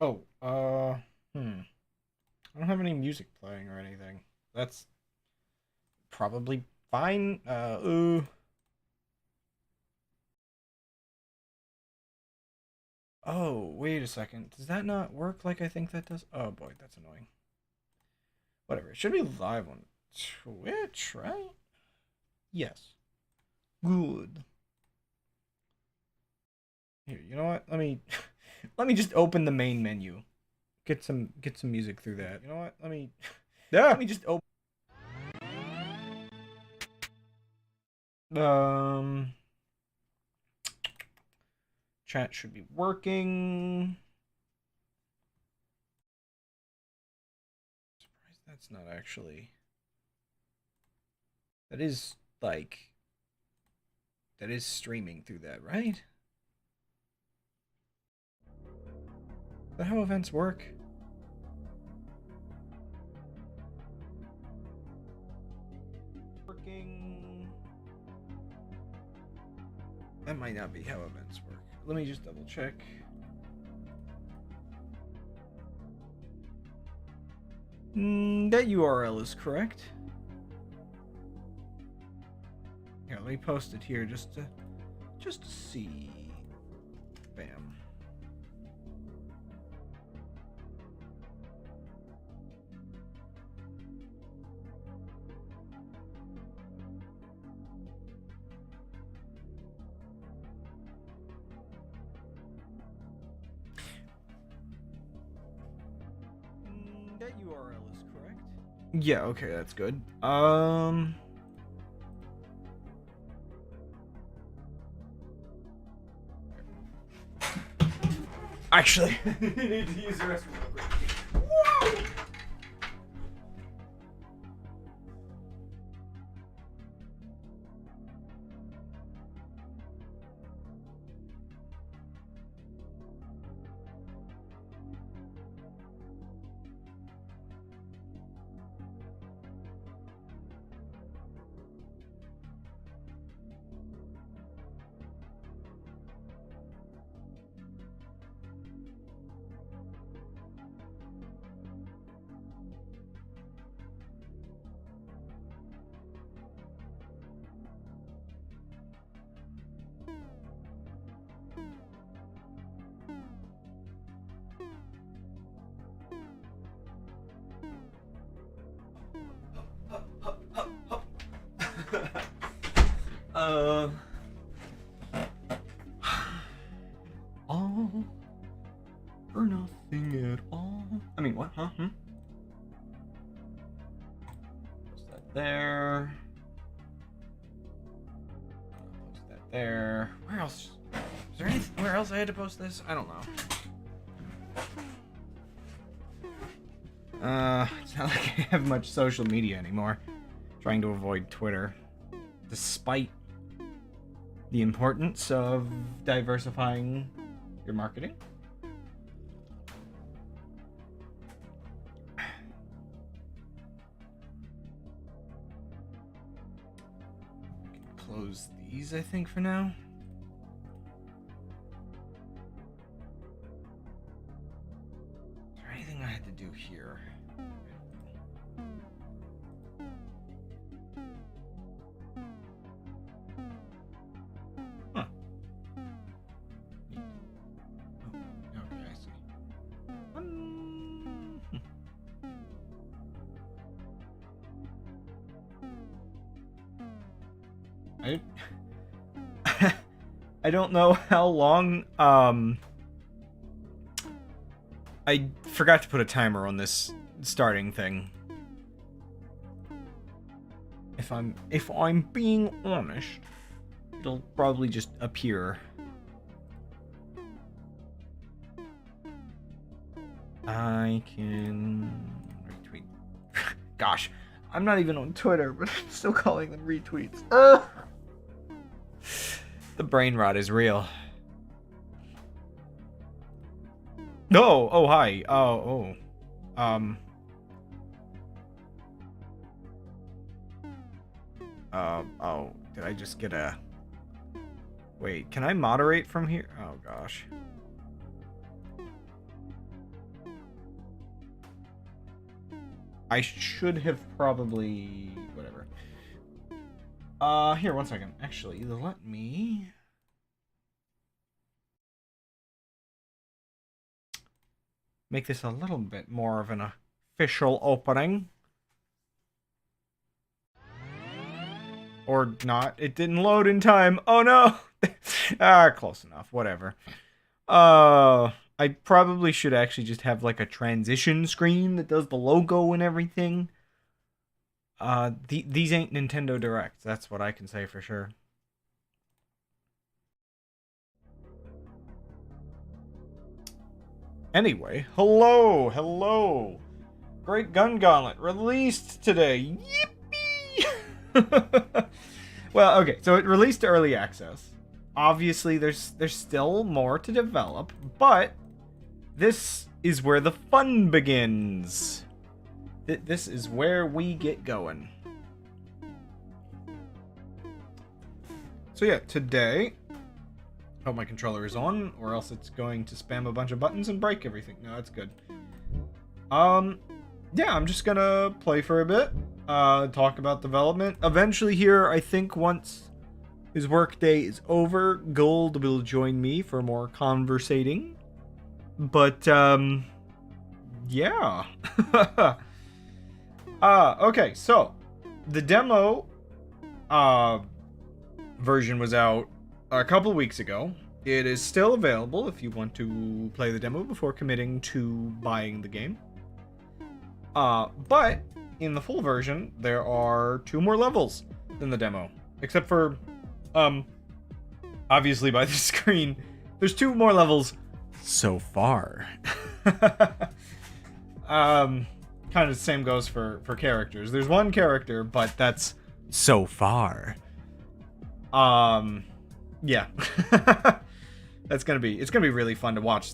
Oh, I don't have any music playing or anything. That's probably fine. Oh, wait a second. Does that not work like I think that does? Oh boy, that's annoying. Whatever. It should be live on Twitch, right? Yes. Good. Here, you know what? Let me let me just open the main menu. Get some music through that. You know what? Let me just open um chat should be working. Surprised that's not actually. That is like that is streaming through that, right? Is that how events work? Working. That might not be how events work. Let me just double check. That URL is correct. Here, let me post it here just to see. Bam. That URL is correct. Yeah, okay, that's good. Actually, I need to use the restroom real quick. Whoa! uh, all or nothing at all. I mean, what? Huh? Post that there. Post that there. Where else? Is there anything? Where else I had to post this? I don't know. It's not like I have much social media anymore. Trying to avoid Twitter, despite the importance of diversifying your marketing. Close these, I think, for now. Is there anything I had to do here? Huh. Neat. Oh, okay, I see. I I don't know how long I forgot to put a timer on this starting thing. If I'm being honest, it'll probably just appear. I can retweet. Gosh, I'm not even on Twitter, but I'm still calling them retweets. The brain rot is real. No, oh hi. Um. Oh, did I just get a? Wait, can I moderate from here? Oh gosh. I should have probably... whatever. Here, one second. Actually, let me... make this a little bit more of an official opening. Or not. It didn't load in time. Oh no! Close enough. Whatever. I probably should actually just have like a transition screen that does the logo and everything. These ain't Nintendo Directs. That's what I can say for sure. Anyway, hello. Great Gun Gauntlet released today. Yippee! Well, okay, so it released early access. Obviously, there's still more to develop, but this is where the fun begins. This is where we get going. So yeah, today, hope my controller is on, or else it's going to spam a bunch of buttons and break everything. No, that's good. Yeah, I'm just gonna play for a bit, talk about development. Eventually here, I think once his workday is over, Gold will join me for more conversating. But, yeah. Okay, so, the demo, version was out a couple weeks ago. It is still available if you want to play the demo before committing to buying the game. But in the full version, there are 2 more levels than the demo. Except for, obviously by the screen, there's 2 more levels so far. Kind of the same goes for characters. There's 1 character, but that's so far. Yeah. It's gonna be really fun to watch.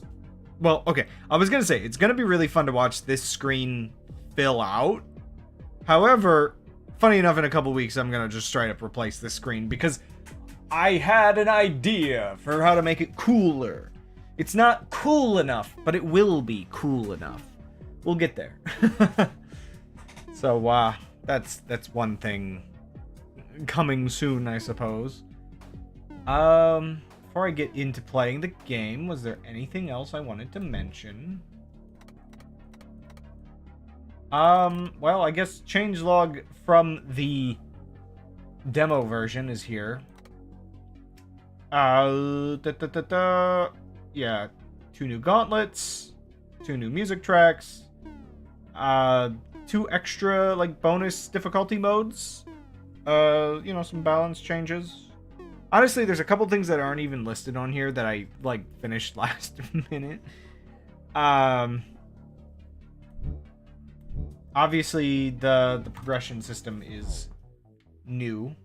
Well, okay, I was gonna say, it's gonna be really fun to watch this screen fill out. However, funny enough, in a couple weeks, I'm gonna just straight up replace this screen because I had an idea for how to make it cooler. It's not cool enough, but it will be cool enough. We'll get there. So, that's one thing coming soon, I suppose. Before I get into playing the game, was there anything else I wanted to mention? Well, I guess changelog from the demo version is here. Yeah, 2 new gauntlets, 2 new music tracks, 2 extra, like, bonus difficulty modes, you know, some balance changes. Honestly, there's a couple things that aren't even listed on here that I, like, finished last minute. Obviously, the progression system is new.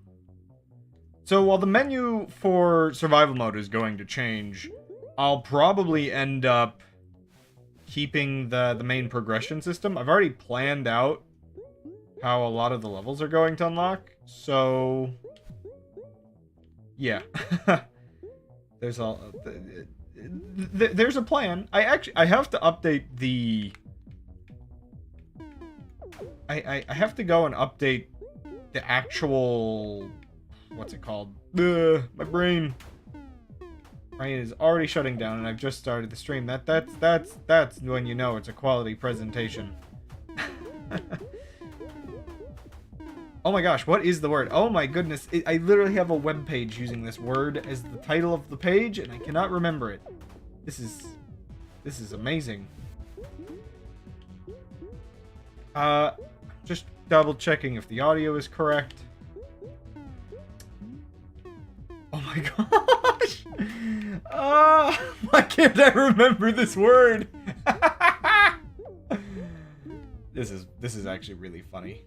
So while the menu for survival mode is going to change, I'll probably end up keeping the main progression system. I've already planned out how a lot of the levels are going to unlock, so yeah. There's a plan. I have to update the I have to go and update the actual, what's it called? My brain is already shutting down, and I've just started the stream. That's when you know it's a quality presentation. Oh my gosh, what is the word? Oh my goodness, I literally have a web page using this word as the title of the page, and I cannot remember it. This is amazing. Just double checking if the audio is correct. Oh my gosh! Why can't I remember this word? This is actually really funny.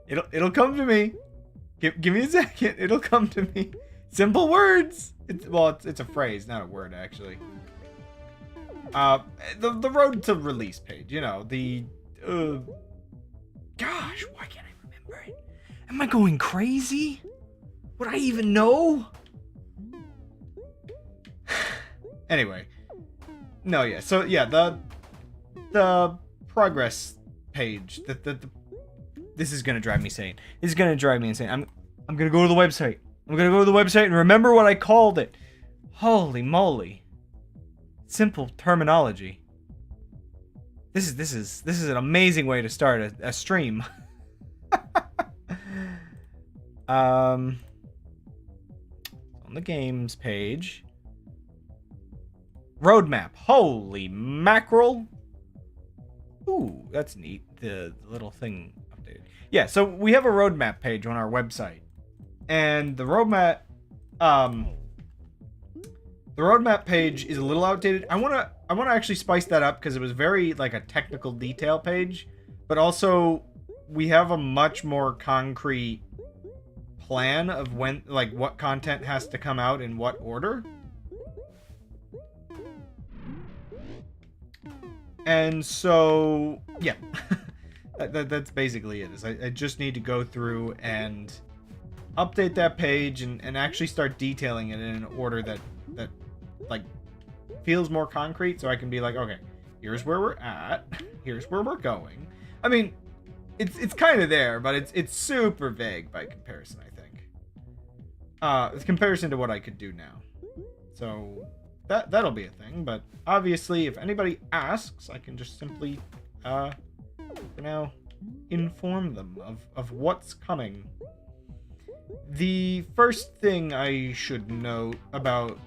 It'll come to me. Give me a second. It'll come to me. Simple words. It's a phrase, not a word, actually. The road to release page. You know, the gosh, why can't I remember it? Am I going crazy? Would I even know? Anyway, no, yeah. So yeah, the progress page. This is gonna drive me insane. This is gonna drive me insane. I'm gonna go to the website. I'm gonna go to the website and remember what I called it. Holy moly! Simple terminology. This is an amazing way to start a stream. On the games page. Roadmap. Holy mackerel. Ooh, that's neat. The little thing updated. Yeah, so we have a roadmap page on our website. And the roadmap page is a little outdated. I want to actually spice that up because it was very like a technical detail page, but also we have a much more concrete plan of when, like, what content has to come out in what order. And so, yeah, that's basically it. I just need to go through and update that page and actually start detailing it in an order that like feels more concrete, so I can be like, okay, here's where we're at, here's where we're going. I mean, it's kind of there, but it's super vague by comparison, I think. In comparison to what I could do now. So that'll be a thing, but obviously if anybody asks, I can just simply inform them of what's coming. The first thing I should note about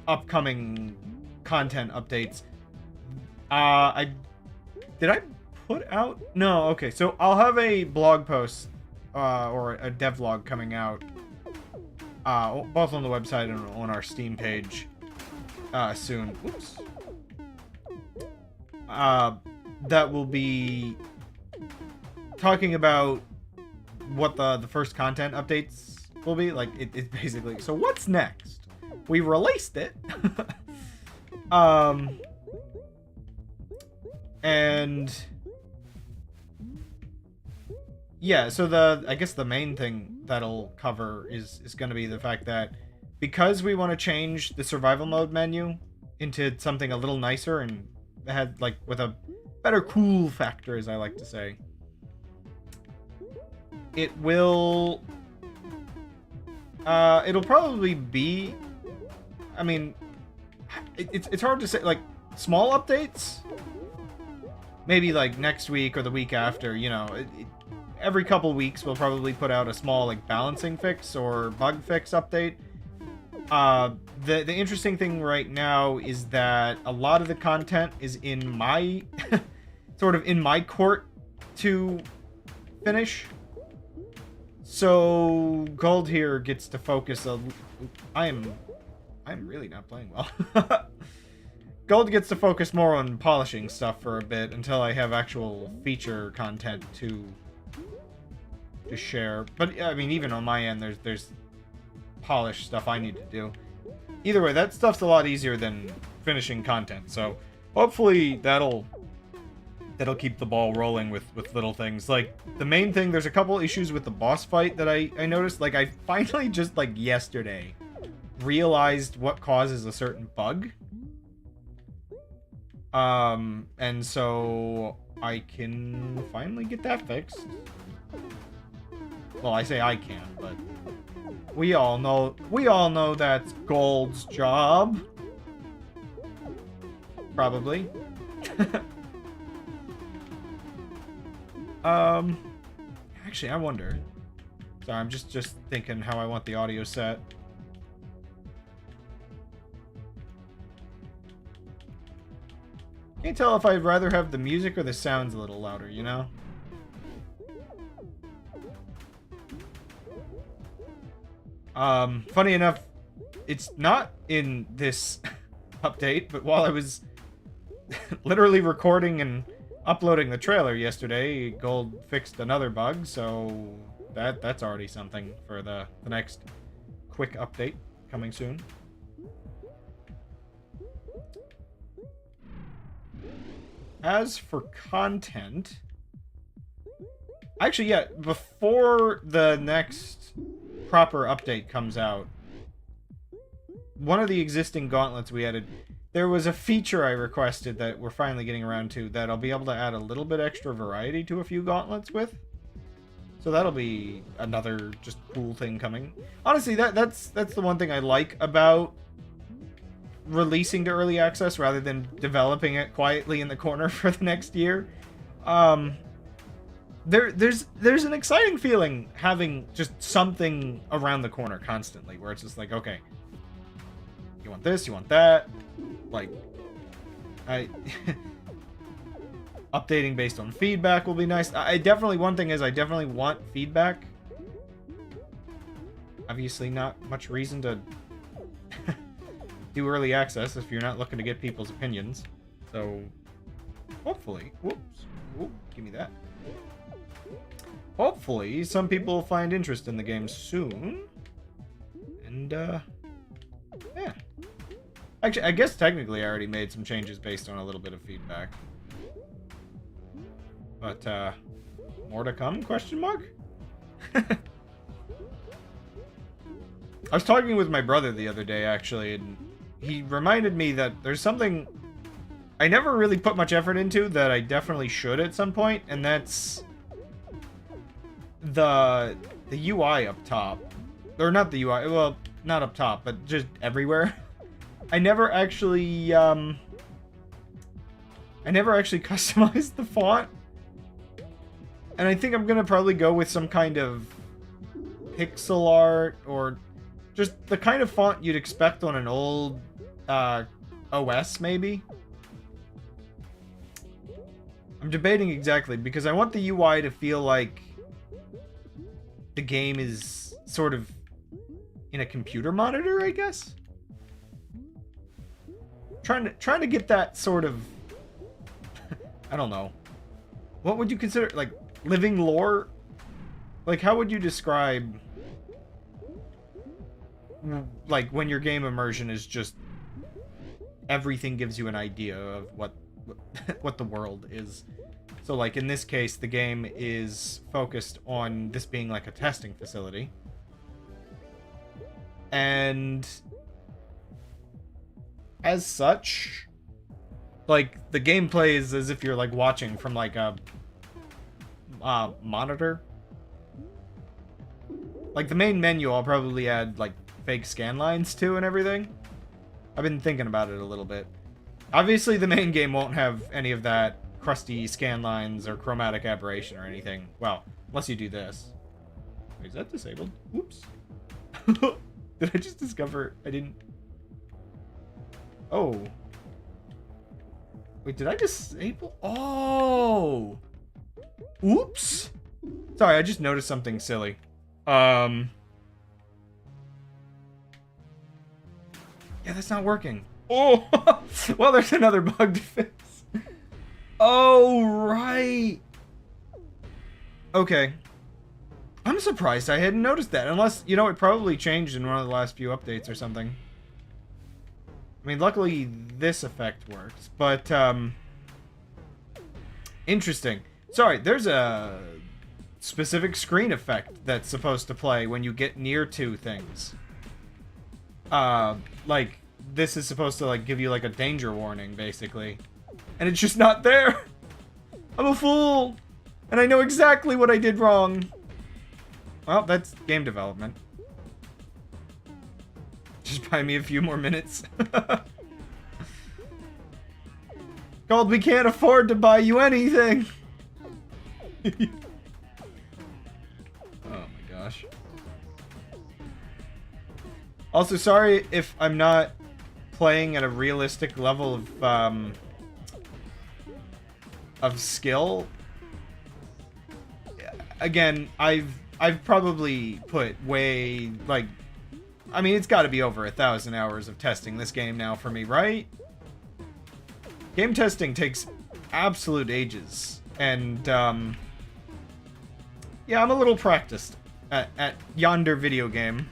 upcoming content updates, did I put out? No, okay, so I'll have a blog post or a devlog coming out both on the website and on our Steam page soon. Oops. That will be talking about what the first content updates will be. Like, it's basically, so what's next? We released it. And yeah, so I guess the main thing that'll cover is going to be the fact that because we want to change the survival mode menu into something a little nicer and had, like, with a better cool factor, as I like to say, it will it'll probably be, I mean, it's hard to say, like, small updates maybe like next week or the week after, you know. Every couple weeks we'll probably put out a small, like, balancing fix or bug fix update. The interesting thing right now is that a lot of the content is in my sort of in my court to finish. So Gold here gets to focus I'm really not playing well. Gold gets to focus more on polishing stuff for a bit until I have actual feature content to share. But I mean, even on my end, there's polished stuff I need to do. Either way, that stuff's a lot easier than finishing content. So hopefully that'll keep the ball rolling with little things. Like, the main thing, there's a couple issues with the boss fight that I noticed. Like, I finally just, like, yesterday realized what causes a certain bug. And so I can finally get that fixed. Well, I say I can, but we all know that's Gold's job. Probably. Actually, I wonder. Sorry, I'm just thinking how I want the audio set. Can't tell if I'd rather have the music or the sounds a little louder, you know? Funny enough, it's not in this update, but while I was literally recording and uploading the trailer yesterday, Gold fixed another bug, so that's already something for the next quick update coming soon. As for content, actually, yeah, before the next proper update comes out, one of the existing gauntlets we added, there was a feature I requested that we're finally getting around to that I'll be able to add a little bit extra variety to a few gauntlets with. So that'll be another just cool thing coming. Honestly, that's the one thing I like about releasing to early access rather than developing it quietly in the corner for the next year. There's an exciting feeling having just something around the corner constantly, where it's just like, okay, you want this, you want that, like, updating based on feedback will be nice. One thing is I definitely want feedback. Obviously not much reason to do early access if you're not looking to get people's opinions. So, hopefully, whoops, give me that. Hopefully, some people will find interest in the game soon. And, yeah. Actually, I guess technically I already made some changes based on a little bit of feedback. But, more to come, question mark? I was talking with my brother the other day, actually, and he reminded me that there's something I never really put much effort into that I definitely should at some point, and that's the UI up top. Or not the UI, well, not up top, but just everywhere. I never actually customized the font. And I think I'm gonna probably go with some kind of pixel art or just the kind of font you'd expect on an old OS, maybe. I'm debating exactly because I want the UI to feel like the game is sort of in a computer monitor, I guess. Trying to get that sort of I don't know. What would you consider like living lore? Like, how would you describe like when your game immersion is just everything gives you an idea of what the world is? So like in this case, the game is focused on this being like a testing facility. And as such, like the gameplay is as if you're like watching from like a monitor. Like the main menu I'll probably add like fake scan lines to and everything. I've been thinking about it a little bit. Obviously the main game won't have any of that crusty scan lines or chromatic aberration or anything. Well, unless you do this. Wait, is that disabled? Oops. Did I just discover I didn't... Oh. Wait, did I disable? Oh! Oops! Sorry, I just noticed something silly. Yeah, that's not working. Oh! Well, there's another bug to fix. Oh, right! Okay. I'm surprised I hadn't noticed that. Unless, you know, it probably changed in one of the last few updates or something. I mean, luckily this effect works, but, interesting. Sorry, there's a specific screen effect that's supposed to play when you get near to things. Like, this is supposed to, like, give you, like, a danger warning, basically. And it's just not there! I'm a fool! And I know exactly what I did wrong! Well, that's game development. Just buy me a few more minutes. Called we can't afford to buy you anything! Oh my gosh. Also, sorry if I'm not playing at a realistic level of skill. Again, I've probably put way, like, I mean, it's got to be over 1,000 hours of testing this game now for me, right? Game testing takes absolute ages, and yeah, I'm a little practiced at yonder video game.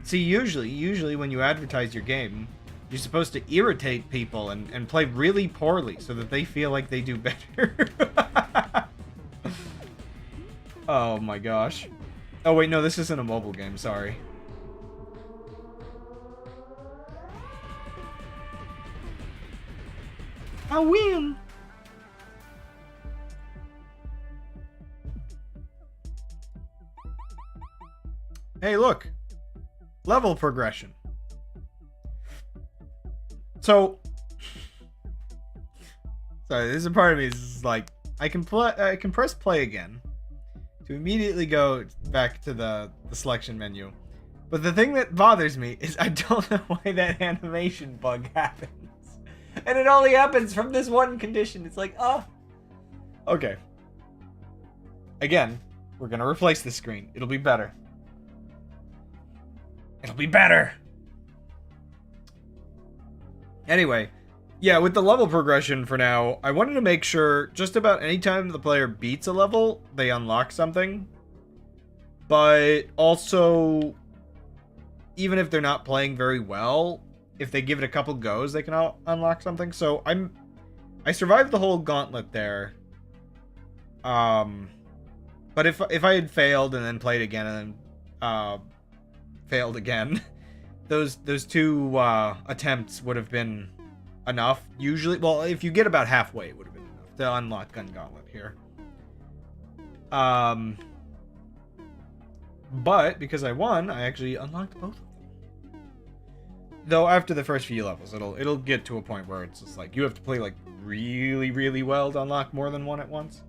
See, usually when you advertise your game, you're supposed to irritate people and play really poorly so that they feel like they do better. Oh my gosh. Oh, wait, no, this isn't a mobile game, sorry. I win! Hey, look! Level progression. So... Sorry, this is a part of me is like... I can press play again to immediately go back to the selection menu. But the thing that bothers me is I don't know why that animation bug happens. And it only happens from this one condition. It's like, oh. Okay. Again, we're gonna replace the screen. It'll be better. It'll be better. Anyway, yeah, with the level progression for now, I wanted to make sure just about any time the player beats a level, they unlock something. But also, even if they're not playing very well, if they give it a couple goes, they can unlock something. So I survived the whole gauntlet there. But if I had failed and then played again and then failed again, those two attempts would have been enough. Usually, well, if you get about halfway, it would have been enough to unlock Gun Gauntlet here. But because I won, I actually unlocked both of them. Though after the first few levels, it'll get to a point where it's just like you have to play like really, really well to unlock more than one at once.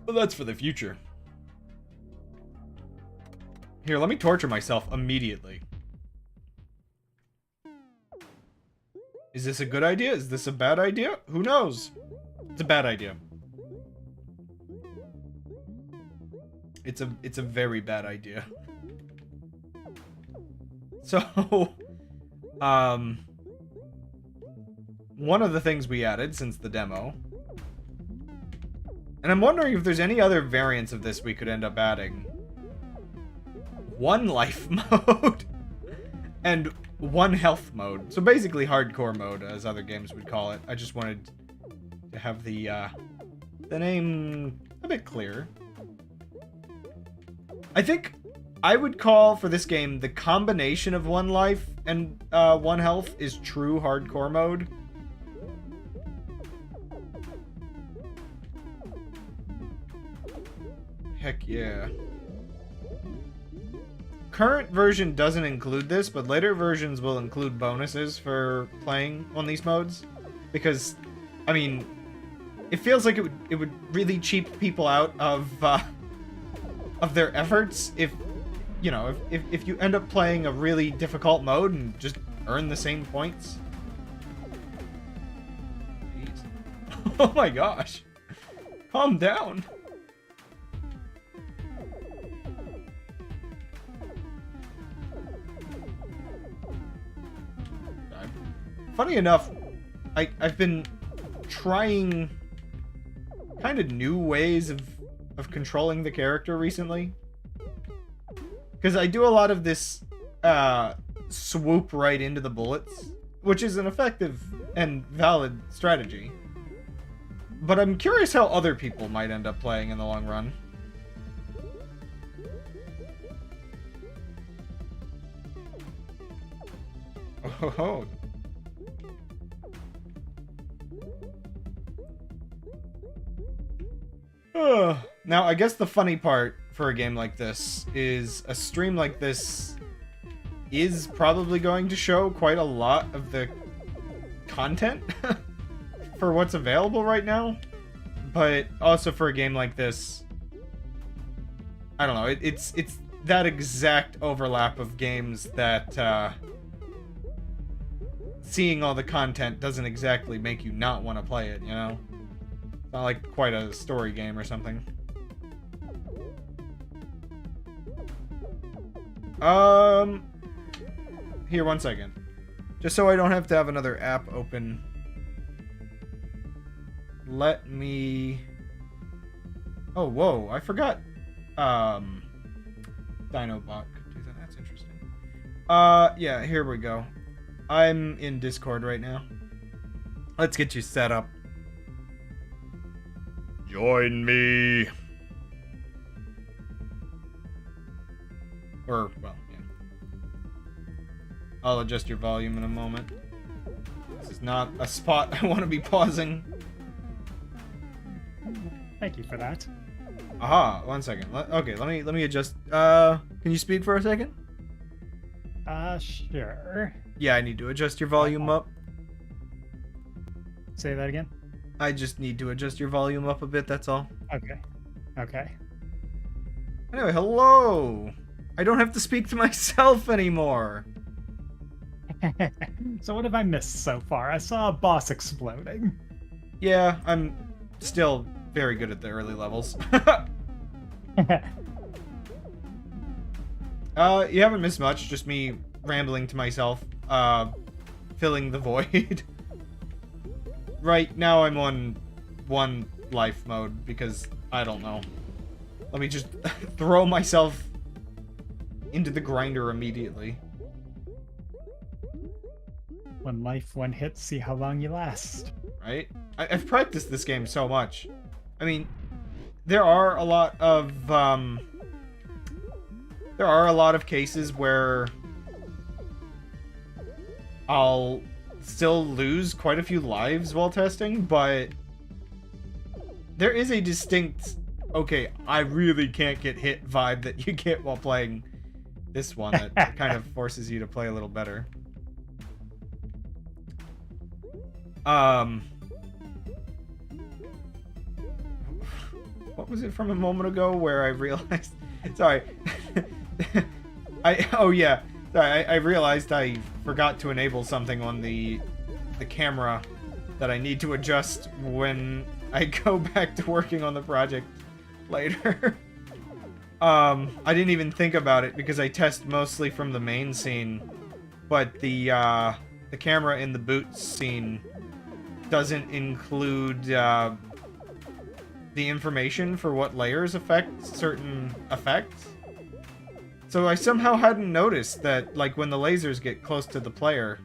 But that's for the future. Here, let me torture myself immediately. Is this a good idea? Is this a bad idea? Who knows? It's a bad idea. It's a very bad idea. So, one of the things we added since the demo, and I'm wondering if there's any other variants of this we could end up adding. One life mode and one health mode. So basically hardcore mode, as other games would call it. I just wanted to have the name a bit clearer. I think I would call for this game the combination of one life and one health is true hardcore mode. Heck yeah. Current version doesn't include this, but later versions will include bonuses for playing on these modes. Because, I mean, it feels like it would really cheap people out of their efforts if, you know, if you end up playing a really difficult mode and just earn the same points. Jeez. Oh my gosh. Calm down. Funny enough, I've been trying kind of new ways of controlling the character recently. Because I do a lot of this swoop right into the bullets, which is an effective and valid strategy. But I'm curious how other people might end up playing in the long run. Oh. Now, I guess the funny part for a game like this is a stream like this is probably going to show quite a lot of the content for what's available right now. But also for a game like this, I don't know, it's that exact overlap of games that seeing all the content doesn't exactly make you not want to play it, you know? It's not like quite a story game or something. Here, 1 second. Just so I don't have to have another app open. Let me... Oh, whoa, I forgot. Dinobot could do that. That's interesting. Yeah, here we go. I'm in Discord right now. Let's get you set up. Join me. Or, well, yeah. I'll adjust your volume in a moment. This is not a spot I want to be pausing. Thank you for that. Aha, 1 second. Okay, let me adjust. Can you speak for a second? Sure. Yeah, I need to adjust your volume up. Say that again? I just need to adjust your volume up a bit, that's all. Okay. Okay. Anyway, hello! I don't have to speak to myself anymore! So what have I missed so far? I saw a boss exploding. Yeah, I'm still very good at the early levels. You haven't missed much, just me rambling to myself, filling the void. Right now I'm on 1 life mode, because, I don't know. Let me just throw myself into the grinder immediately. 1 life, 1 hit, see how long you last. Right? I've practiced this game so much. I mean, there are a lot of cases where I'll still lose quite a few lives while testing, but there is a distinct, okay, I really can't get hit vibe that you get while playing this one that kind of forces you to play a little better. What was it from a moment ago where I realized... Sorry. Oh yeah. Sorry, I realized I forgot to enable something on the camera that I need to adjust when I go back to working on the project later. I didn't even think about it because I test mostly from the main scene, but the camera in the boot scene doesn't include the information for what layers affect certain effects. So I somehow hadn't noticed that, like, when the lasers get close to the player,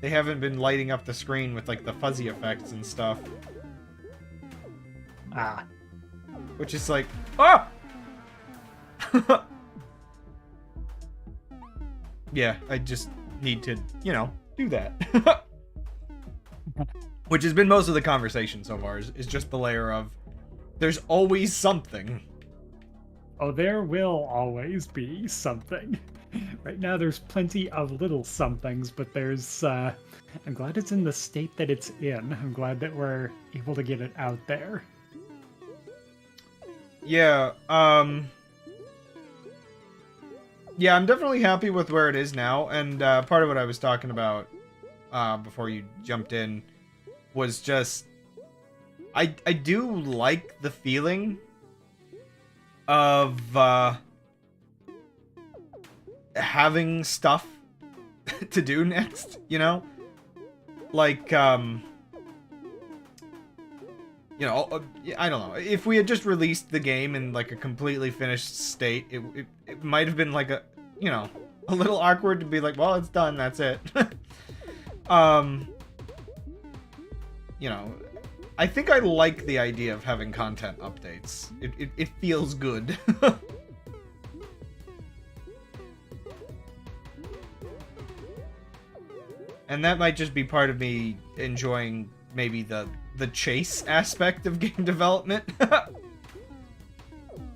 they haven't been lighting up the screen with, like, the fuzzy effects and stuff. Ah. Which is like, ah! Yeah, I just need to, you know, do that. Which has been most of the conversation so far, is just the layer of, there's always something. Oh, there will always be something. Right now there's plenty of little somethings, but there's, I'm glad it's in the state that it's in. I'm glad that we're able to get it out there. Yeah, yeah, I'm definitely happy with where it is now, and part of what I was talking about before you jumped in was just, I do like the feeling of having stuff to do next, you know? Like, you know, I don't know. If we had just released the game in, like, a completely finished state, it might have been, like, a, you know, a little awkward to be like, well, it's done, that's it. You know, I think I like the idea of having content updates. It feels good. And that might just be part of me enjoying maybe the chase aspect of game development.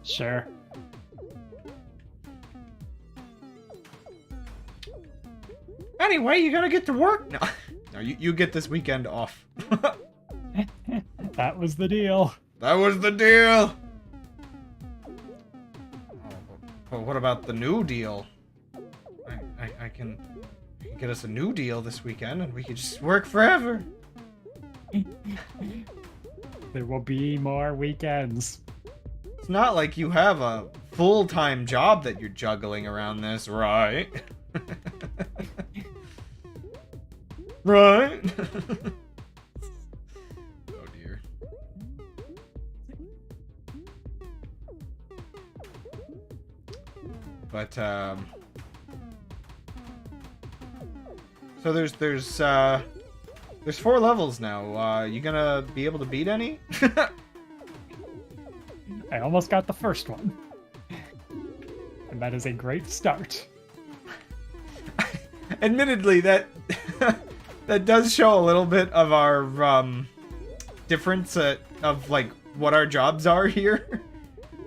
Sure. Anyway, you gotta get to work. No, no, you get this weekend off. That was the deal. That was the deal. But what about the new deal? I can get us a new deal this weekend, and we can just work forever. There will be more weekends. It's not like you have a full-time job that you're juggling around this, right? Right? Oh dear. But so there's 4 levels now. You gonna be able to beat any? I almost got the first one. And that is a great start. Admittedly, that that does show a little bit of our difference of like what our jobs are here.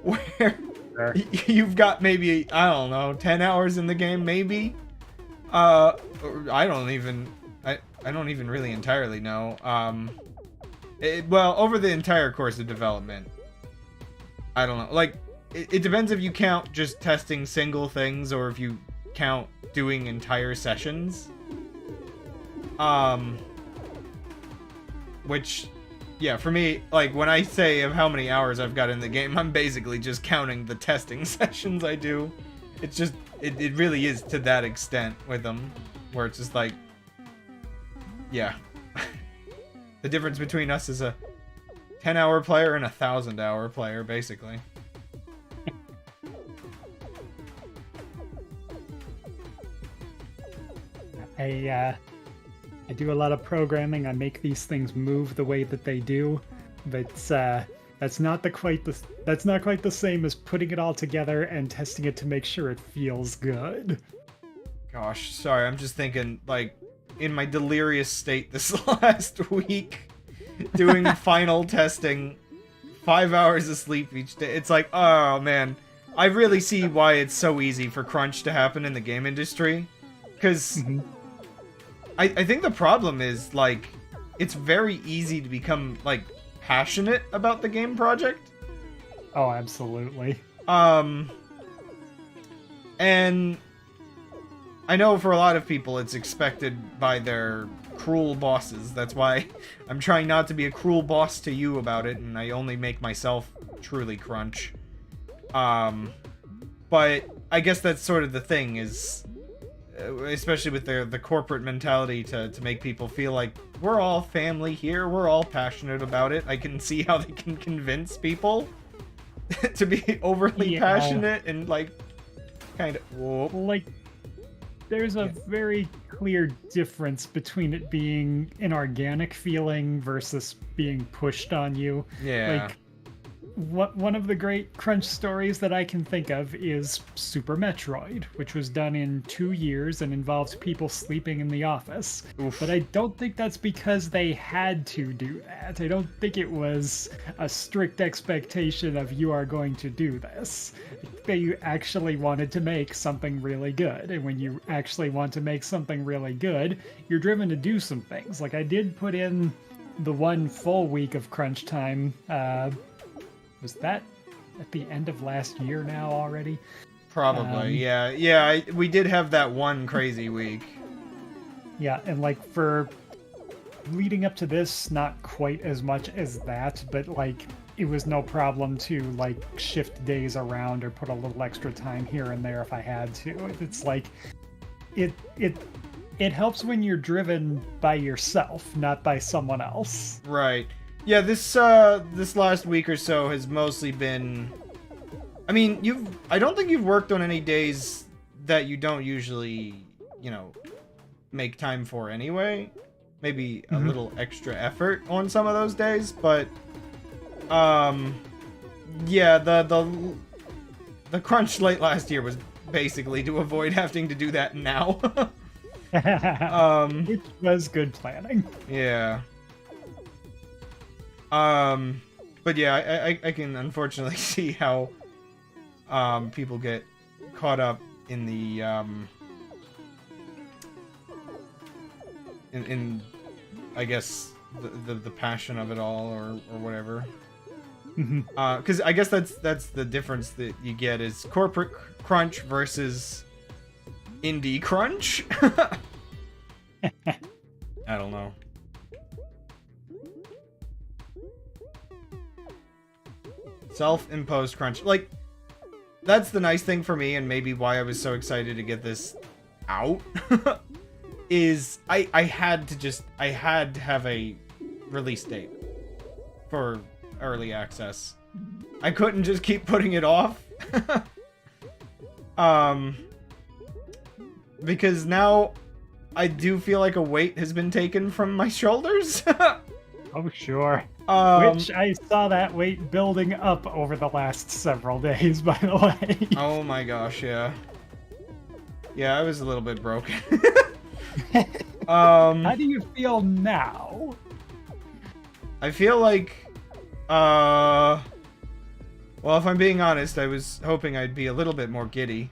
Where Sure. you've got maybe, I don't know, 10 hours in the game, maybe. I don't even really entirely know. Well, over the entire course of development, I don't know. Like, it depends if you count just testing single things or if you count doing entire sessions. Which, yeah, for me, like, when I say of how many hours I've got in the game, I'm basically just counting the testing sessions I do. It's just, it really is to that extent with them, where it's just like, yeah. The difference between us is a 10-hour player and a 1,000-hour player, basically. I do a lot of programming. I make these things move the way that they do, but that's not quite the same as putting it all together and testing it to make sure it feels good. Gosh, sorry, I'm just thinking, like, in my delirious state this last week, doing final testing, 5 hours of sleep each day. It's like, oh man, I really see why it's so easy for crunch to happen in the game industry. Because I think the problem is, like, it's very easy to become, like, passionate about the game project. Oh, absolutely. And I know for a lot of people it's expected by their cruel bosses. That's why I'm trying not to be a cruel boss to you about it, and I only make myself truly crunch. But I guess that's sort of the thing, is especially with the corporate mentality to make people feel like we're all family here, we're all passionate about it. I can see how they can convince people to be overly passionate and, like, kind of, whoop. Like, there's a very clear difference between it being an organic feeling versus being pushed on you. Yeah. Like, one of the great crunch stories that I can think of is Super Metroid, which was done in 2 years and involved people sleeping in the office. Oof. But I don't think that's because they had to do that. I don't think it was a strict expectation of you are going to do this. They actually wanted to make something really good. And when you actually want to make something really good, you're driven to do some things. Like, I did put in the 1 full week of crunch time, was that at the end of last year now already? Probably, yeah. We did have that one crazy week. Yeah, and, like, for leading up to this, not quite as much as that, but, like, it was no problem to, like, shift days around or put a little extra time here and there if I had to. It's like, it helps when you're driven by yourself, not by someone else. Right. Yeah, this last week or so has mostly been, I mean, I don't think you've worked on any days that you don't usually, you know, make time for anyway. Maybe a little extra effort on some of those days, but yeah, the crunch late last year was basically to avoid having to do that now. Which was good planning. Yeah. But yeah, I can unfortunately see how people get caught up in the in I guess the passion of it all, or whatever. Because I guess that's the difference that you get, is corporate crunch versus indie crunch. I don't know. Self-imposed crunch. Like, that's the nice thing for me, and maybe why I was so excited to get this out, is I had to have a release date for early access. I couldn't just keep putting it off. Because now I do feel like a weight has been taken from my shoulders. Oh, sure. Which I saw that weight building up over the last several days, by the way. Oh my gosh, yeah. Yeah, I was a little bit broken. How do you feel now? I feel like, well, if I'm being honest, I was hoping I'd be a little bit more giddy.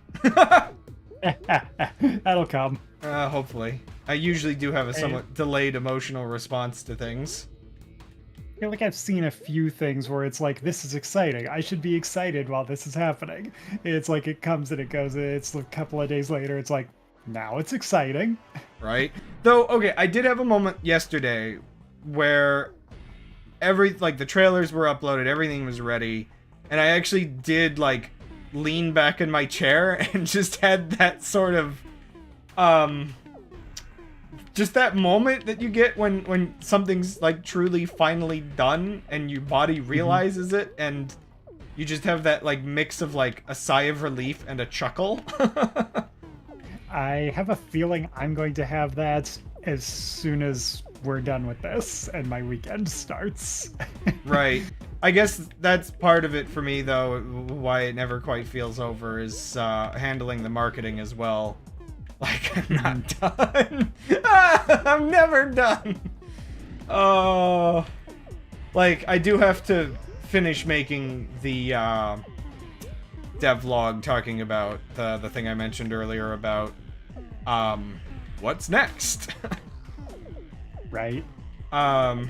That'll come. Hopefully. I usually do have a somewhat delayed emotional response to things. I feel like I've seen a few things where it's like, this is exciting. I should be excited while this is happening. It's like it comes and it goes. It's a couple of days later. It's like, now it's exciting. Right? Though, okay, I did have a moment yesterday where the trailers were uploaded, everything was ready, and I actually did, like, lean back in my chair and just had that sort of, just that moment that you get when something's, like, truly finally done and your body realizes it, and you just have that, like, mix of, like, a sigh of relief and a chuckle. I have a feeling I'm going to have that as soon as we're done with this and my weekend starts. Right. I guess that's part of it for me, though, why it never quite feels over, is handling the marketing as well. Like, I'm not done. I'm never done. Oh. Like, I do have to finish making the devlog talking about the thing I mentioned earlier about what's next. Right. By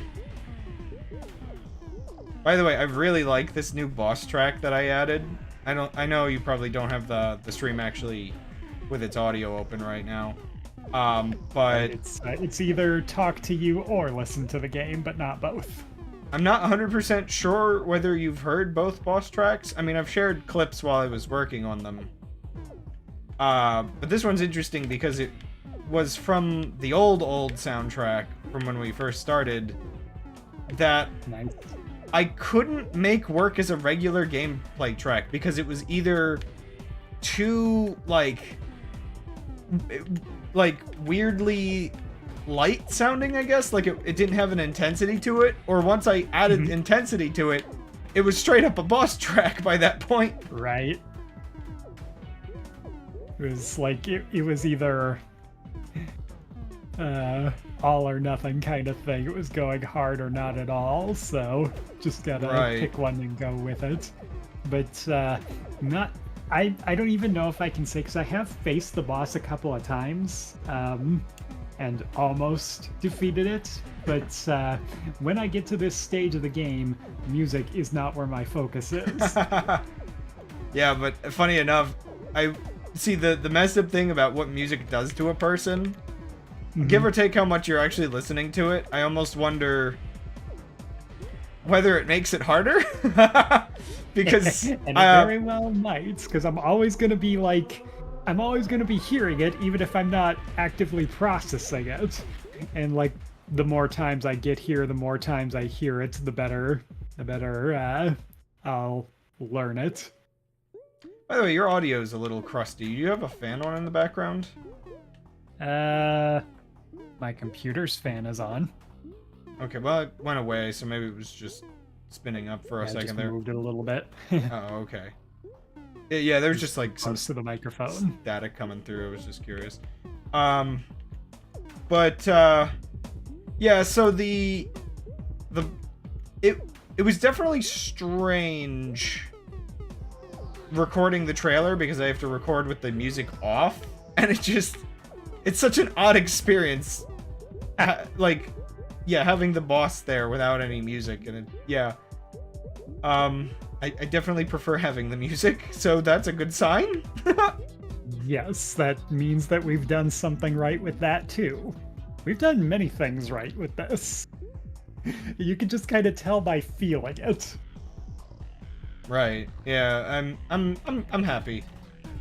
the way, I really like this new boss track that I added. I know you probably don't have the stream actually with its audio open right now. But it's either talk to you or listen to the game, but not both. I'm not 100% sure whether you've heard both boss tracks. I mean, I've shared clips while I was working on them. But this one's interesting because it was from the old soundtrack from when we first started that Nice. I couldn't make work as a regular gameplay track because it was either too, like weirdly light sounding, I guess. Like, it didn't have an intensity to it, or once I added intensity to it, it was straight up a boss track by that point. Right. It was like, it was either all or nothing kind of thing. It was going hard or not at all, so just gotta pick one and go with it. But I don't even know if I can say, because I have faced the boss a couple of times and almost defeated it, but when I get to this stage of the game, music is not where my focus is. Yeah, but funny enough, I see the messed up thing about what music does to a person. Give or take how much you're actually listening to it, I almost wonder whether it makes it harder. Because and it very well might, because I'm always going to be hearing it, even if I'm not actively processing it. And like, the more times I get here, the more times I hear it, the better I'll learn it. By the way, your audio is a little crusty. Do you have a fan on in the background? My computer's fan is on. Okay, well, it went away, so maybe it was just spinning up for a second just there. Moved it a little bit. Oh, okay. Yeah, there's just like some close to the microphone static coming through. I was just curious. Yeah. So it was definitely strange recording the trailer because I have to record with the music off, and it's such an odd experience. Like, yeah, having the boss there without any music, and I definitely prefer having the music, so that's a good sign. Yes, that means that we've done something right with that too. We've done many things right with this. You can just kind of tell by feeling it. Right. Yeah, I'm happy.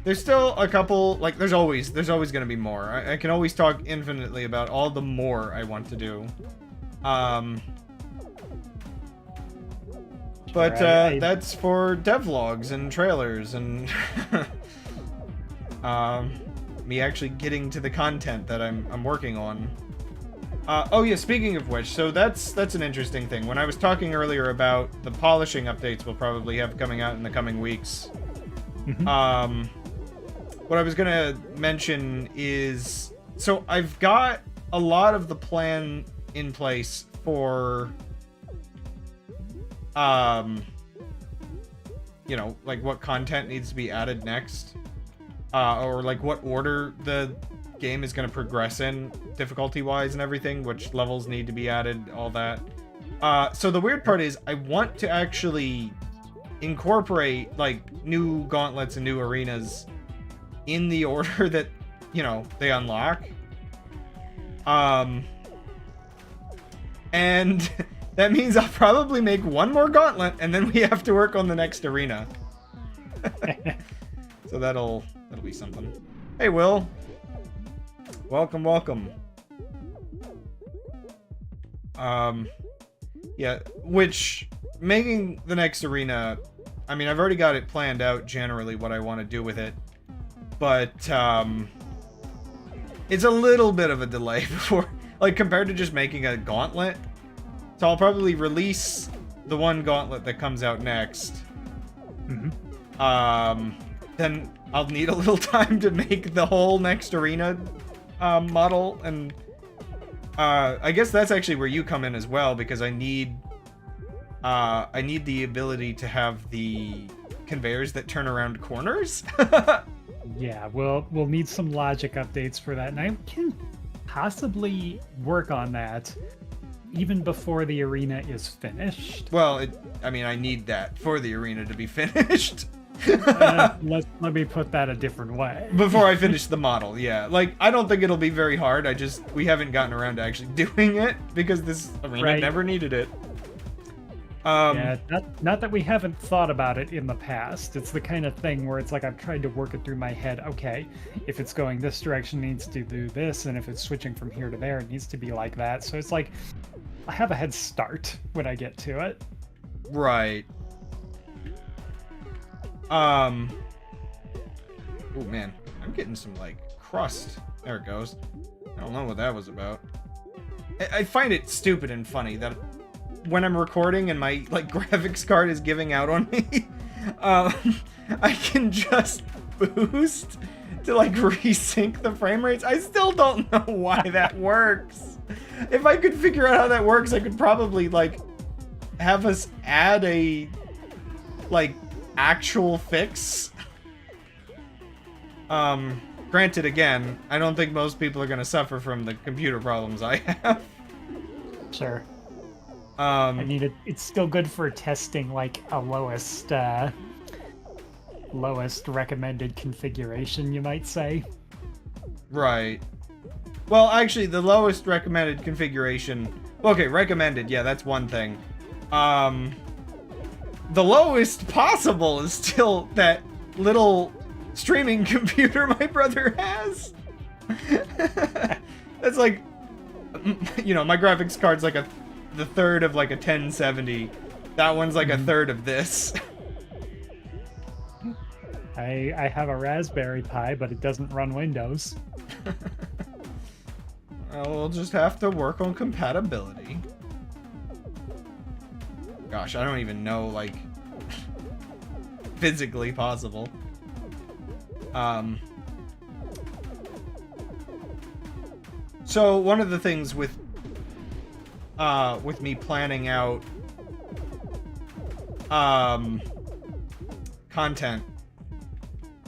There's still a couple, like, there's always gonna be more. I can always talk infinitely about all the more I want to do. But that's for devlogs and trailers and me actually getting to the content that I'm working on. Oh yeah, speaking of which, so that's an interesting thing. When I was talking earlier about the polishing updates we'll probably have coming out in the coming weeks, what I was gonna mention is, so I've got a lot of the plan in place for, you know, like what content needs to be added next, or like what order the game is going to progress in difficulty-wise and everything, which levels need to be added, all that. So the weird part is I want to actually incorporate like new gauntlets and new arenas in the order that, you know, they unlock. And that means I'll probably make one more gauntlet and then we have to work on the next arena. So that'll be something. Hey, Will. Welcome, welcome. Yeah, which, making the next arena, I mean, I've already got it planned out generally what I want to do with it, but, it's a little bit of a delay before, like, compared to just making a gauntlet. So I'll probably release the one gauntlet that comes out next. Then I'll need a little time to make the whole next arena model, and I guess that's actually where you come in as well, because I need the ability to have the conveyors that turn around corners. Yeah, we'll need some logic updates for that, and I can possibly work on that even before the arena is finished. Well, I mean, I need that for the arena to be finished. Let me put that a different way. Before I finish the model, yeah. Like, I don't think it'll be very hard. We haven't gotten around to actually doing it because this arena never needed it. Yeah, not that we haven't thought about it in the past. It's the kind of thing where it's like I've tried to work it through my head. Okay, if it's going this direction, it needs to do this, and if it's switching from here to there, it needs to be like that. So it's like I have a head start when I get to it. Right. Oh man, I'm getting some like crust. There it goes. I don't know what that was about. I find it stupid and funny that when I'm recording and my like graphics card is giving out on me, I can just boost to like resync the frame rates. I still don't know why that works. If I could figure out how that works, I could probably like have us add a like actual fix. Granted, again, I don't think most people are gonna suffer from the computer problems I have. Sure. I mean, it's still good for testing like a lowest recommended configuration, you might say. Right. Well, actually, the lowest recommended configuration. Okay, recommended. Yeah, that's one thing. The lowest possible is still that little streaming computer my brother has. That's like, you know, my graphics card's like the third of like a 1070. That one's like a third of this. I have a Raspberry Pi, but it doesn't run Windows. Well, we'll just have to work on compatibility. Gosh, I don't even know, like, physically possible. So one of the things with me planning out content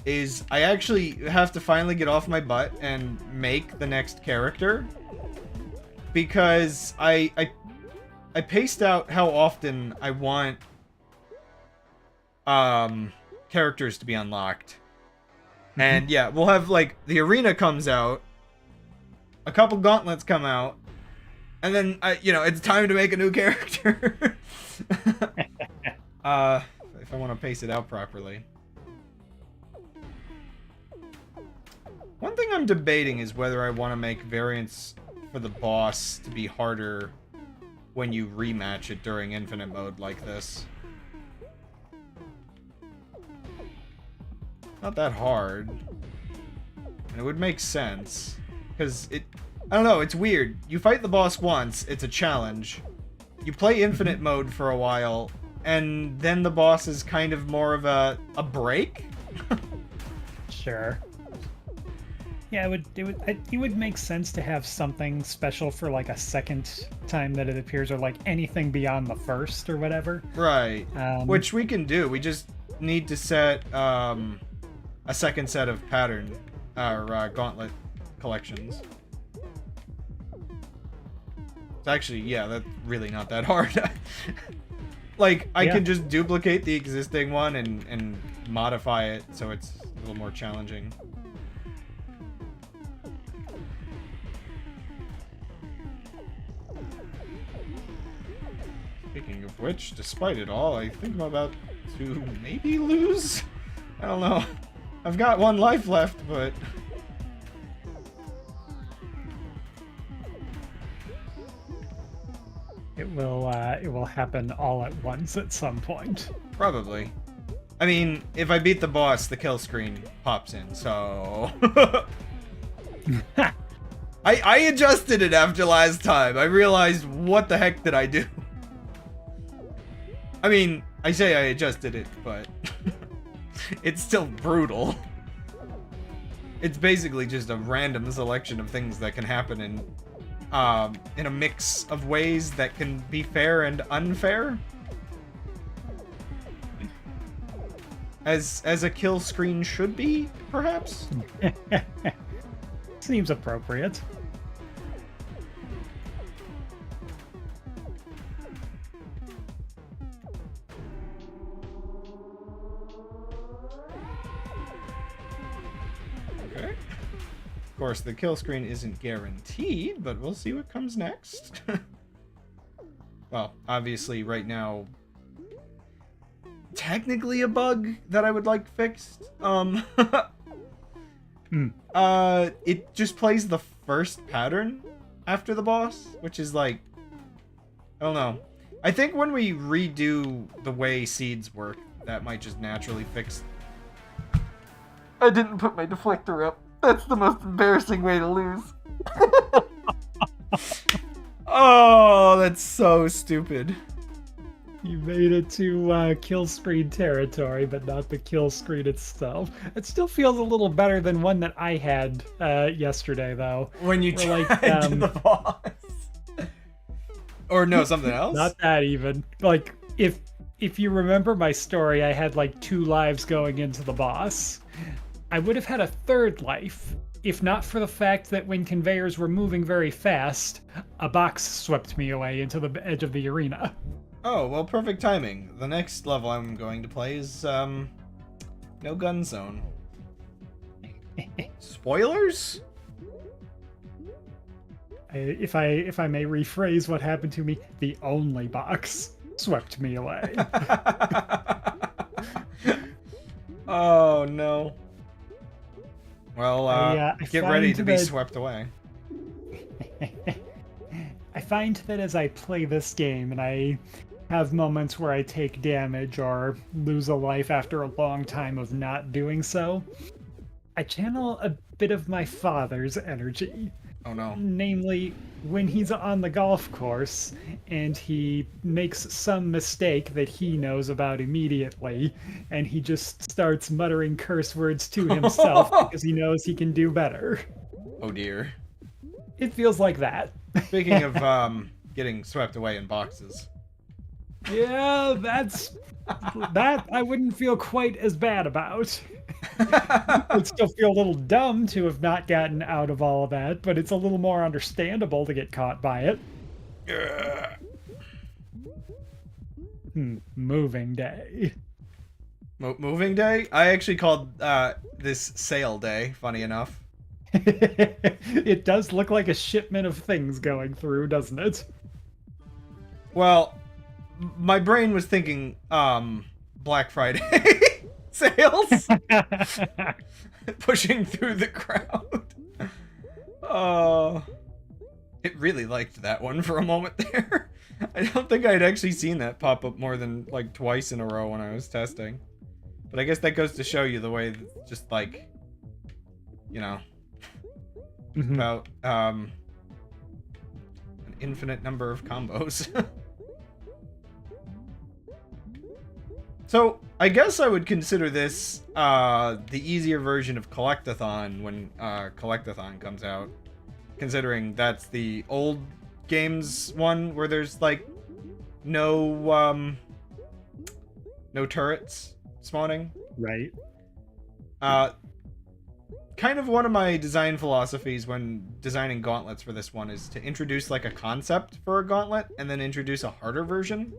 is I actually have to finally get off my butt and make the next character, because I paced out how often I want characters to be unlocked. And yeah, we'll have like the arena comes out, a couple gauntlets come out, and then you know, it's time to make a new character. If I want to pace it out properly. One thing I'm debating is whether I want to make variants for the boss to be harder when you rematch it during infinite mode like this. Not that hard. And it would make sense, because I don't know, it's weird. You fight the boss once, it's a challenge. You play infinite mode for a while, and then the boss is kind of more of a break? Sure. Yeah, it would make sense to have something special for like a second time that it appears, or like anything beyond the first or whatever. Right. Which we can do. We just need to set a second set of pattern or Gauntlet collections. It's actually, yeah, that's really not that hard. Like, I can just duplicate the existing one and modify it so it's a little more challenging. Speaking of which, despite it all, I think I'm about to maybe lose? I don't know. I've got 1 life left, but... It will happen all at once at some point. Probably. I mean, if I beat the boss, the kill screen pops in, so... I adjusted it after last time. I realized, what the heck did I do? I mean, I say I adjusted it, but... it's still brutal. It's basically just a random selection of things that can happen in a mix of ways that can be fair and unfair. As a kill screen should be, perhaps? Seems appropriate. Okay. Of course, the kill screen isn't guaranteed, but we'll see what comes next. Well, obviously, right now, technically a bug that I would like fixed. It just plays the first pattern after the boss, which is like, I don't know. I think when we redo the way seeds work, that might just naturally fix. I didn't put my deflector up. That's the most embarrassing way to lose. Oh, that's so stupid. You made it to kill screen territory, but not the kill screen itself. It still feels a little better than one that I had yesterday, though. When you tried to the boss. Or no, something else? Not that even. Like, if you remember my story, I had like 2 lives going into the boss. I would have had a 3rd life, if not for the fact that when conveyors were moving very fast, a box swept me away into the edge of the arena. Oh, well, perfect timing. The next level I'm going to play is, No Gun Zone. Spoilers? If I may rephrase what happened to me, the only box swept me away. Oh, no. Well, get ready to be swept away. I find that as I play this game and I have moments where I take damage or lose a life after a long time of not doing so, I channel a bit of my father's energy. Oh no. Namely, when he's on the golf course and he makes some mistake that he knows about immediately, and he just starts muttering curse words to himself because he knows he can do better. Oh dear. It feels like that. Speaking of getting swept away in boxes. Yeah, that I wouldn't feel quite as bad about. I'd still feel a little dumb to have not gotten out of all of that, but it's a little more understandable to get caught by it. Moving day. Moving day? I actually called this sale day, funny enough. It does look like a shipment of things going through, doesn't it? Well, my brain was thinking, Black Friday sales. Pushing through the crowd. Oh. It really liked that one for a moment there. I don't think I'd actually seen that pop up more than, like, twice in a row when I was testing. But I guess that goes to show you the way that just, like, you know, about, infinite number of combos. So, I guess I would consider this the easier version of Collectathon when Collectathon comes out. Considering that's the old games one where there's, like, no turrets spawning. Right. Kind of one of my design philosophies when designing gauntlets for this one is to introduce, like, a concept for a gauntlet and then introduce a harder version.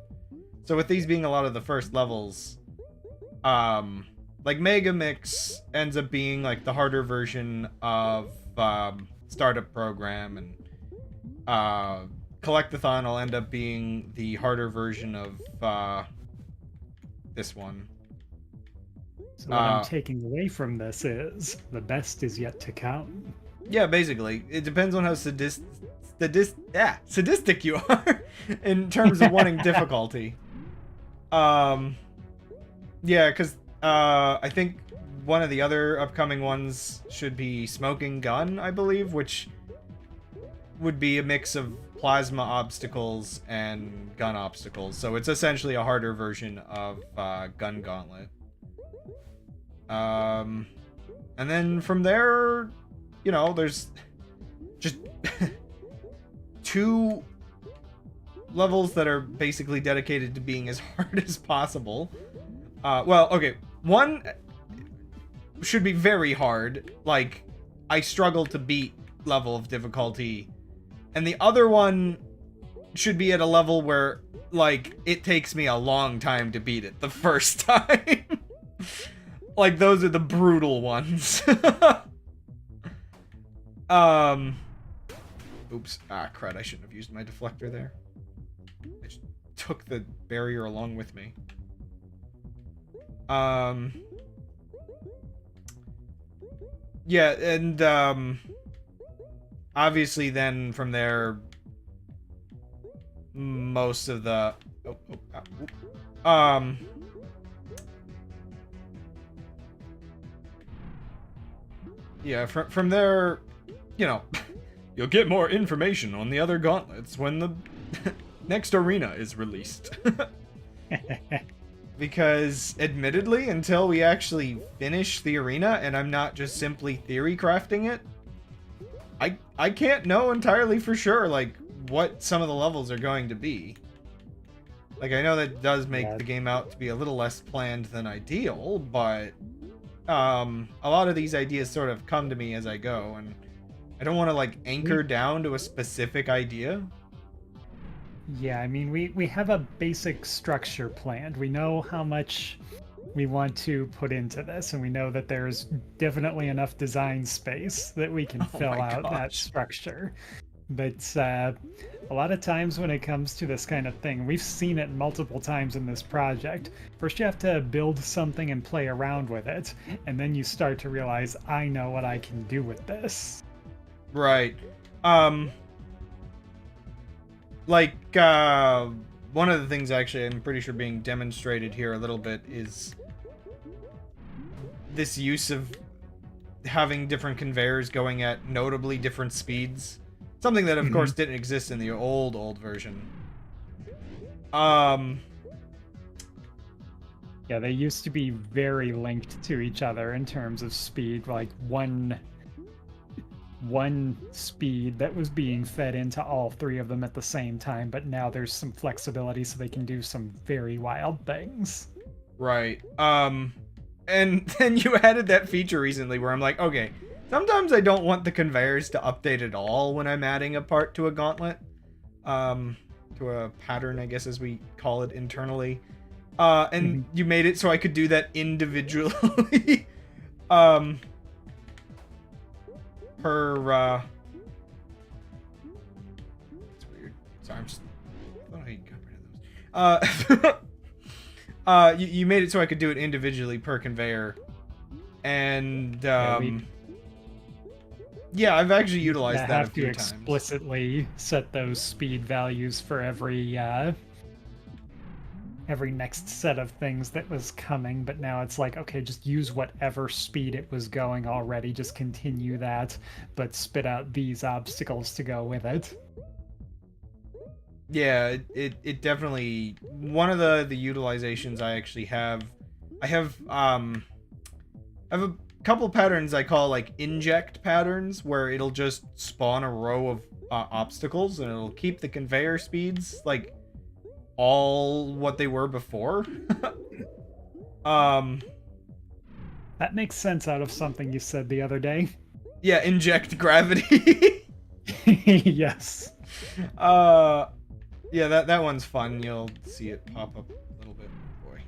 So with these being a lot of the first levels, like Mega Mix ends up being like the harder version of Startup Program, and Collectathon will end up being the harder version of this one. So what I'm taking away from this is the best is yet to come. Yeah, basically. It depends on how sadistic you are in terms of wanting difficulty. Yeah, because I think one of the other upcoming ones should be Smoking Gun, I believe, which would be a mix of plasma obstacles and gun obstacles. So it's essentially a harder version of Gun Gauntlet. And then from there, you know, there's just 2 levels that are basically dedicated to being as hard as possible. Well, okay, one should be very hard, like, I struggle to beat level of difficulty, and the other one should be at a level where, like, it takes me a long time to beat it the first time. Like, those are the brutal ones. Oops. Ah, crud, I shouldn't have used my deflector there. I just took the barrier along with me. Yeah, and, obviously then from there, most of the... yeah, from there, you know, you'll get more information on the other gauntlets when the next arena is released. Because, admittedly, until we actually finish the arena, and I'm not just simply theory crafting it, I can't know entirely for sure, like, what some of the levels are going to be. Like, I know that does make the game out to be a little less planned than ideal, but a lot of these ideas sort of come to me as I go, and I don't want to, like, anchor down to a specific idea. Yeah, I mean, we have a basic structure planned. We know how much we want to put into this, and we know that there's definitely enough design space that we can fill out that structure. But a lot of times when it comes to this kind of thing, we've seen it multiple times in this project. First you have to build something and play around with it, and then you start to realize, I know what I can do with this. Right. Like, one of the things actually I'm pretty sure being demonstrated here a little bit is this use of having different conveyors going at notably different speeds. Something that, of course, didn't exist in the old version. Yeah, they used to be very linked to each other in terms of speed, like one speed that was being fed into all 3 of them at the same time, but now there's some flexibility so they can do some very wild things. Right. And then you added that feature recently where I'm like, okay, sometimes I don't want the conveyors to update at all when I'm adding a part to a gauntlet. To a pattern, I guess, as we call it internally. And you made it so I could do that individually. Per, it's weird. Sorry, I'm just... I thought I got rid of those. You made it so I could do it individually per conveyor. And, yeah, I've actually utilized that a few times. Have to explicitly set those speed values for every next set of things that was coming, but now it's like, okay, just use whatever speed it was going already, just continue that, but spit out these obstacles to go with it. Yeah, it definitely, one of the utilizations I actually have, I have a couple patterns I call like inject patterns, where it'll just spawn a row of obstacles and it'll keep the conveyor speeds like all what they were before. um That makes sense out of something you said the other day. yeah, inject gravity. Yes. Yeah, that one's fun. You'll see it pop up a little bit. Boy.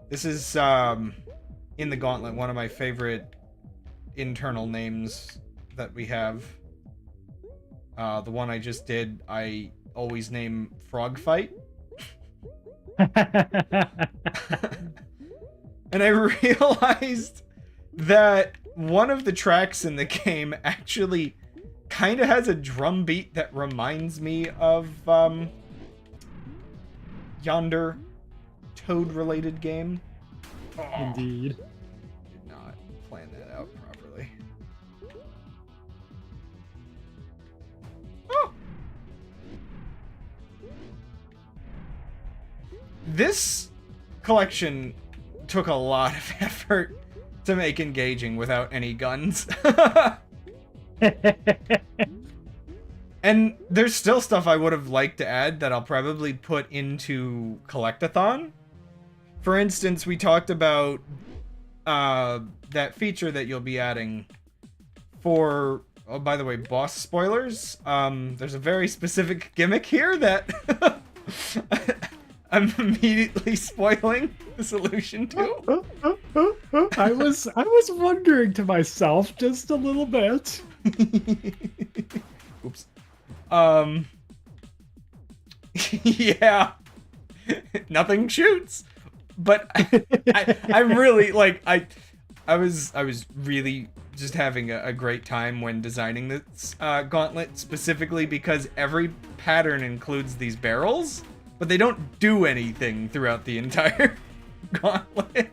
This is in the Gauntlet, one of my favorite internal names that we have. The one I just did, I always name Frog Fight. And I realized that one of the tracks in the game actually kind of has a drum beat that reminds me of yonder Toad-related game. Oh, Indeed. did not plan that out properly. Oh! This collection took a lot of effort to make engaging without any guns. And there's still stuff I would have liked to add that I'll probably put into Collectathon. For instance, we talked about that feature that you'll be adding for, oh, by the way, boss spoilers. There's a very specific gimmick here that I'm immediately spoiling the solution to. I was wondering to myself just a little bit. Oops. Yeah. Nothing shoots. But I'm really like I was really just having a great time when designing this gauntlet, specifically because every pattern includes these barrels, but they don't do anything throughout the entire gauntlet.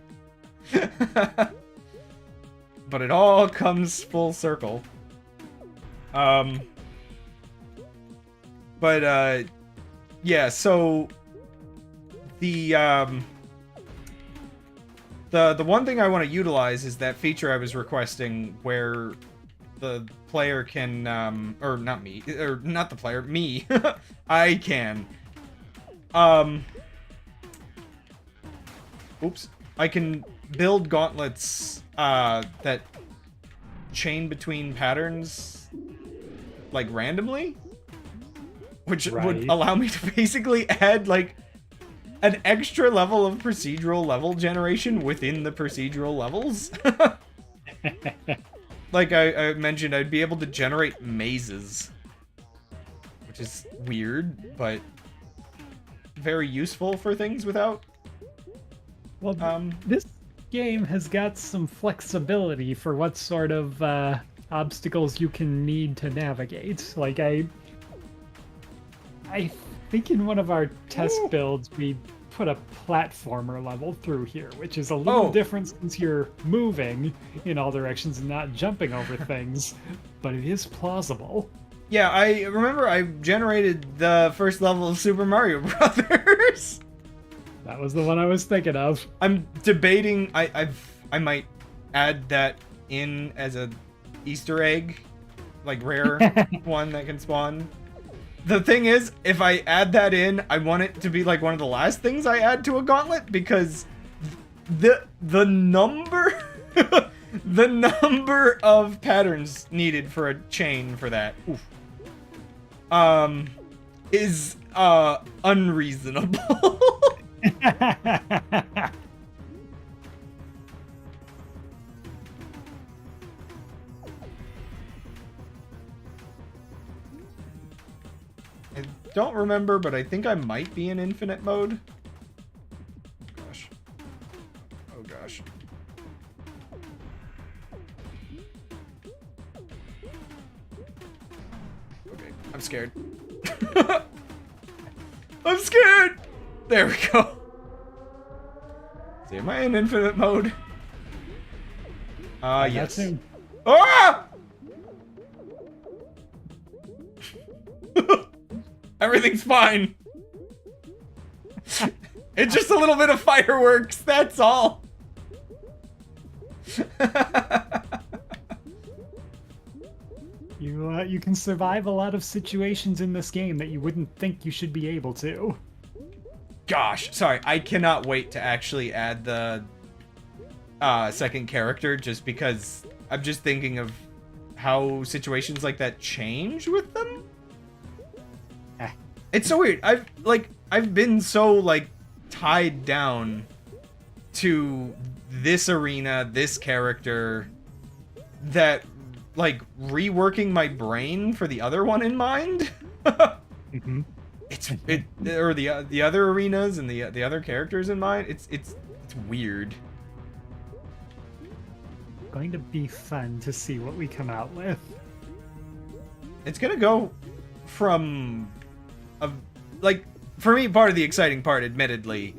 But it all comes full circle. Yeah, so the one thing I want to utilize is that feature I was requesting where the player can or not me, or not the player, me. I can oops, I can build gauntlets that chain between patterns like randomly, which would allow me to basically add like an extra level of procedural level generation within the procedural levels. Like I mentioned, I'd be able to generate mazes, which is weird, but very useful for things without. Well, this game has got some flexibility for what sort of obstacles you can need to navigate. Like I think in one of our test builds we put a platformer level through here, which is a little different since you're moving in all directions and not jumping over things, but it is plausible. Yeah, I remember I generated the first level of Super Mario Brothers. That was the one I was thinking of. I'm debating. I might add that in as a Easter egg, like rare one that can spawn. The thing is, if I add that in, I want it to be like one of the last things I add to a gauntlet, because the number the number of patterns needed for a chain for that is unreasonable. I don't remember, but I think I might be in infinite mode. Oh gosh. Oh gosh. Okay, I'm scared. I'm scared! There we go. See, am I in infinite mode? Yes. Ah! Everything's fine. It's just a little bit of fireworks, that's all. You can survive a lot of situations in this game that you wouldn't think you should be able to. Gosh, sorry, I cannot wait to actually add the second character, just because I'm just thinking of how situations like that change with them. It's so weird. I've been so like tied down to this arena, this character, that like reworking my brain for the other one in mind. Mm-hmm. Or the other arenas and the other characters in mind. It's weird. Going to be fun to see what we come out with. It's gonna go from like, for me, part of the exciting part, admittedly,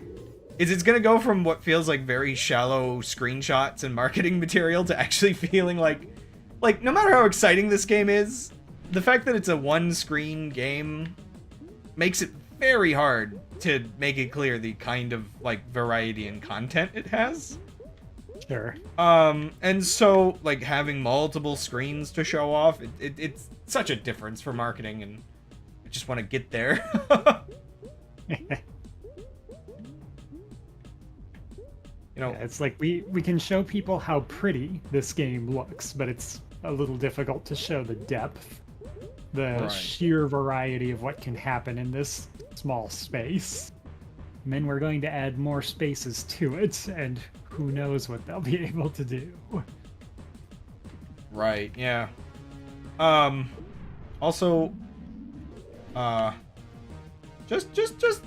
is it's gonna go from what feels like very shallow screenshots and marketing material to actually feeling like no matter how exciting this game is, the fact that it's a one-screen game makes it very hard to make it clear the kind of like variety and content it has. Sure. And so like having multiple screens to show off, it's such a difference for marketing, and I just want to get there. You know, yeah, it's like we can show people how pretty this game looks, but it's a little difficult to show the depth, the sheer variety of what can happen in this small space. And then we're going to add more spaces to it, and who knows what they'll be able to do. Right, yeah. Also, just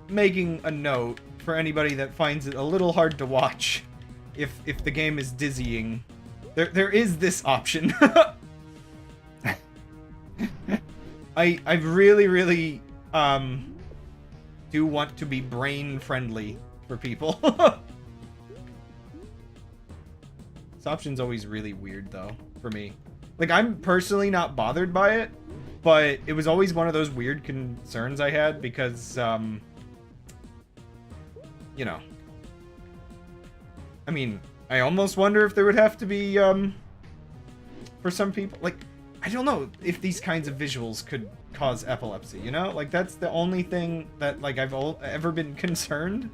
making a note for anybody that finds it a little hard to watch if the game is dizzying. There is this option. I really do want to be brain friendly for people. This option's always really weird though for me. Like, I'm personally not bothered by it, but it was always one of those weird concerns I had because you know, I mean, I almost wonder if there would have to be for some people, like, I don't know if these kinds of visuals could cause epilepsy, you know? Like, that's the only thing that, like, I've ever been concerned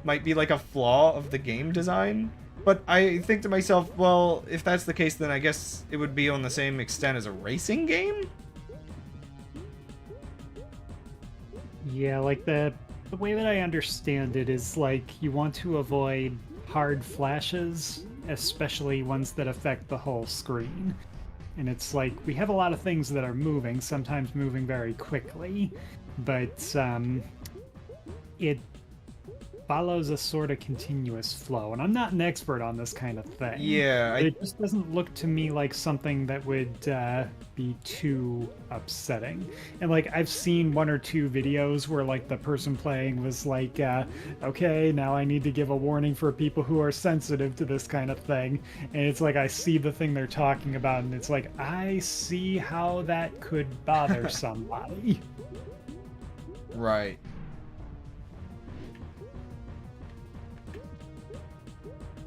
might be, like, a flaw of the game design. But I think to myself, well, if that's the case, then I guess it would be on the same extent as a racing game? Yeah, like the way that I understand it is, like, you want to avoid hard flashes, especially ones that affect the whole screen. And it's like, we have a lot of things that are moving, sometimes moving very quickly, but it follows a sort of continuous flow. And I'm not an expert on this kind of thing. Yeah. It just doesn't look to me like something that would be too upsetting. And like, I've seen one or two videos where like the person playing was like, okay, now I need to give a warning for people who are sensitive to this kind of thing. And it's like, I see the thing they're talking about, and it's like, I see how that could bother somebody. Right.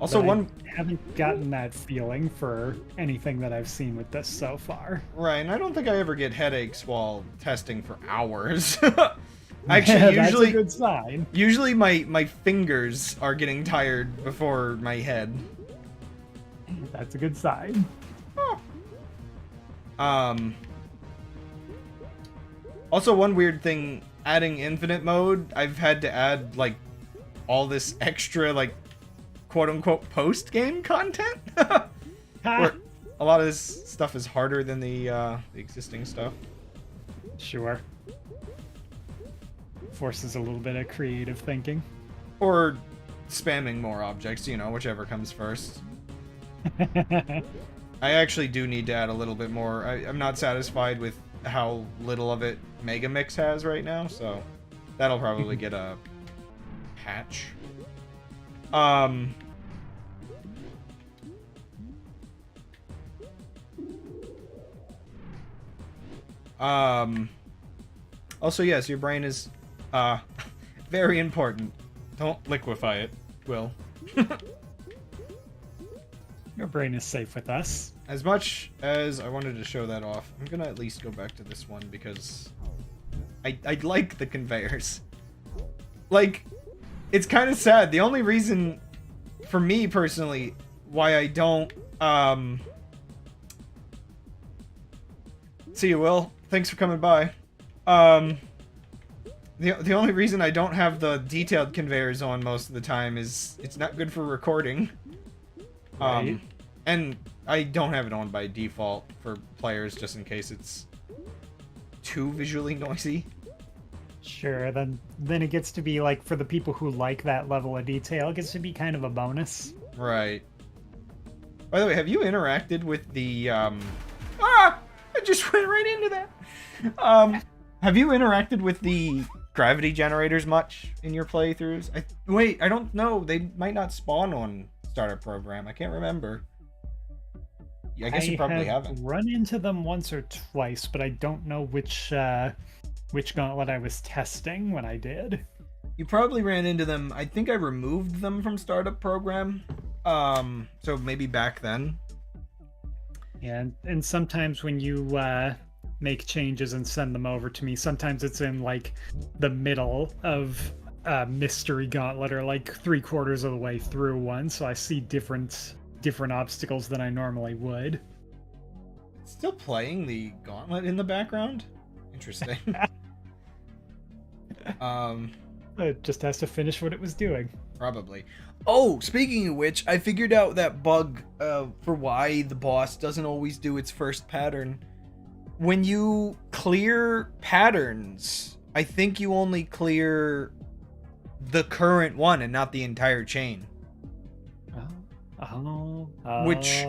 Also, I haven't gotten that feeling for anything that I've seen with this so far. Right, and I don't think I ever get headaches while testing for hours. Actually, usually, that's a good sign. Usually my fingers are getting tired before my head. That's a good sign. Also, one weird thing, adding infinite mode, I've had to add, like, all this extra, like, quote-unquote post-game content. Where a lot of this stuff is harder than the existing stuff. Sure. Forces a little bit of creative thinking. Or spamming more objects, you know, whichever comes first. I actually do need to add a little bit more. I'm not satisfied with how little of it Megamix has right now, so that'll probably get a patch. Also, yes, your brain is very important. Don't liquefy it, Will. Your brain is safe with us. As much as I wanted to show that off, I'm gonna at least go back to this one because I like the conveyors. Like, it's kind of sad. The only reason, for me personally, why I don't, see you, Will. Thanks for coming by. The only reason I don't have the detailed conveyors on most of the time is it's not good for recording. Right. And I don't have it on by default for players just in case it's too visually noisy. Sure, then it gets to be like, for the people who like that level of detail, it gets to be kind of a bonus. Right. By the way, have you interacted with the I just went right into that. Have you interacted with the gravity generators much in your playthroughs? Wait, I don't know. They might not spawn on Startup Program. I can't remember. I guess you probably haven't. Run into them once or twice, but I don't know which gauntlet I was testing when I did. You probably ran into them. I think I removed them from Startup Program. So maybe back then. Yeah, and sometimes when you make changes and send them over to me, sometimes it's in like the middle of a mystery gauntlet or like 3/4 of the way through one, so I see different obstacles than I normally would. Still playing the gauntlet in the background? Interesting. It just has to finish what it was doing. Probably. Oh, speaking of which, I figured out that bug for why the boss doesn't always do its first pattern. When you clear patterns, I think you only clear the current one and not the entire chain. Which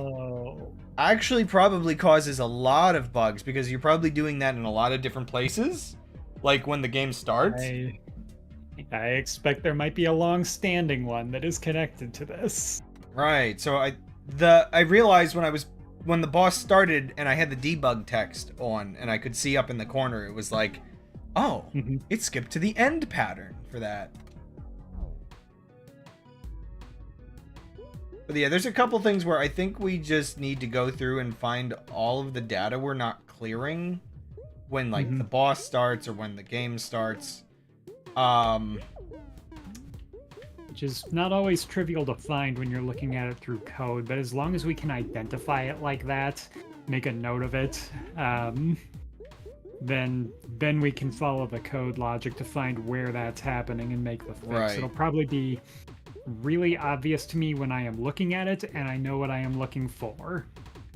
actually probably causes a lot of bugs because you're probably doing that in a lot of different places. Like when the game starts. I expect there might be a long-standing one that is connected to this. Right. So I realized when the boss started and I had the debug text on and I could see up in the corner, it was like, oh, it skipped to the end pattern for that. But yeah, there's a couple things where I think we just need to go through and find all of the data we're not clearing when like the boss starts or when the game starts. Which is not always trivial to find when you're looking at it through code, but as long as we can identify it like that, make a note of it, then we can follow the code logic to find where that's happening and make the fix. Right. It'll probably be really obvious to me when I am looking at it and I know what I am looking for.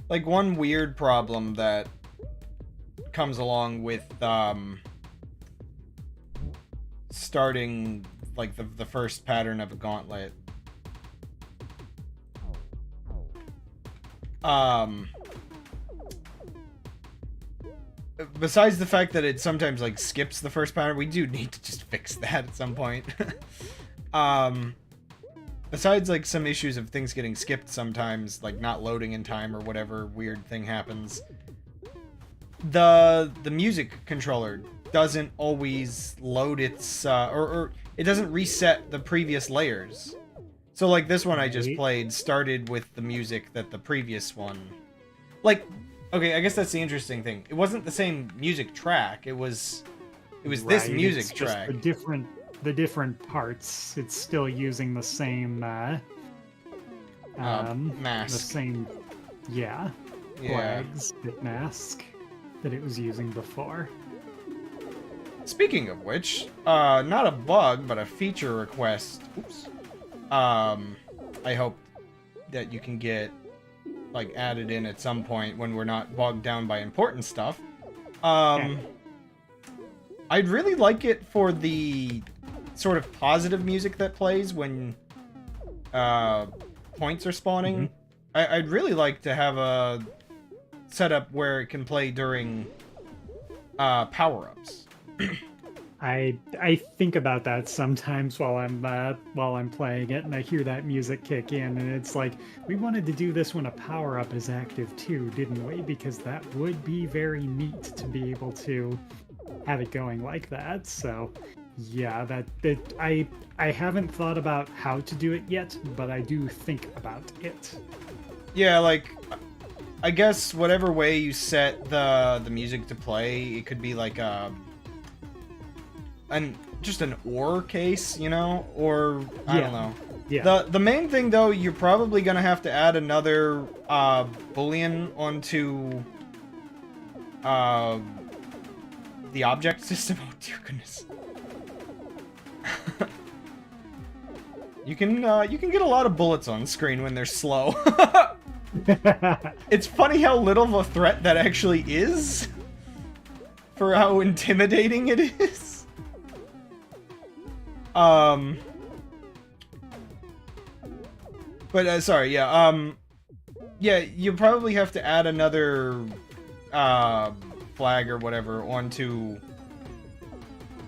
Like one weird problem that comes along with starting like the first pattern of a gauntlet. Besides the fact that it sometimes like skips the first pattern, we do need to just fix that at some point. Besides like some issues of things getting skipped sometimes, like not loading in time or whatever weird thing happens, the music controller doesn't always load its or it doesn't reset the previous layers. So like this one I just played started with the music that the previous one, like, okay, I guess that's the interesting thing. It wasn't the same music track. It was right, this music it's track. Just the different parts. It's still using the same mask. the same flags, bit mask that it was using before. Speaking of which, not a bug, but a feature request. Oops. I hope that you can get like added in at some point when we're not bogged down by important stuff. I'd really like it for the sort of positive music that plays when points are spawning. I'd really like to have a setup where it can play during power-ups. I think about that sometimes while I'm playing it, and I hear that music kick in, and it's like, we wanted to do this when a power-up is active too, didn't we? Because that would be very neat to be able to have it going like that. So yeah, I haven't thought about how to do it yet, but I do think about it. Yeah, like, I guess whatever way you set the music to play, it could be like just an or case, you know, or I don't know. Yeah. The main thing though, you're probably gonna have to add another boolean onto the object system. Oh dear goodness. You can get a lot of bullets on screen when they're slow. It's funny how little of a threat that actually is for how intimidating it is. But sorry, yeah. Yeah, you probably have to add another flag or whatever onto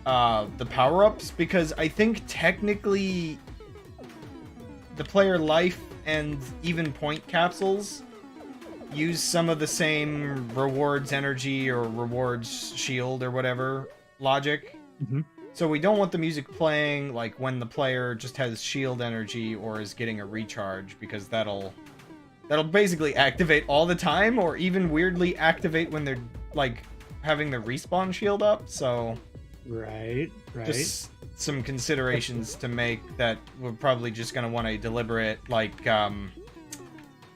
the power-ups, because I think technically the player life and even point capsules use some of the same rewards energy or rewards shield or whatever logic. Mm-hmm. So we don't want the music playing like when the player just has shield energy or is getting a recharge, because that'll basically activate all the time, or even weirdly activate when they're like having the respawn shield up. So Right. just some considerations to make that we're probably just going to want to deliberate, like, I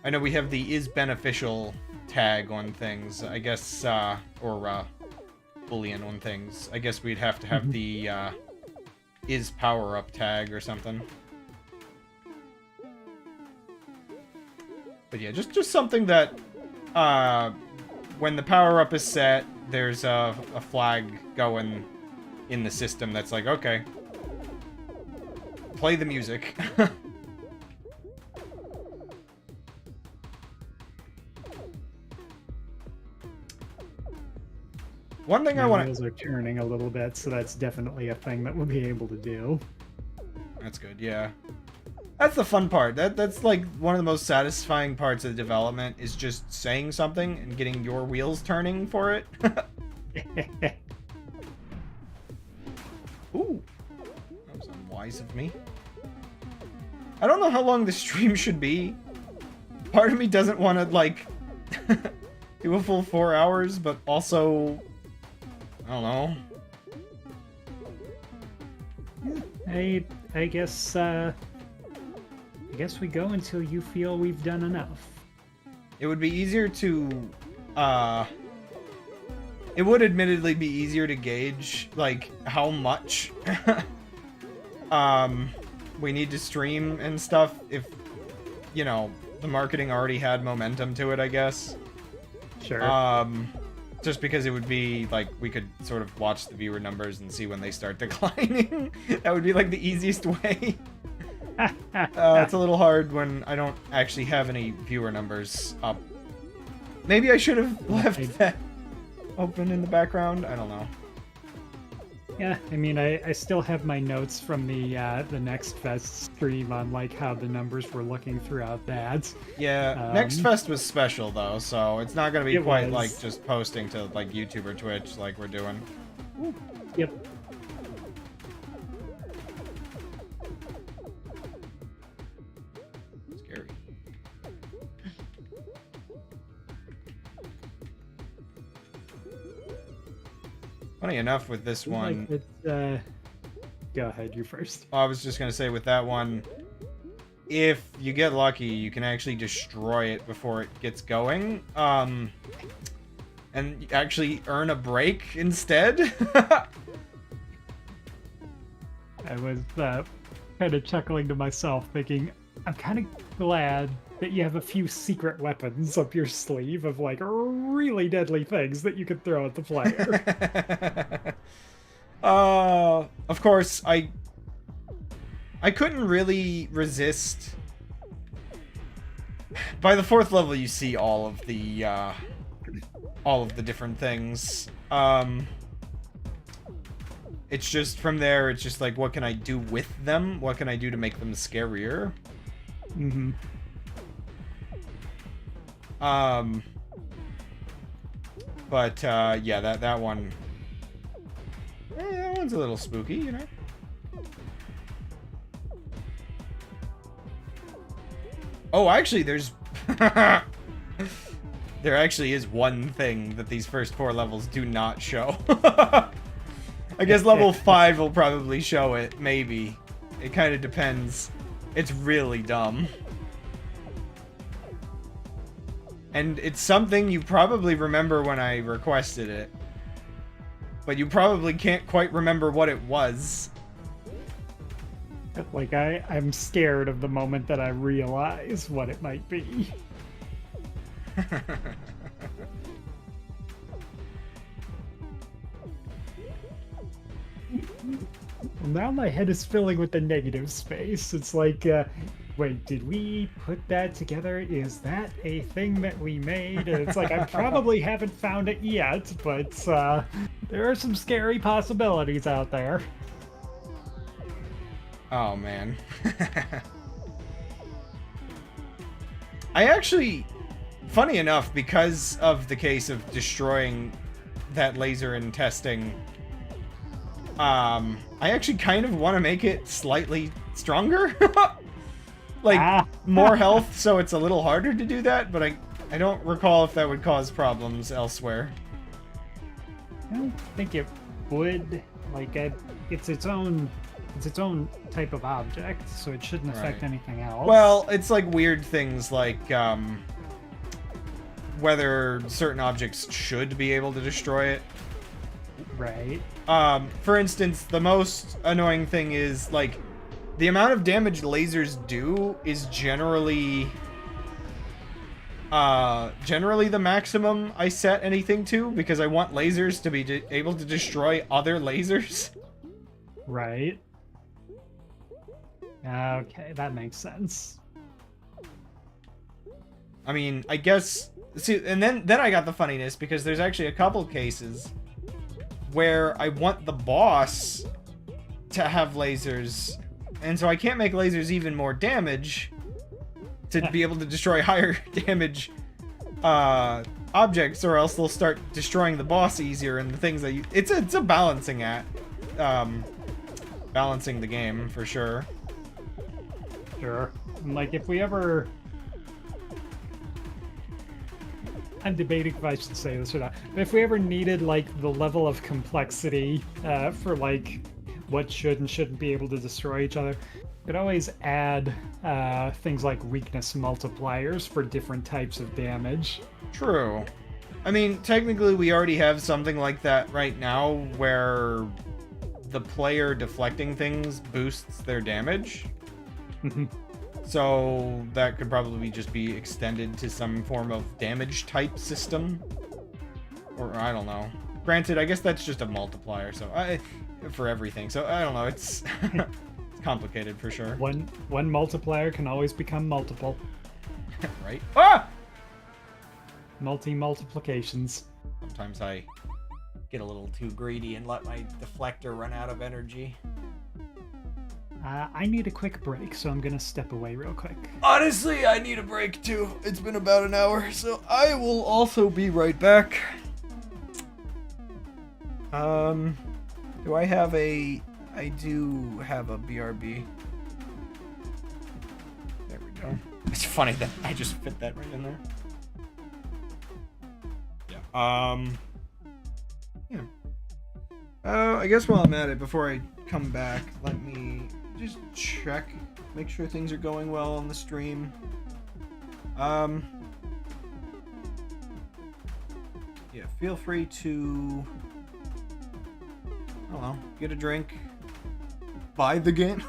know we have the is beneficial tag on things, I guess, or boolean on things. I guess we'd have to have the is power up tag or something. But yeah, just something that when the power up is set, there's a flag going in the system that's like, okay, play the music. One thing I want to... wheels are turning a little bit, so that's definitely a thing that we'll be able to do. That's good, yeah. That's the fun part. That's like one of the most satisfying parts of the development, is just saying something and getting your wheels turning for it. Ooh. That was unwise of me. I don't know how long the stream should be. Part of me doesn't want to, like, do a full 4 hours, but also... I don't know. I guess we go until you feel we've done enough. It would be easier to, it would admittedly be easier to gauge, like, how much, we need to stream and stuff if, you know, the marketing already had momentum to it, I guess. Sure. Just because it would be, like, we could sort of watch the viewer numbers and see when they start declining. That would be, like, the easiest way. It's a little hard when I don't actually have any viewer numbers up. Maybe I should have left that open in the background. I don't know. Yeah, I mean, I still have my notes from the Next Fest stream on like how the numbers were looking throughout that. Yeah, Next Fest was special though, so it's not gonna be quite was. like just posting to like YouTube or Twitch like we're doing. Ooh. Yep. Scary. Funny enough, with this one, Like go ahead, you first. I was just gonna say with that one, if you get lucky, you can actually destroy it before it gets going, and actually earn a break instead. I was kind of chuckling to myself, thinking, I'm kind of glad that you have a few secret weapons up your sleeve of like really deadly things that you could throw at the player. Of course, I couldn't really resist. By the 4th level, you see all of the different things. It's just from there, it's just like, what can I do with them? What can I do to make them scarier? Mm-hmm. But yeah, that one one's a little spooky, you know? Oh, actually, there's... There actually is one thing that these first 4 levels do not show. I guess level 5 will probably show it, maybe. It kind of depends. It's really dumb. And it's something you probably remember when I requested it. But you probably can't quite remember what it was. Like, I'm scared of the moment that I realize what it might be. Now my head is filling with the negative space. It's like, wait, did we put that together? Is that a thing that we made? And it's like, I probably haven't found it yet, but there are some scary possibilities out there. Oh, man. I actually, funny enough, because of the case of destroying that laser in testing, I actually kind of want to make it slightly stronger. Like, more health, so it's a little harder to do that, but I don't recall if that would cause problems elsewhere. I don't think it would. Like, it's its own type of object, so it shouldn't affect anything else. Well, it's like weird things like whether certain objects should be able to destroy it. Right. For instance, the most annoying thing is, like, the amount of damage lasers do is generally the maximum I set anything to, because I want lasers to be able to destroy other lasers. Right. Okay, that makes sense. I mean, I guess... See, and then I got the funniness, because there's actually a couple cases where I want the boss to have lasers, and so I can't make lasers even more damage to be able to destroy higher damage objects, or else they'll start destroying the boss easier, and the things that you... It's a balancing act. Balancing the game, for sure. Sure. Like, if we ever... I'm debating if I should say this or not. But if we ever needed, like, the level of complexity for, like, what should and shouldn't be able to destroy each other, we could always add things like weakness multipliers for different types of damage. True. I mean, technically we already have something like that right now, where the player deflecting things boosts their damage. So that could probably just be extended to some form of damage type system. Or I don't know. Granted, I guess that's just a multiplier, so for everything. So I don't know, it's it's complicated for sure. One multiplier can always become multiple. Right? Ah! Multi-multiplications. Sometimes I get a little too greedy and let my deflector run out of energy. I need a quick break, so I'm gonna step away real quick. Honestly, I need a break too. It's been about an hour, so I will also be right back. Do I have a... I do have a BRB. There we go. It's funny that I just fit that right in there. Yeah. Yeah. I guess while I'm at it, before I come back, let me just check, make sure things are going well on the stream. Yeah, feel free to, I don't know, get a drink, buy the game.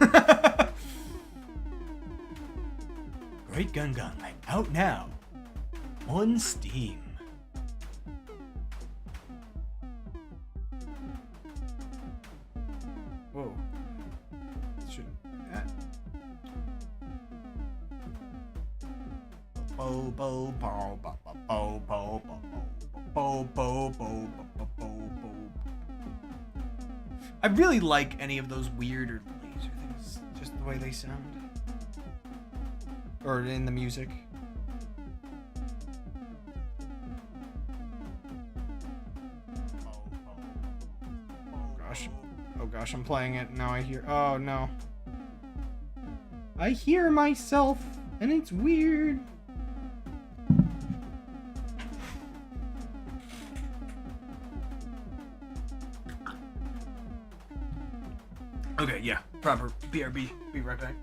Great Gun Gauntlet, out now on Steam. Whoa. Shouldn't do that. Bo bo bo bo bo bo bo bo bo bo. I really like any of those weird or laser things, just the way they sound. Or in the music. Gosh. Oh Oh gosh, I'm playing it. Now I hear... Oh, no. I hear myself, and it's weird. Okay, yeah. Proper BRB. Be right back.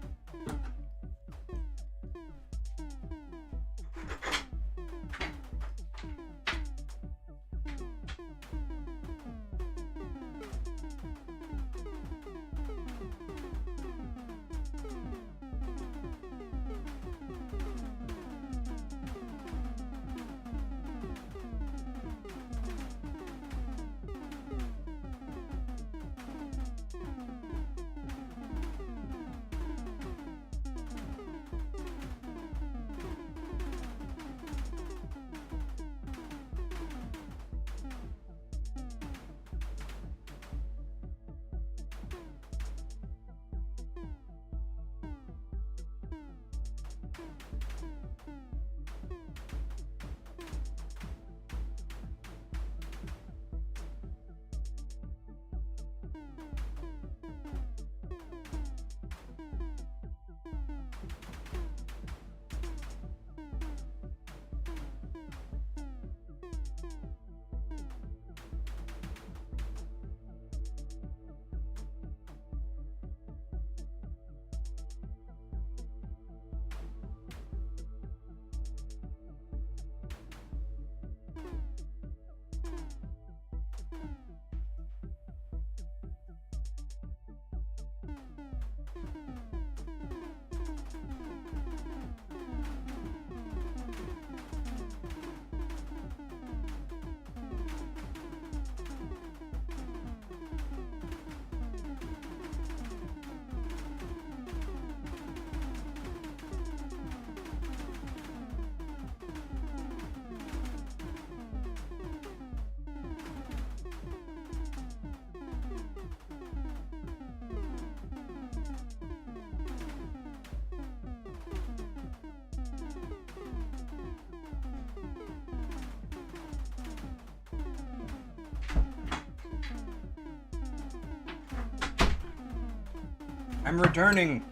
I'm returning.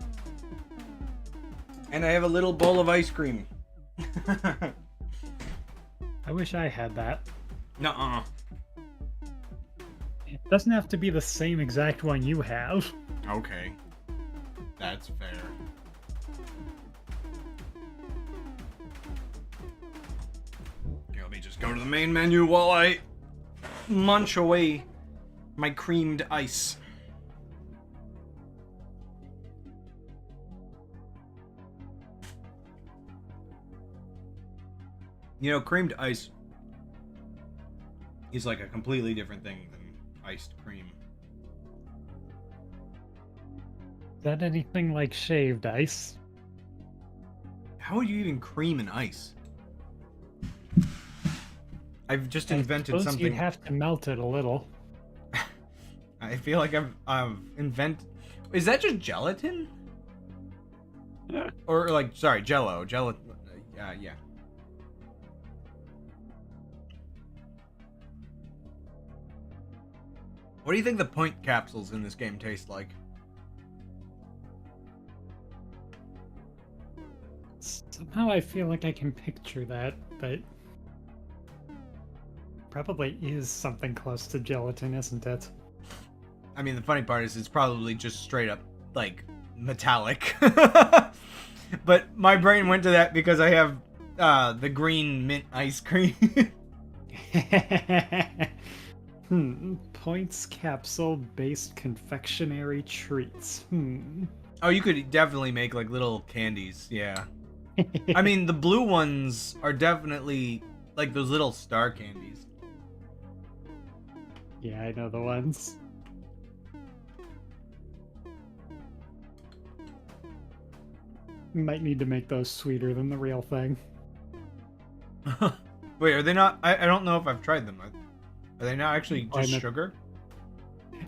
And I have a little bowl of ice cream. I wish I had that. Nuh-uh. It doesn't have to be the same exact one you have. Okay. That's fair. Okay, let me just go to the main menu while I munch away my creamed ice. You know, creamed ice is like a completely different thing than iced cream. Is that anything like shaved ice? How would you even cream an ice? I've just invented I suppose something. you'd have to melt it a little. I feel like I've invented. Is that just gelatin? Or like, sorry, Jello. Yeah. What do you think the point capsules in this game taste like? Somehow I feel like I can picture that, but probably is something close to gelatin, isn't it? I mean, the funny part is it's probably just straight up, like, metallic. But my brain went to that because I have the green mint ice cream. Points capsule based confectionery treats. Oh, you could definitely make, like, little candies, yeah. I mean, the blue ones are definitely, like, those little star candies. Yeah, I know the ones. Might need to make those sweeter than the real thing. Wait, are they not? I don't know if I've tried them. Are they not actually just sugar?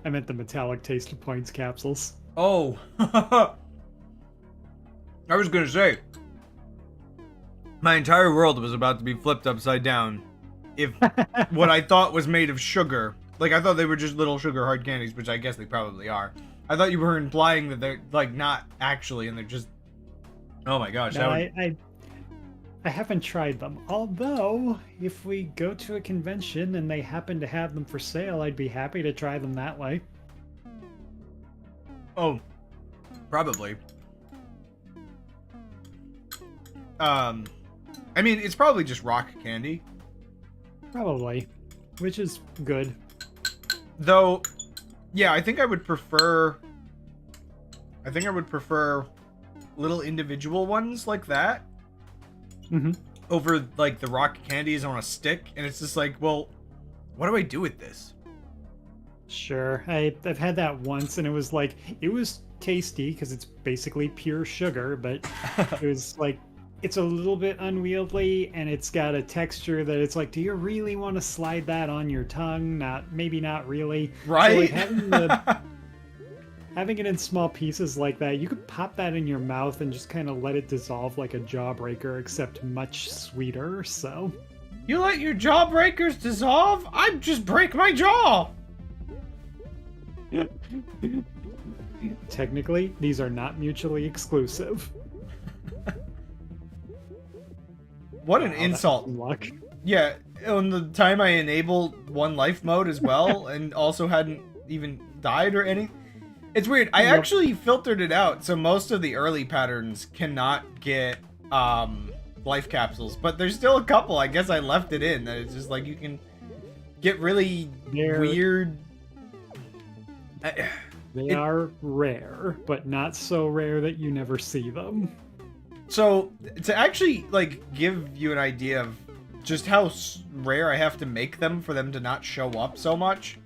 I meant the metallic taste of points capsules. Oh. I was gonna say, my entire world was about to be flipped upside down if what I thought was made of sugar Like, I thought they were just little sugar hard candies, which I guess they probably are. I thought you were implying that they're, like, not actually, and they're just... Oh my gosh, No, that would... I haven't tried them. Although, if we go to a convention and they happen to have them for sale, I'd be happy to try them that way. Oh, probably. I mean, it's probably just rock candy. Probably. Which is good. Though, yeah, I think I would prefer... I think I would prefer little individual ones like that. Mm-hmm. Over, like, the rock candies on a stick. And it's just like, well, what do I do with this? Sure. I've had that once, and it was like, it was tasty because it's basically pure sugar, but it was like, it's a little bit unwieldy, and it's got a texture that it's like, do you really want to slide that on your tongue? Maybe not really. Right? So like having it in small pieces like that, you could pop that in your mouth and just kind of let it dissolve like a jawbreaker, except much sweeter, so... You let your jawbreakers dissolve? I'd just break my jaw! Technically, these are not mutually exclusive. What an insult. Luck. Yeah, on the time I enabled one life mode as well, and also hadn't even died or anything. It's weird. I actually filtered it out, so most of the early patterns cannot get life capsules, but there's still a couple. I guess I left it in. That it's just like you can get really weird. They are rare, but not so rare that you never see them. So to actually like give you an idea of just how rare I have to make them for them to not show up so much.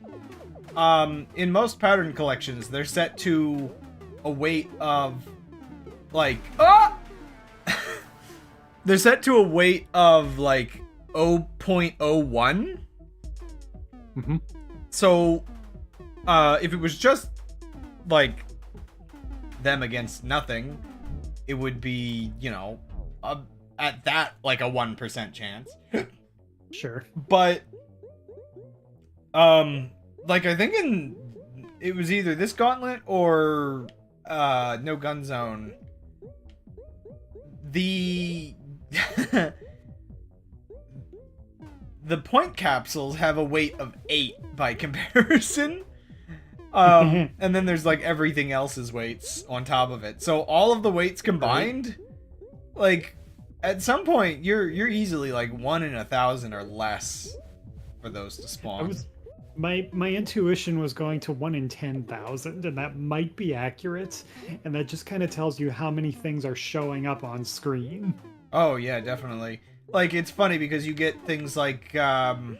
In most pattern collections, they're set to a weight of, like, they're set to a weight of, like, 0.01. Mm-hmm. So, if it was just, like, them against nothing, it would be, you know, at that, like, a 1% chance. Sure. But, like, I think it was either this Gauntlet or No Gun Zone. The the point capsules have a weight of 8 by comparison. And then there's like everything else's weights on top of it. So all of the weights combined, like at some point you're easily like 1 in 1,000 or less for those to spawn. My intuition was going to 1 in 10,000, and that might be accurate, and that just kind of tells you how many things are showing up on screen. Oh yeah, definitely. Like it's funny because you get things like the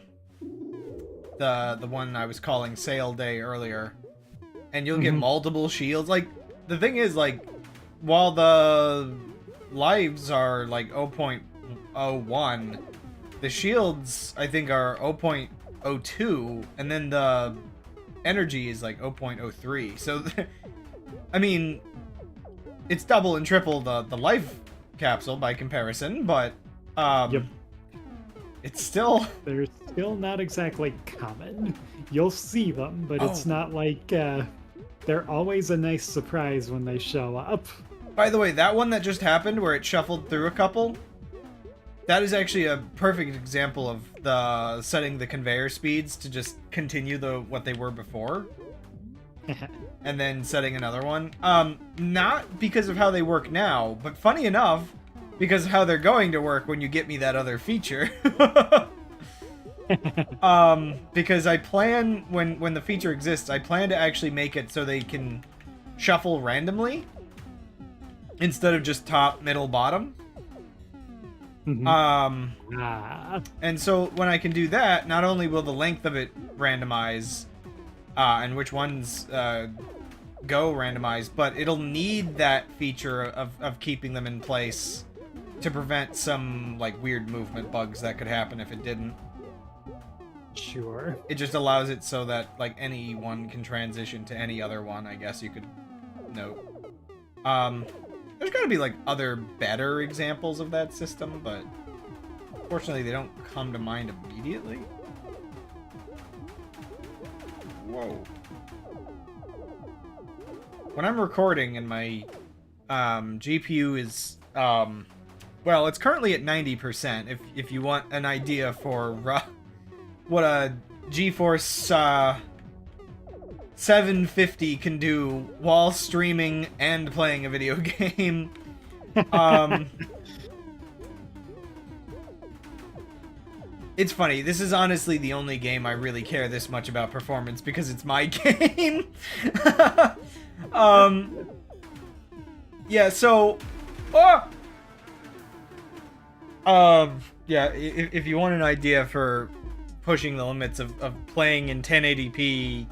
one I was calling Sale Day earlier, and you'll get multiple shields. Like the thing is, like while the lives are like 0.01, the shields I think are 0.02, and then the energy is like 0.03. So, I mean, it's double and triple the life capsule by comparison, but it's still... They're still not exactly common. You'll see them, but it's not like... they're always a nice surprise when they show up. By the way, that one that just happened where it shuffled through a couple... That is actually a perfect example of the setting the conveyor speeds to just continue what they were before. And then setting another one. Not because of how they work now, but funny enough, because of how they're going to work when you get me that other feature. Because I plan, when the feature exists, I plan to actually make it so they can shuffle randomly instead of just top, middle, bottom. And so when I can do that, not only will the length of it randomize, and which ones go randomized, but it'll need that feature of keeping them in place to prevent some like weird movement bugs that could happen if it didn't. Sure. It just allows it so that like anyone can transition to any other one, I guess you could note. There's gotta be like other better examples of that system, but fortunately they don't come to mind immediately. Whoa. When I'm recording and my GPU is well, it's currently at 90%. If you want an idea for what a GeForce 750 can do while streaming and playing a video game. It's funny, this is honestly the only game I really care this much about performance because it's my game. Yeah, so yeah, if you want an idea for pushing the limits of playing in 1080p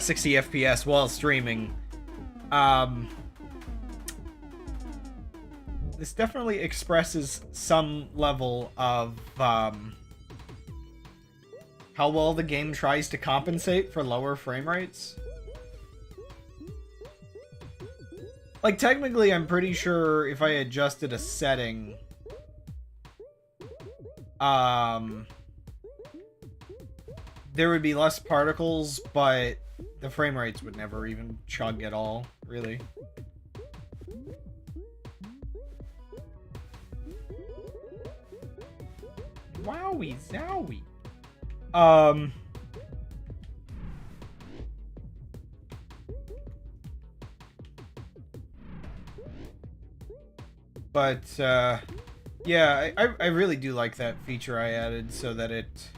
60 FPS while streaming, this definitely expresses some level of how well the game tries to compensate for lower frame rates. Like, technically, I'm pretty sure if I adjusted a setting, there would be less particles, but the frame rates would never even chug at all, really. Wowie zowie. But, yeah, I really do like that feature I added so that it...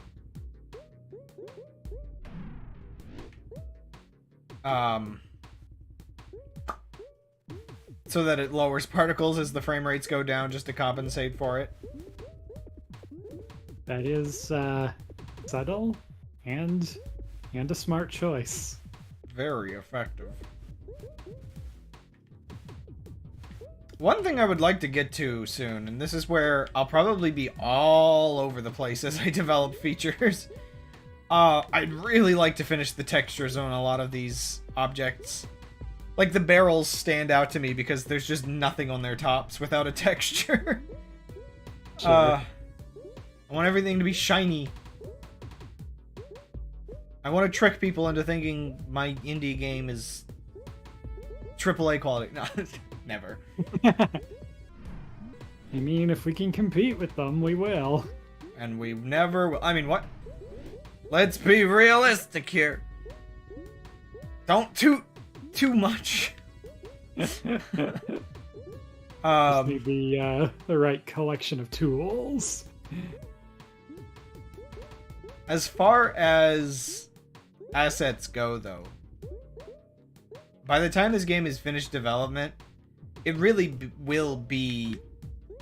so that it lowers particles as the frame rates go down just to compensate for it. That is, subtle and a smart choice. Very effective. One thing I would like to get to soon, and this is where I'll probably be all over the place as I develop features. I'd really like to finish the textures on a lot of these objects. Like, the barrels stand out to me because there's just nothing on their tops without a texture. Sure. I want everything to be shiny. I want to trick people into thinking my indie game is AAA quality. No, never. I mean, if we can compete with them, we will. And we never will. I mean, what? Let's be realistic here. Don't toot too much. Just need the right collection of tools. As far as assets go, though, by the time this game is finished development, it really will be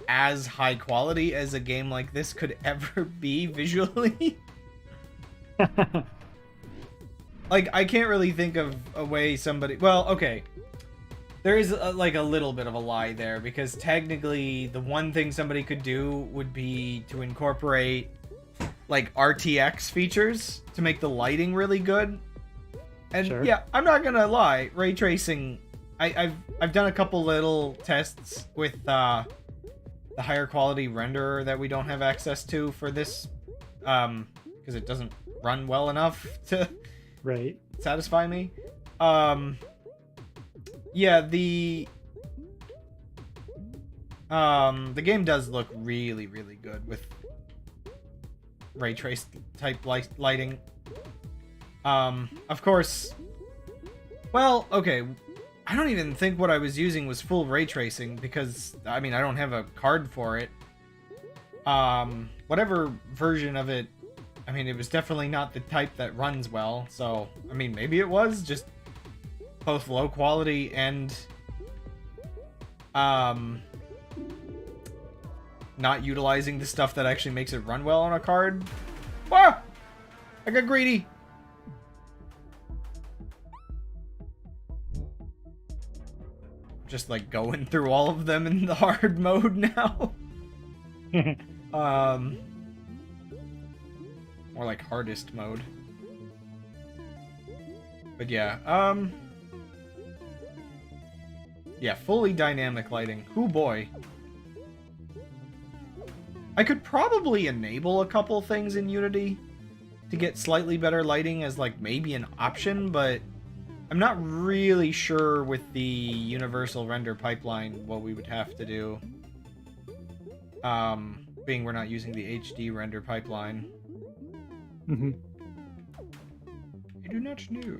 as high quality as a game like this could ever be visually. Like, I can't really think of a way somebody... Well, okay. There is, like, a little bit of a lie there, because technically the one thing somebody could do would be to incorporate, like, RTX features to make the lighting really good. And, Sure. Yeah, I'm not gonna lie. Ray tracing... I've done a couple little tests with, the higher quality renderer that we don't have access to for this, because it doesn't run well enough to... Right. satisfy me. Yeah, the game does look really, really good with ray trace type lighting. Of course, well, okay, I don't even think what I was using was full ray tracing because, I mean, I don't have a card for it. Whatever version of it, I mean, it was definitely not the type that runs well, so, I mean, maybe it was just both low quality and, not utilizing the stuff that actually makes it run well on a card. Ah! I got greedy! Just, like, going through all of them in the hard mode now. More like hardest mode. But yeah, yeah, fully dynamic lighting. Hoo boy. I could probably enable a couple things in Unity to get slightly better lighting as like maybe an option, but I'm not really sure with the universal render pipeline what we would have to do. Being we're not using the HD render pipeline. Mm-hmm. I do not know.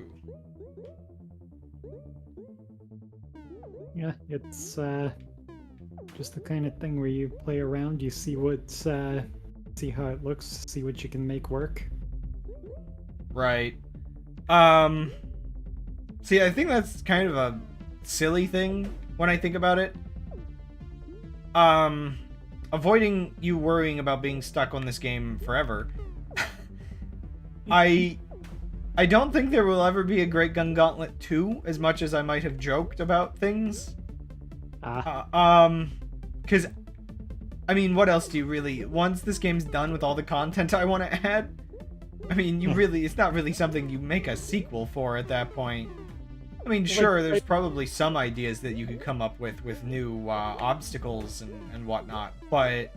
Yeah, it's just the kind of thing where you play around, you see what, see how it looks, see what you can make work. Right. See, I think that's kind of a silly thing when I think about it. Avoiding you worrying about being stuck on this game forever. I don't think there will ever be a Great Gun Gauntlet 2, as much as I might have joked about things. Because, I mean, what else do you really... Once this game's done with all the content I want to add, I mean, you really... It's not really something you make a sequel for at that point. I mean, sure, there's probably some ideas that you could come up with new obstacles and whatnot, but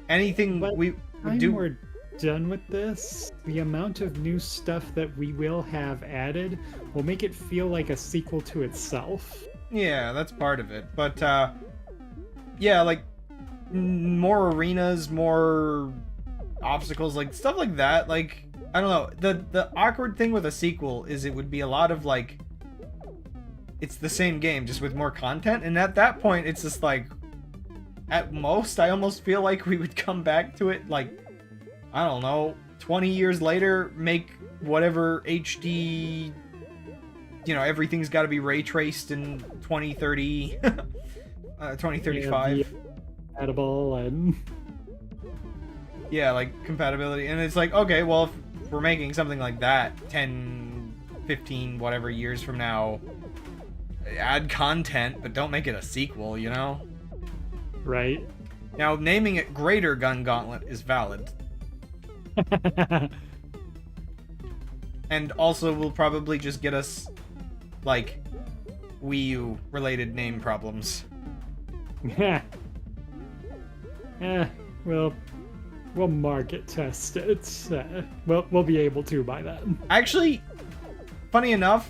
anything we do... We're done with this, the amount of new stuff that we will have added will make it feel like a sequel to itself. Yeah, that's part of it. But, yeah, like, more arenas, more obstacles, like, stuff like that. Like, I don't know. The awkward thing with a sequel is it would be a lot of, like, it's the same game, just with more content. And at that point, it's just, like, at most, I almost feel like we would come back to it, like, I don't know, 20 years later, make whatever HD... You know, everything's got to be ray traced in 2030, 2035. Yeah, compatible and... Yeah, like, compatibility. And it's like, okay, well, if we're making something like that 10, 15, whatever years from now, add content, but don't make it a sequel, you know? Right. Now, naming it Greater Gun Gauntlet is valid. And also will probably just get us, like, Wii U related name problems. Yeah. We'll market test it. We'll be able to by then. Actually, funny enough,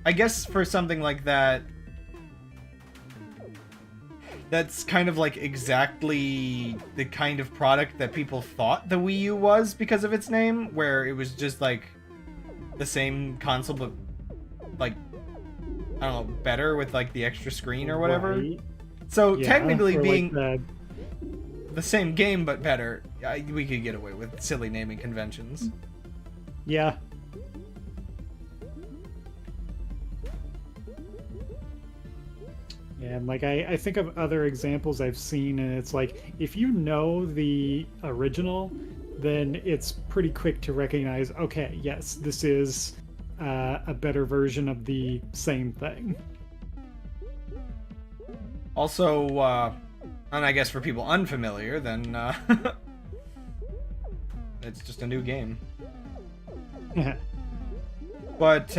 I guess for something like that, that's kind of like exactly the kind of product that people thought the Wii U was because of its name, where it was just like the same console but like, I don't know, better with like the extra screen or whatever. Right. So Yeah, technically being like the same game but better, we could get away with silly naming conventions. Yeah. Yeah, and like I think of other examples I've seen, and it's like if you know the original, then it's pretty quick to recognize, okay, yes, this is a better version of the same thing. Also, and I guess for people unfamiliar, then it's just a new game. But,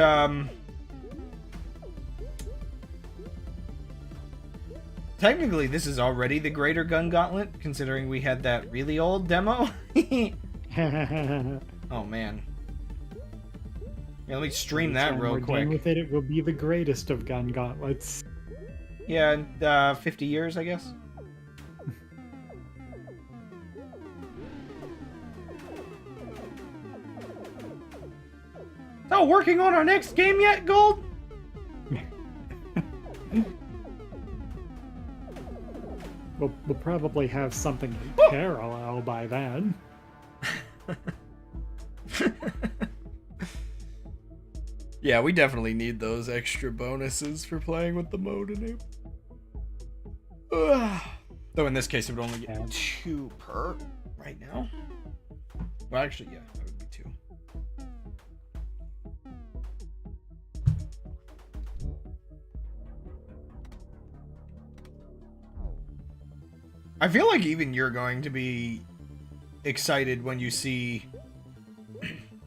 technically, this is already the Greater Gun Gauntlet, considering we had that really old demo. Oh, man. Yeah, let me stream that real we're quick. done with it, it will be the greatest of gun gauntlets. Yeah, 50 years, I guess. Oh, working on our next game yet, Gold? We'll probably have something in parallel by then. Yeah, we definitely need those extra bonuses for playing with the mode enable. Though in this case, it would only get 2 per right now. Well, actually, yeah, that would be 2. I feel like even you're going to be excited when you see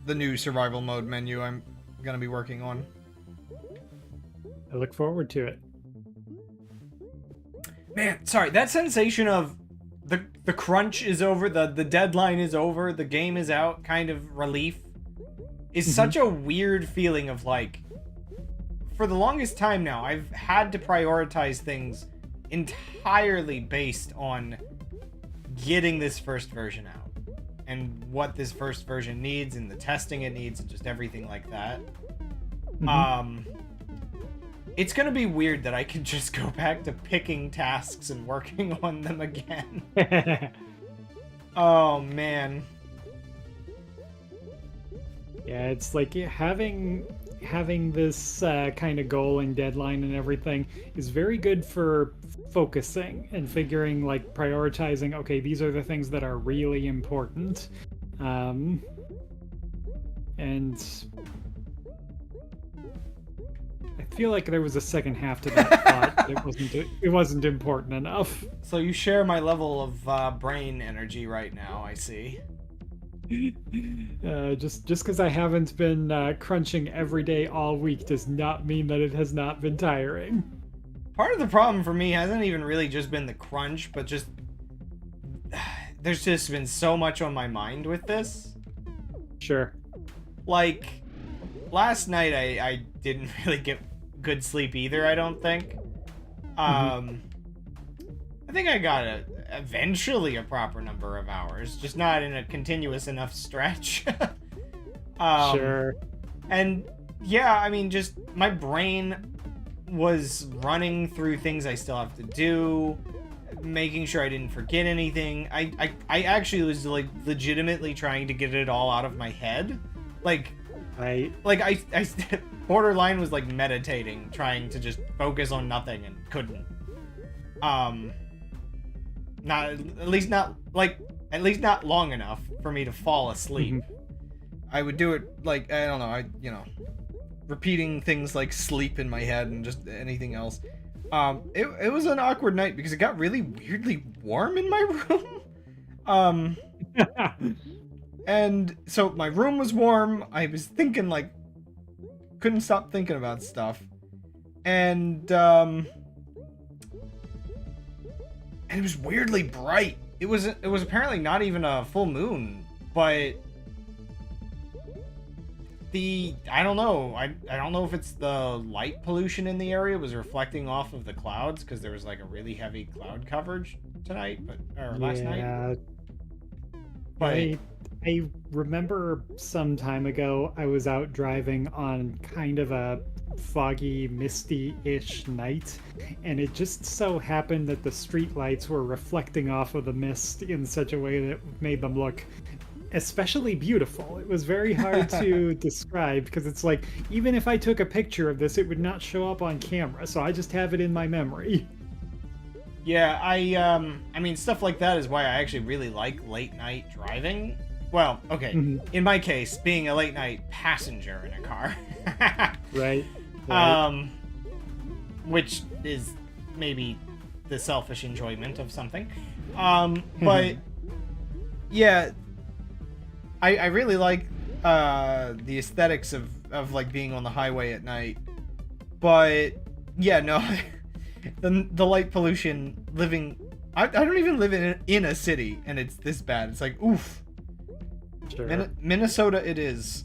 the new survival mode menu I'm going to be working on. I look forward to it. Man, sorry, that sensation of the crunch is over, the deadline is over, the game is out kind of relief is such a weird feeling of like, for the longest time now, I've had to prioritize things entirely based on getting this first version out and what this first version needs and the testing it needs and just everything like that. It's gonna be weird that I can just go back to picking tasks and working on them again. Oh man. Yeah, it's like having this kind of goal and deadline and everything is very good for focusing and figuring, like, prioritizing, okay, these are the things that are really important. And I feel like there was a second half to that thought. It wasn't important enough. So you share my level of brain energy right now, I see. Just because I haven't been crunching every day all week does not mean that it has not been tiring. Part of the problem for me hasn't even really just been the crunch, but just there's just been so much on my mind with this. Sure. Like, last night I didn't really get good sleep either, I don't think. I think I got eventually a proper number of hours, just not in a continuous enough stretch. Sure. And yeah, I mean, just my brain was running through things I still have to do, making sure I didn't forget anything. I actually was like legitimately trying to get it all out of my head. Like I borderline was like meditating, trying to just focus on nothing and couldn't. At least not long enough for me to fall asleep. I would do it like, I don't know, repeating things like sleep in my head and just anything else. It was an awkward night because it got really weirdly warm in my room. And so my room was warm. I was thinking, like, couldn't stop thinking about stuff. And it was weirdly bright. It was apparently not even a full moon, but I don't know. I don't know if it's the light pollution in the area was reflecting off of the clouds, because there was like a really heavy cloud coverage tonight, last night. But I remember some time ago I was out driving on kind of a foggy, misty-ish night, and it just so happened that the street lights were reflecting off of the mist in such a way that made them look especially beautiful. It was very hard to describe, because it's like, even if I took a picture of this, it would not show up on camera, so I just have it in my memory. Yeah, I mean, stuff like that is why I actually really like late night driving. Well, okay, in my case, being a late night passenger in a car. Right. Which is maybe the selfish enjoyment of something. But yeah, I really like the aesthetics of like being on the highway at night. But yeah, no, the light pollution living. I don't even live in a city, and it's this bad. It's like, oof. Sure. Minnesota it is.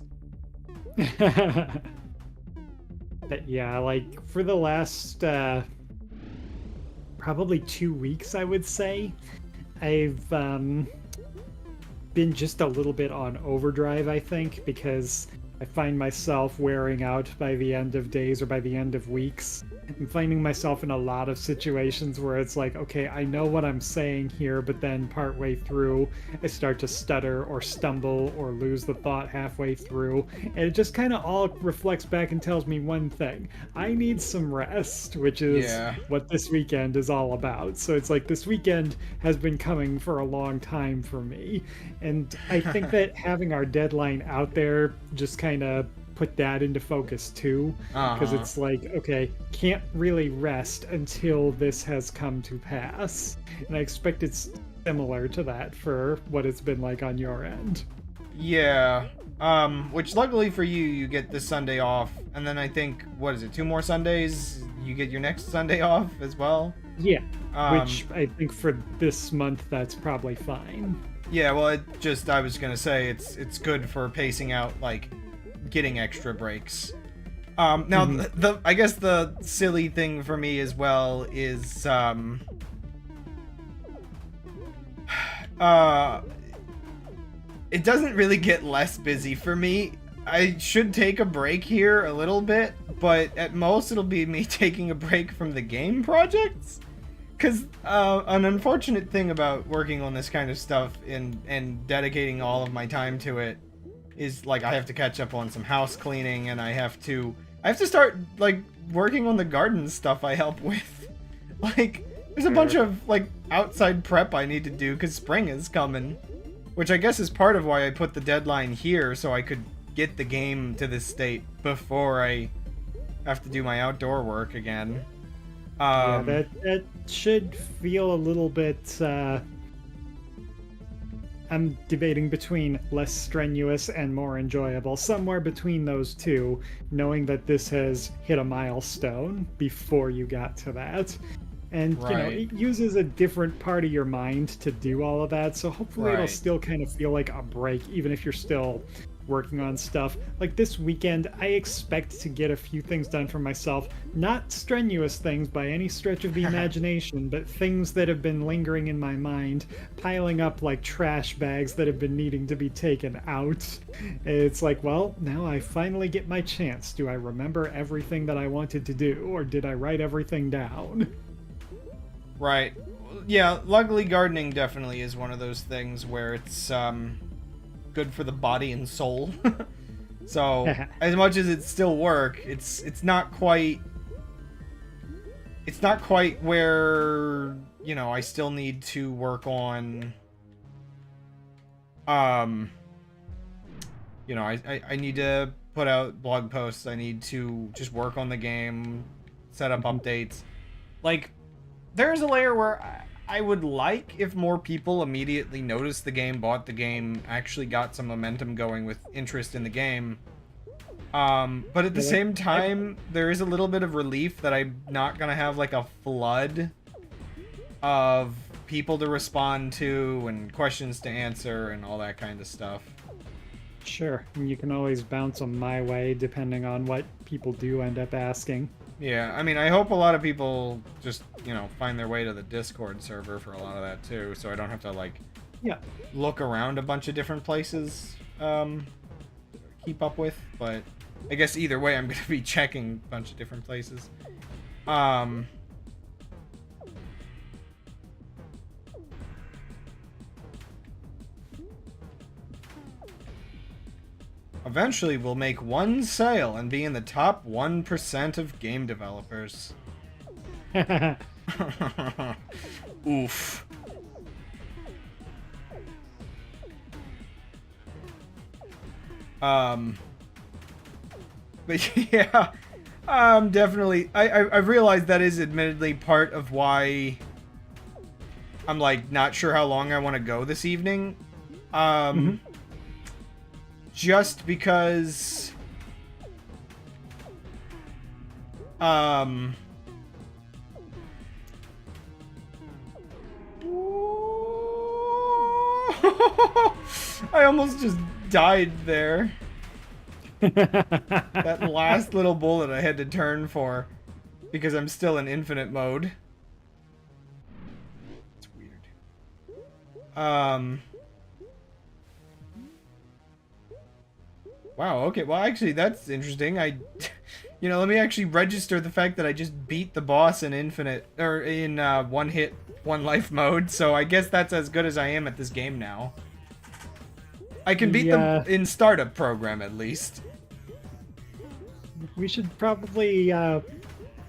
But yeah, like for the last probably 2 weeks, I would say, I've been just a little bit on overdrive, I think, because I find myself wearing out by the end of days or by the end of weeks. I'm finding myself in a lot of situations where it's like, okay, I know what I'm saying here, but then partway through, I start to stutter or stumble or lose the thought halfway through. And it just kind of all reflects back and tells me one thing. I need some rest, which is what this weekend is all about. So it's like this weekend has been coming for a long time for me. And I think that having our deadline out there just kind of put that into focus too, because it's like, okay, can't really rest until this has come to pass. And I expect it's similar to that for what it's been like on your end. Yeah. Which luckily for you, you get this Sunday off, and then I think, what is it, 2 more Sundays? You get your next Sunday off as well? Yeah, Um, which I think for this month that's probably fine. yeah, well, I was gonna say it's good for pacing out, like, getting extra breaks. Now Mhm. I guess the silly thing for me as well is uh it doesn't really get less busy for me. I should take a break here a little bit, but at most it'll be me taking a break from the game projects. Because an unfortunate thing about working on this kind of stuff and dedicating all of my time to it is, like, I have to catch up on some house cleaning, and I have to start, like, working on the garden stuff I help with. Like, there's a bunch of, like, outside prep I need to do because spring is coming. Which I guess is part of why I put the deadline here, so I could get the game to this state before I have to do my outdoor work again. Yeah, that should feel a little bit. I'm debating between less strenuous and more enjoyable, somewhere between those two, knowing that this has hit a milestone before you got to that. And, Right. it uses a different part of your mind to do all of that, so hopefully it'll Right. still kind of feel like a break, even if you're still working on stuff. Like this weekend, I expect to get a few things done for myself. Not strenuous things by any stretch of the imagination, but things that have been lingering in my mind, piling up like trash bags that have been needing to be taken out. It's like, well, now I finally get my chance. Do I remember everything that I wanted to do, or did I write everything down? Right. Yeah, luckily gardening definitely is one of those things where it's good for the body and soul. So, as much as it's still work, it's not quite where, I still need to work on I need to put out blog posts. I need to just work on the game, set up updates. Like, there's a layer where I would like if more people immediately noticed the game, bought the game, actually got some momentum going with interest in the game. But at the same time, there is a little bit of relief that I'm not gonna have like a flood of people to respond to and questions to answer and all that kind of stuff. Sure, and you can always bounce them my way depending on what people do end up asking. Yeah, I mean, I hope a lot of people just, find their way to the Discord server for a lot of that too, so I don't have to, like, Yeah. look around a bunch of different places, keep up with, but I guess either way I'm going to be checking a bunch of different places. Eventually we'll make one sale and be in the top 1% of game developers. Oof. But yeah, definitely. I've realized that is admittedly part of why I'm, like, not sure how long I want to go this evening. Just because I almost just died there. That last little bullet I had to turn for because I'm still in infinite mode. It's weird. Wow, okay. Well, actually, that's interesting. Let me actually register the fact that I just beat the boss in infinite, or in one hit, one life mode. So I guess that's as good as I am at this game now. I can beat them in startup program at least. We should probably,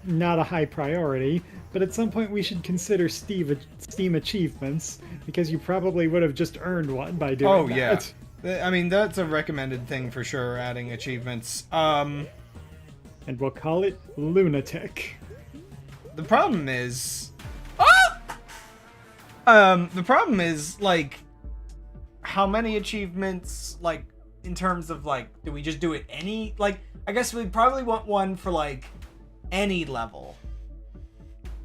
not a high priority, but at some point we should consider Steam achievements, because you probably would have just earned one by doing that. Yeah. I mean, that's a recommended thing for sure, adding achievements. And we'll call it Lunatic. The problem is... the problem is, like, how many achievements, like, in terms of, like, do we just do it any... Like, I guess we'd probably want one for, like, any level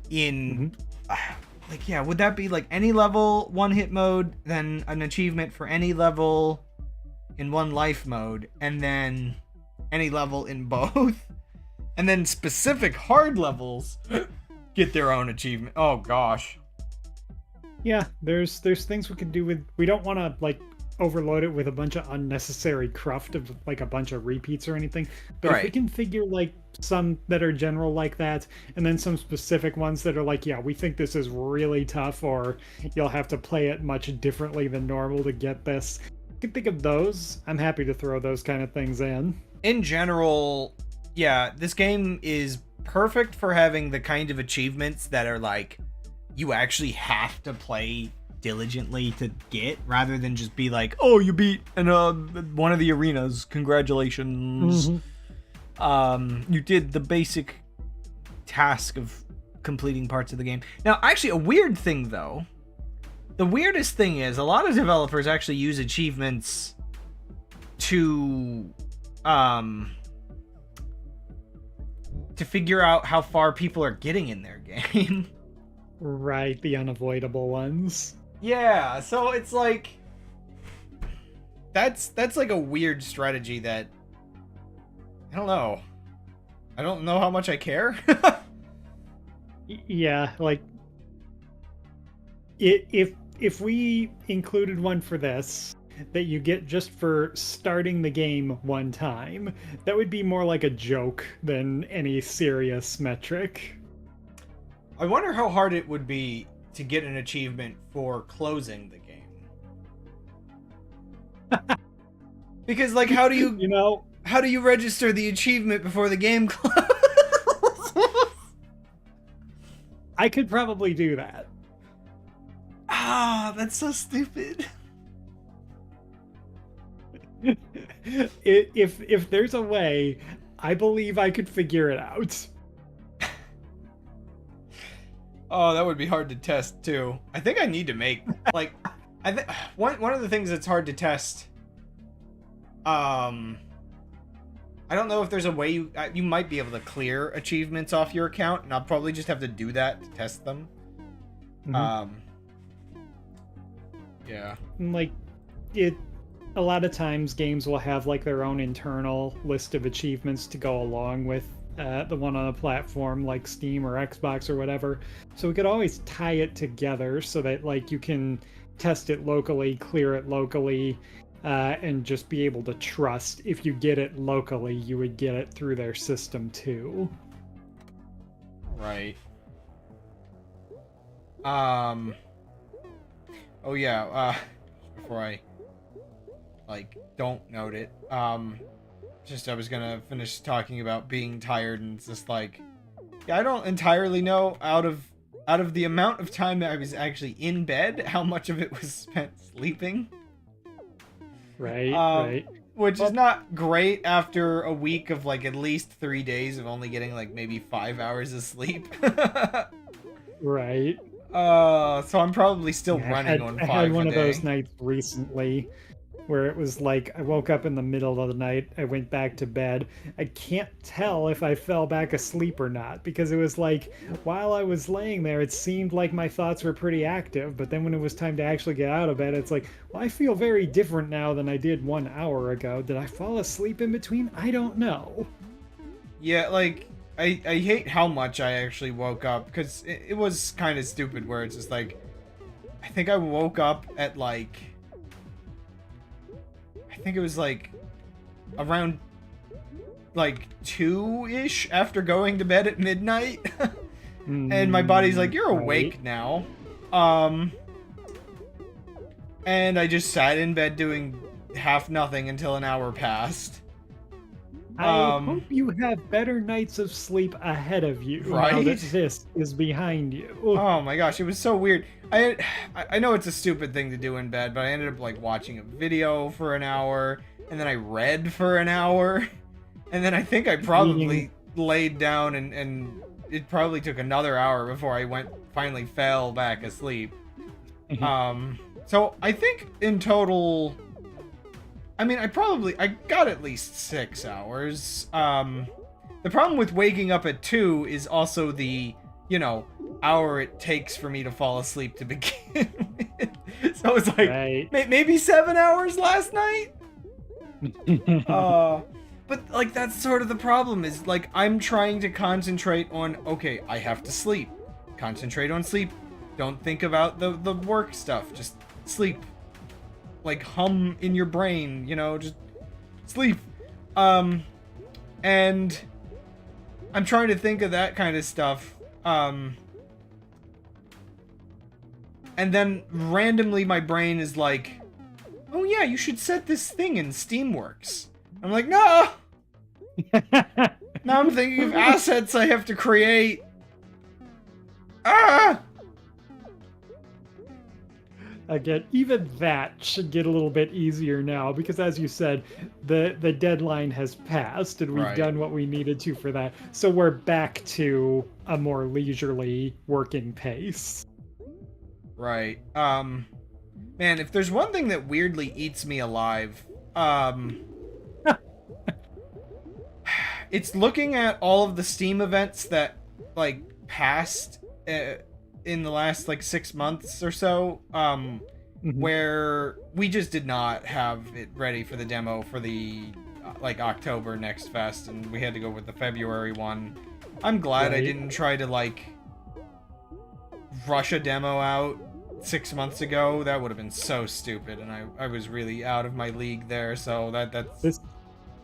in like, yeah, would that be like any level one hit mode, then an achievement for any level in one life mode, and then any level in both, and then specific hard levels get their own achievement? Oh gosh. Yeah, there's things we could do with. We don't want to like overload it with a bunch of unnecessary cruft of like a bunch of repeats or anything. But if we Right. can figure like some that are general like that, and then some specific ones that are like, yeah, we think this is really tough, or you'll have to play it much differently than normal to get this. I can think of those. I'm happy to throw those kind of things in. In general, yeah, this game is perfect for having the kind of achievements that are like you actually have to play diligently to get, rather than just be like, oh, you beat one of the arenas, congratulations. You did the basic task of completing parts of the game. Now, actually, a weird thing though, the weirdest thing is a lot of developers actually use achievements to figure out how far people are getting in their game. Right, the unavoidable ones. Yeah, so it's like that's like a weird strategy that I don't know. I don't know how much I care. Yeah, like if we included one for this that you get just for starting the game one time, that would be more like a joke than any serious metric. I wonder how hard it would be to get an achievement for closing the game. Because like how do you You know, how do you register the achievement before the game closes? I could probably do that. Ah, that's so stupid. If there's a way, I believe I could figure it out. Oh, that would be hard to test too. I think I need to make like I think one of the things that's hard to test. I don't know if there's a way you might be able to clear achievements off your account, and I'll probably just have to do that to test them. Mhm. Yeah. Like it a lot of times games will have like their own internal list of achievements to go along with the one on a platform like Steam or Xbox or whatever, so we could always tie it together so that like you can test it locally, clear it locally, and just be able to trust if you get it locally you would get it through their system too. Right. Oh yeah, before I like don't note it, just I was gonna finish talking about being tired, and it's just like, yeah, I don't entirely know out of the amount of time that I was actually in bed, how much of it was spent sleeping. Right. Which is not great after a week of like at least 3 days of only getting like maybe 5 hours of sleep. Right. So I'm probably still Yeah, running on I 5 had one a of day. those nights recently where it was like I woke up in the middle of the night, I went back to bed. I can't tell if I fell back asleep or not because it was like while I was laying there, it seemed like my thoughts were pretty active, but then when it was time to actually get out of bed, it's like, well, I feel very different now than I did 1 hour ago. Did I fall asleep in between? I don't know. Yeah, like I hate how much I actually woke up, because it was kind of stupid where it's just like I think I woke up at like I think it was like around like 2-ish after going to bed at midnight. And my body's like, you're awake Right. now. And I just sat in bed doing half nothing until an hour passed. I hope you have better nights of sleep ahead of you now Right? that this is behind you. Oh my gosh, it was so weird. I know it's a stupid thing to do in bed, but I ended up like watching a video for an hour, and then I read for an hour, and then I think I probably Reading. laid down, and it probably took another hour before I finally fell back asleep. So I think in total, I mean, I got at least 6 hours. The problem with waking up at 2 is also the hour it takes for me to fall asleep to begin with. So it's like Right. maybe 7 hours last night. But like that's sort of the problem is like I'm trying to concentrate on okay, I have to sleep. Concentrate on sleep. Don't think about the work stuff. Just sleep. Like hum in your brain, just sleep. And I'm trying to think of that kind of stuff. And then randomly my brain is like, oh yeah, you should set this thing in Steamworks. I'm like, no! Now I'm thinking of assets I have to create. Ah! Again, even that should get a little bit easier now because, as you said, the deadline has passed and we've done what we needed to for that. So we're back to a more leisurely working pace. Right. Man, if there's one thing that weirdly eats me alive, it's looking at all of the Steam events that like passed in the last like 6 months or so, where we just did not have it ready for the demo for the like October Next Fest, and we had to go with the February one. I'm glad I didn't try to like rush a demo out 6 months ago. That would have been so stupid, and I was really out of my league there, so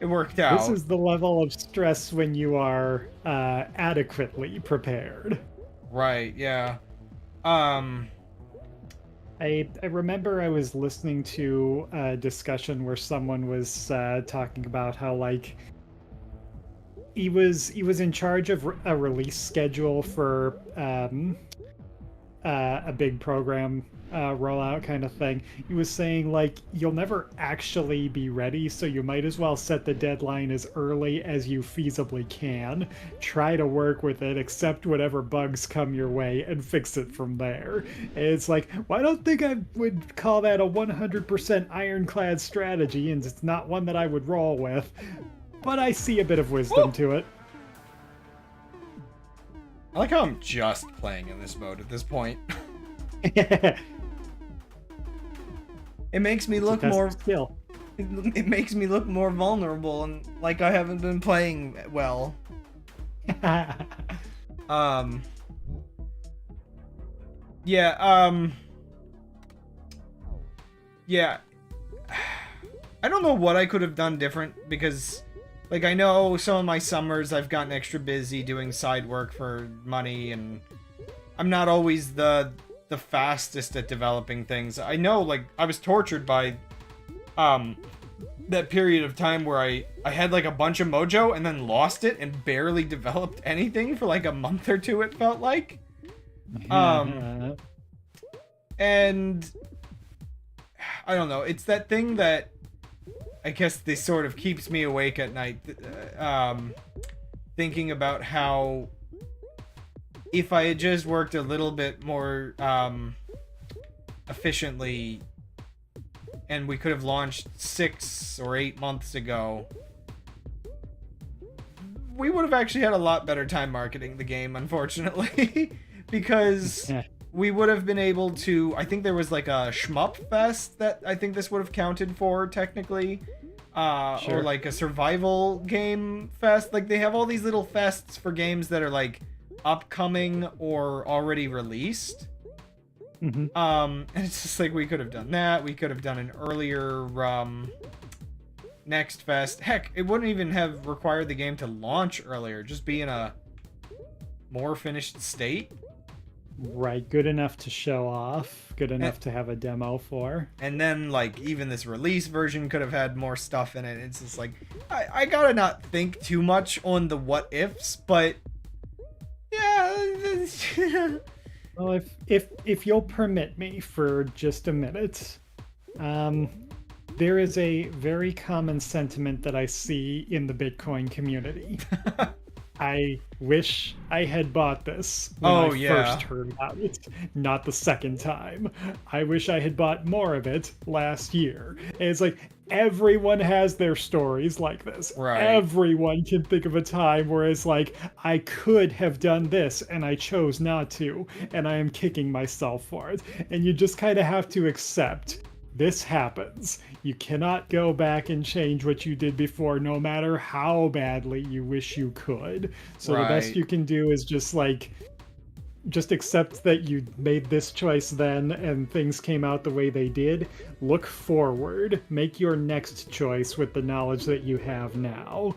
it worked out. This is the level of stress when you are adequately prepared. Right, yeah. I remember I was listening to a discussion where someone was talking about how like he was in charge of a release schedule for a big program rollout kind of thing. He was saying like you'll never actually be ready, so you might as well set the deadline as early as you feasibly can. Try to work with it, accept whatever bugs come your way, and fix it from there. And it's like, well, I don't think I would call that a 100% ironclad strategy, and it's not one that I would roll with, but I see a bit of wisdom to it. I like how I'm just playing in this mode at this point. It makes me look more skill. It makes me look more vulnerable and like I haven't been playing well. Yeah, yeah. I don't know what I could have done different because like I know some of my summers I've gotten extra busy doing side work for money, and I'm not always the fastest at developing things. I know, like, I was tortured by that period of time where I had like a bunch of mojo and then lost it and barely developed anything for like a month or two, it felt like. And I don't know, it's that thing that I guess this sort of keeps me awake at night, thinking about how if I had just worked a little bit more efficiently and we could have launched 6 or 8 months ago, we would have actually had a lot better time marketing the game, unfortunately, because we would have been able to, I think there was like a shmup fest that I think this would have counted for technically, or like a survival game fest. Like they have all these little fests for games that are like upcoming or already released. And it's just like we could have done that. We could have done an earlier Next Fest. Heck, it wouldn't even have required the game to launch earlier, just be in a more finished state. Right, good enough to show off, good enough to have a demo for. And then, like, even this release version could have had more stuff in it. It's just like, I gotta not think too much on the what-ifs, but yeah. Well, if you'll permit me for just a minute, there is a very common sentiment that I see in the Bitcoin community. I wish I had bought this when I Oh first yeah. heard about it, not the second time. I wish I had bought more of it last year. And it's like everyone has their stories like this. Right. Everyone can think of a time where it's like, I could have done this and I chose not to, and I am kicking myself for it. And you just kind of have to accept this happens. You cannot go back and change what you did before, no matter how badly you wish you could. So the best Right. you can do is just accept that you made this choice then and things came out the way they did. Look forward. Make your next choice with the knowledge that you have now.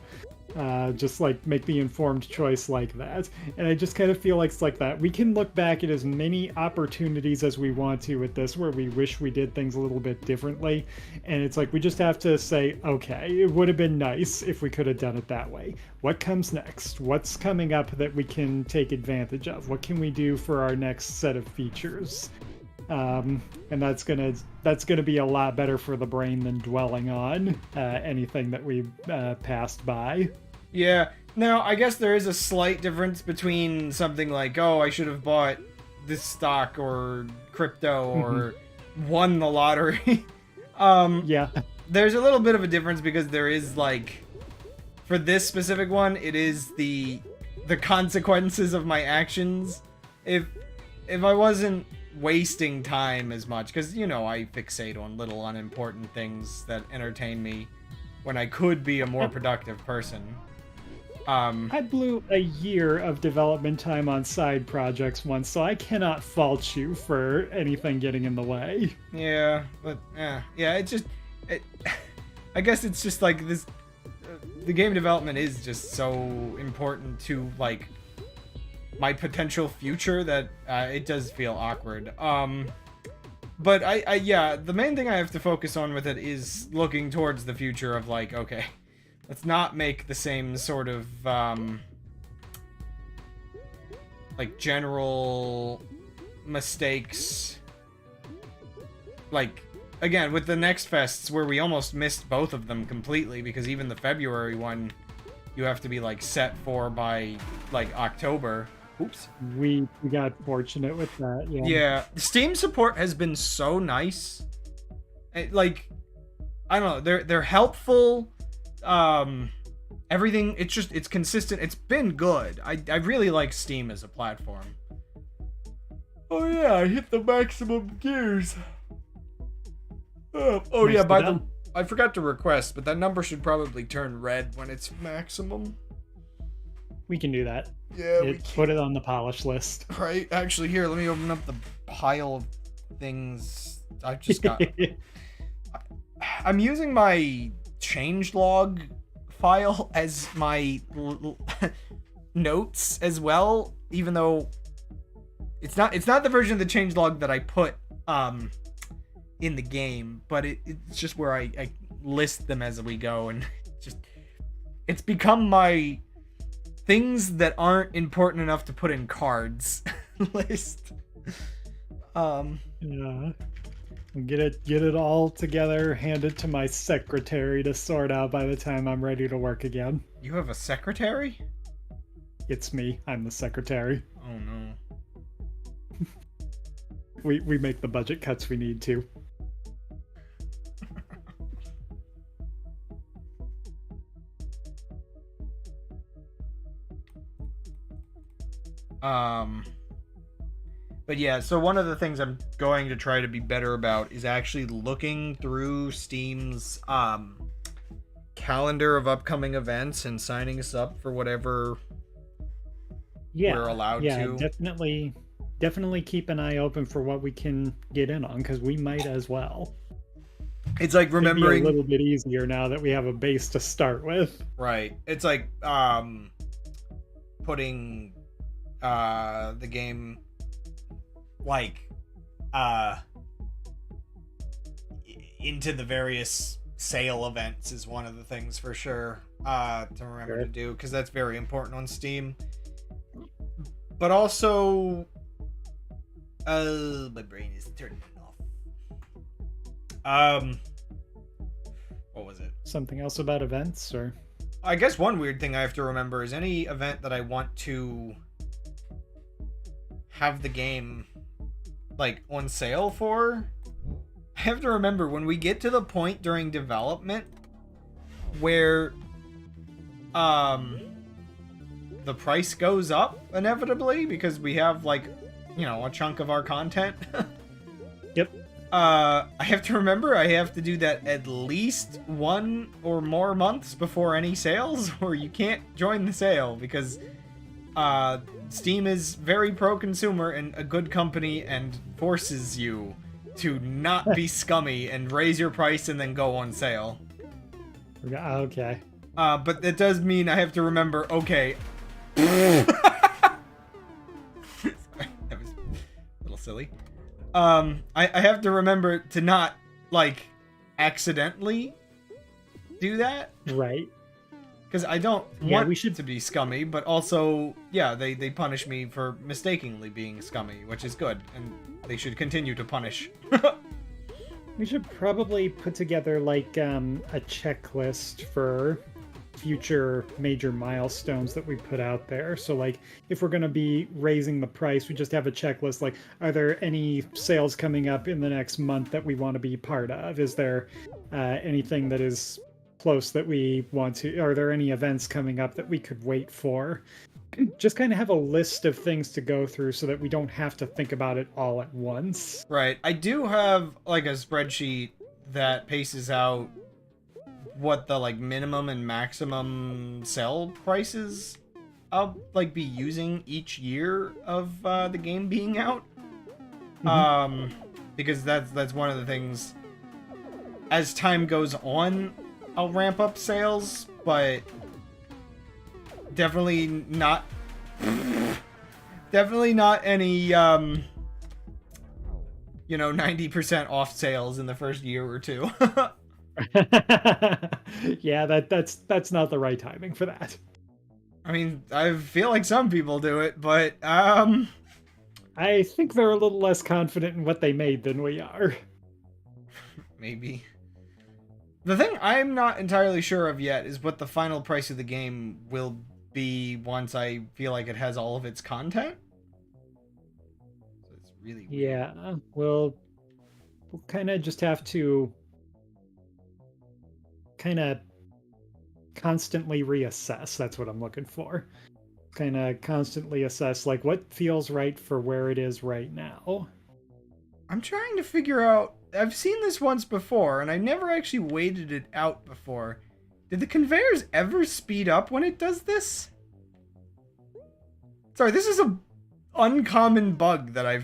Just like make the informed choice like that. And I just kind of feel like it's like that. We can look back at as many opportunities as we want to with this where we wish we did things a little bit differently. And it's like we just have to say, okay, it would have been nice if we could have done it that way. What comes next? What's coming up that we can take advantage of? What can we do for our next set of features? And that's gonna be a lot better for the brain than dwelling on anything that we passed by. Yeah. Now, I guess there is a slight difference between something like, oh, I should have bought this stock or crypto or won the lottery. Yeah, There's a little bit of a difference because there is like, for this specific one, it is the consequences of my actions. If I wasn't wasting time as much, because I fixate on little unimportant things that entertain me when I could be a more productive person. I blew a year of development time on side projects once, so I cannot fault you for anything getting in the way. Yeah, but yeah, I guess it's just like this. The game development is just so important to like my potential future that it does feel awkward. But yeah, the main thing I have to focus on with it is looking towards the future of like, okay, let's not make the same sort of like general mistakes. Like again with the next fests where we almost missed both of them completely because even the February one you have to be like set for by like October. Oops. We got fortunate with that. Yeah. Yeah, Steam support has been so nice. Like, I don't know, they're helpful. Everything, it's consistent. It's been good. I really like Steam as a platform. Oh yeah, I hit the maximum gears. Oh yeah, I forgot to request, but that number should probably turn red when it's maximum. We can do that. Yeah, Put it on the polish list. Right? Actually, here, let me open up the pile of things I've just got. I'm using my changelog file as my notes as well, even though it's not the version of the changelog that I put in the game, but it's just where I list them as we go, and it's become my things that aren't important enough to put in cards list. Yeah. Get it all together, hand it to my secretary to sort out by the time I'm ready to work again. You have a secretary? It's me. I'm the secretary. Oh no. We make the budget cuts we need to. But yeah, so one of the things I'm going to try to be better about is actually looking through Steam's calendar of upcoming events and signing us up for whatever we're allowed to. Yeah, definitely keep an eye open for what we can get in on, because we might as well. It's like remembering It'd be a little bit easier now that we have a base to start with. Right. It's like putting the game like into the various sale events is one of the things for sure to remember to do, because that's very important on Steam. But also my brain is turning off. What was it? Something else about events, or I guess one weird thing I have to remember is any event that I want to have the game like on sale for, I have to remember when we get to the point during development where the price goes up inevitably because we have like, you know, a chunk of our content. Yep. I have to remember I have to do that at least 1 or more months before any sales, or you can't join the sale because Steam is very pro-consumer and a good company and forces you to not be scummy and raise your price and then go on sale. Okay. But that does mean I have to remember, okay. Sorry, that was a little silly. I have to remember to not, like, accidentally do that. Right. Because I don't want to be scummy, but also, yeah, they punish me for mistakenly being scummy, which is good, and they should continue to punish. We should probably put together, like, a checklist for future major milestones that we put out there. So, like, if we're going to be raising the price, we just have a checklist, like, are there any sales coming up in the next month that we want to be part of? Is there anything that is close that we want to, are there any events coming up that we could wait for? Just kind of have a list of things to go through so that we don't have to think about it all at once. Right. I do have, like, a spreadsheet that paces out what the, like, minimum and maximum sell prices I'll, like, be using each year of the game being out. Mm-hmm. Because that's one of the things, as time goes on, I'll ramp up sales, but definitely not any, you know, 90% off sales in the first year or two. Yeah, that's not the right timing for that. I mean, I feel like some people do it, but I think they're a little less confident in what they made than we are. Maybe. The thing I'm not entirely sure of yet is what the final price of the game will be once I feel like it has all of its content. So it's really weird. Yeah, we'll kind of just have to kind of constantly reassess. That's what I'm looking for. Kind of constantly assess, like, what feels right for where it is right now. I'm trying to figure out, I've seen this once before, and I never actually waited it out before. Did the conveyors ever speed up when it does this? Sorry, this is a uncommon bug that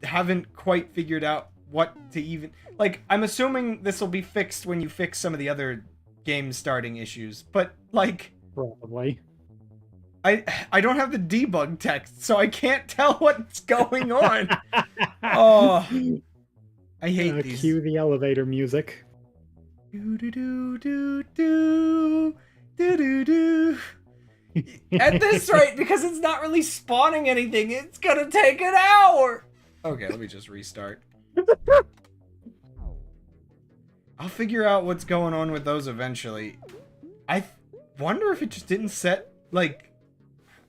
haven't quite figured out what to even... Like, I'm assuming this will be fixed when you fix some of the other game starting issues, but, like... Probably. I don't have the debug text, so I can't tell what's going on. Oh, I hate these. Cue the elevator music. Do do do do do do do do. At this rate, because it's not really spawning anything, it's gonna take an hour. Okay, let me just restart. I'll figure out what's going on with those eventually. I wonder if it just didn't set, like,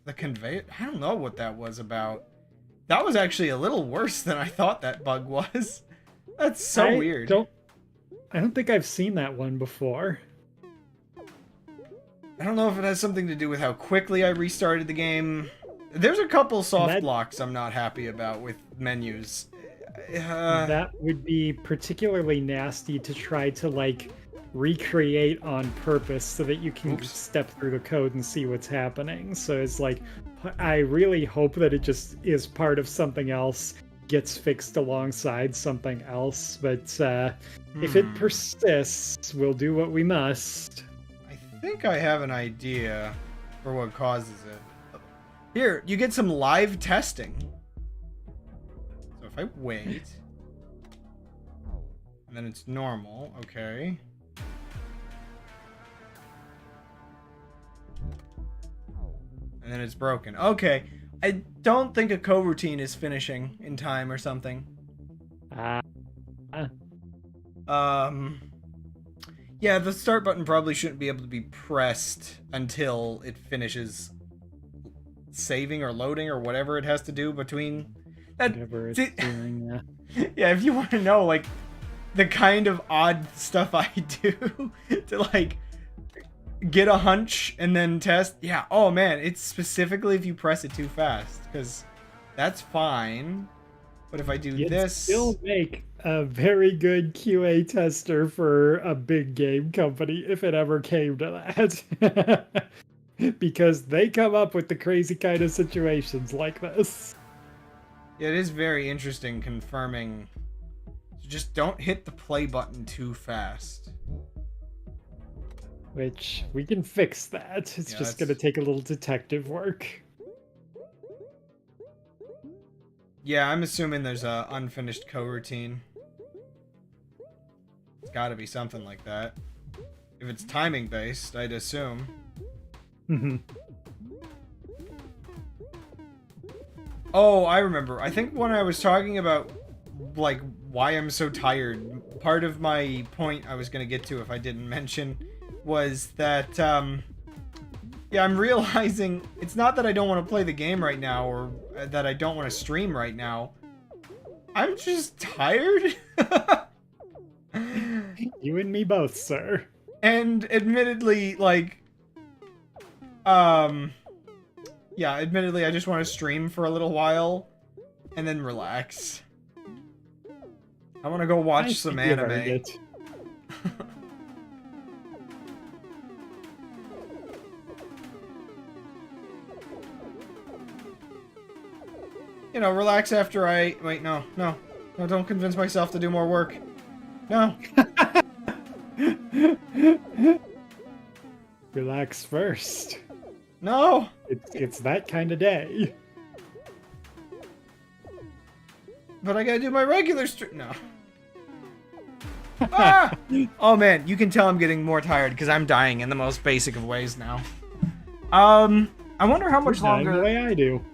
the conveyor. I don't know what that was about. That was actually a little worse than I thought that bug was. That's so weird. I don't think I've seen that one before. I don't know if it has something to do with how quickly I restarted the game. There's a couple soft locks I'm not happy about with menus. That would be particularly nasty to try to, like, recreate on purpose so that you can step through the code and see what's happening. So it's like, I really hope that it just is part of something else, gets fixed alongside something else, but if it persists, we'll do what we must. I think I have an idea for what causes it. Here, you get some live testing. So if I wait, and then it's normal, okay. And then it's broken. Okay. I don't think a coroutine is finishing in time or something. Yeah, the start button probably shouldn't be able to be pressed until it finishes saving or loading or whatever it has to do between that. Whatever it's doing, yeah. Yeah, if you want to know, like, the kind of odd stuff I do to, like, get a hunch and then test. Yeah, oh man, it's specifically if you press it too fast, because that's fine. But if I do You'd this... still make a very good QA tester for a big game company if it ever came to that. Because they come up with the crazy kind of situations like this. It is very interesting confirming. Just don't hit the play button too fast. Which, we can fix that. It's Yeah, just gonna take a little detective work. Yeah, I'm assuming there's a unfinished coroutine. It's gotta be something like that. If it's timing based, I'd assume. Oh, I remember. I think when I was talking about, like, why I'm so tired, part of my point I was gonna get to if I didn't mention was that, yeah, I'm realizing it's not that I don't want to play the game right now or that I don't want to stream right now. I'm just tired. You and me both, sir. And admittedly, like, yeah, admittedly, I just want to stream for a little while and then relax. I want to go watch some anime. You know, relax after I... Wait, no, don't convince myself to do more work. No. Relax first. No. It's that kind of day. But I gotta do my regular stream. No. Ah! Oh man, you can tell I'm getting more tired because I'm dying in the most basic of ways now. I wonder how much longer... The way I do.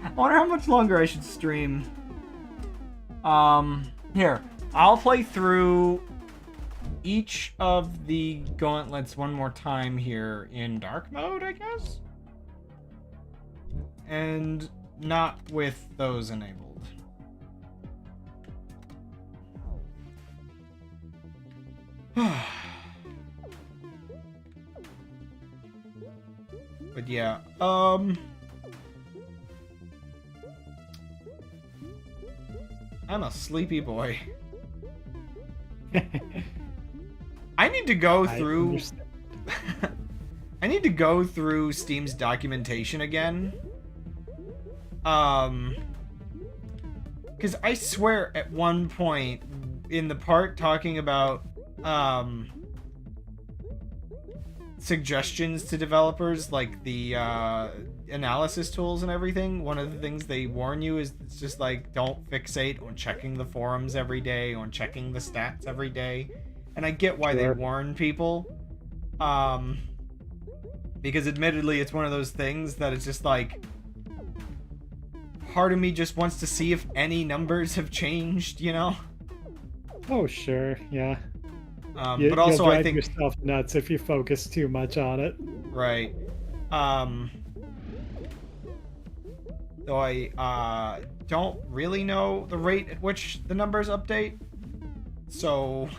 I wonder how much longer I should stream. Here. I'll play through each of the gauntlets one more time here in dark mode, I guess? And not with those enabled. But yeah, I'm a sleepy boy. I need to go through... I need to go through Steam's documentation again. Because I swear at one point in the part talking about suggestions to developers, like the analysis tools and everything, one of the things they warn you is it's just like, don't fixate on checking the forums every day, on checking the stats every day. And I get why they warn people. Because admittedly, it's one of those things that it's just like, part of me just wants to see if any numbers have changed, you know? Oh, sure, yeah. But also, I think yourself nuts if you focus too much on it. Right. Though I don't really know the rate at which the numbers update. So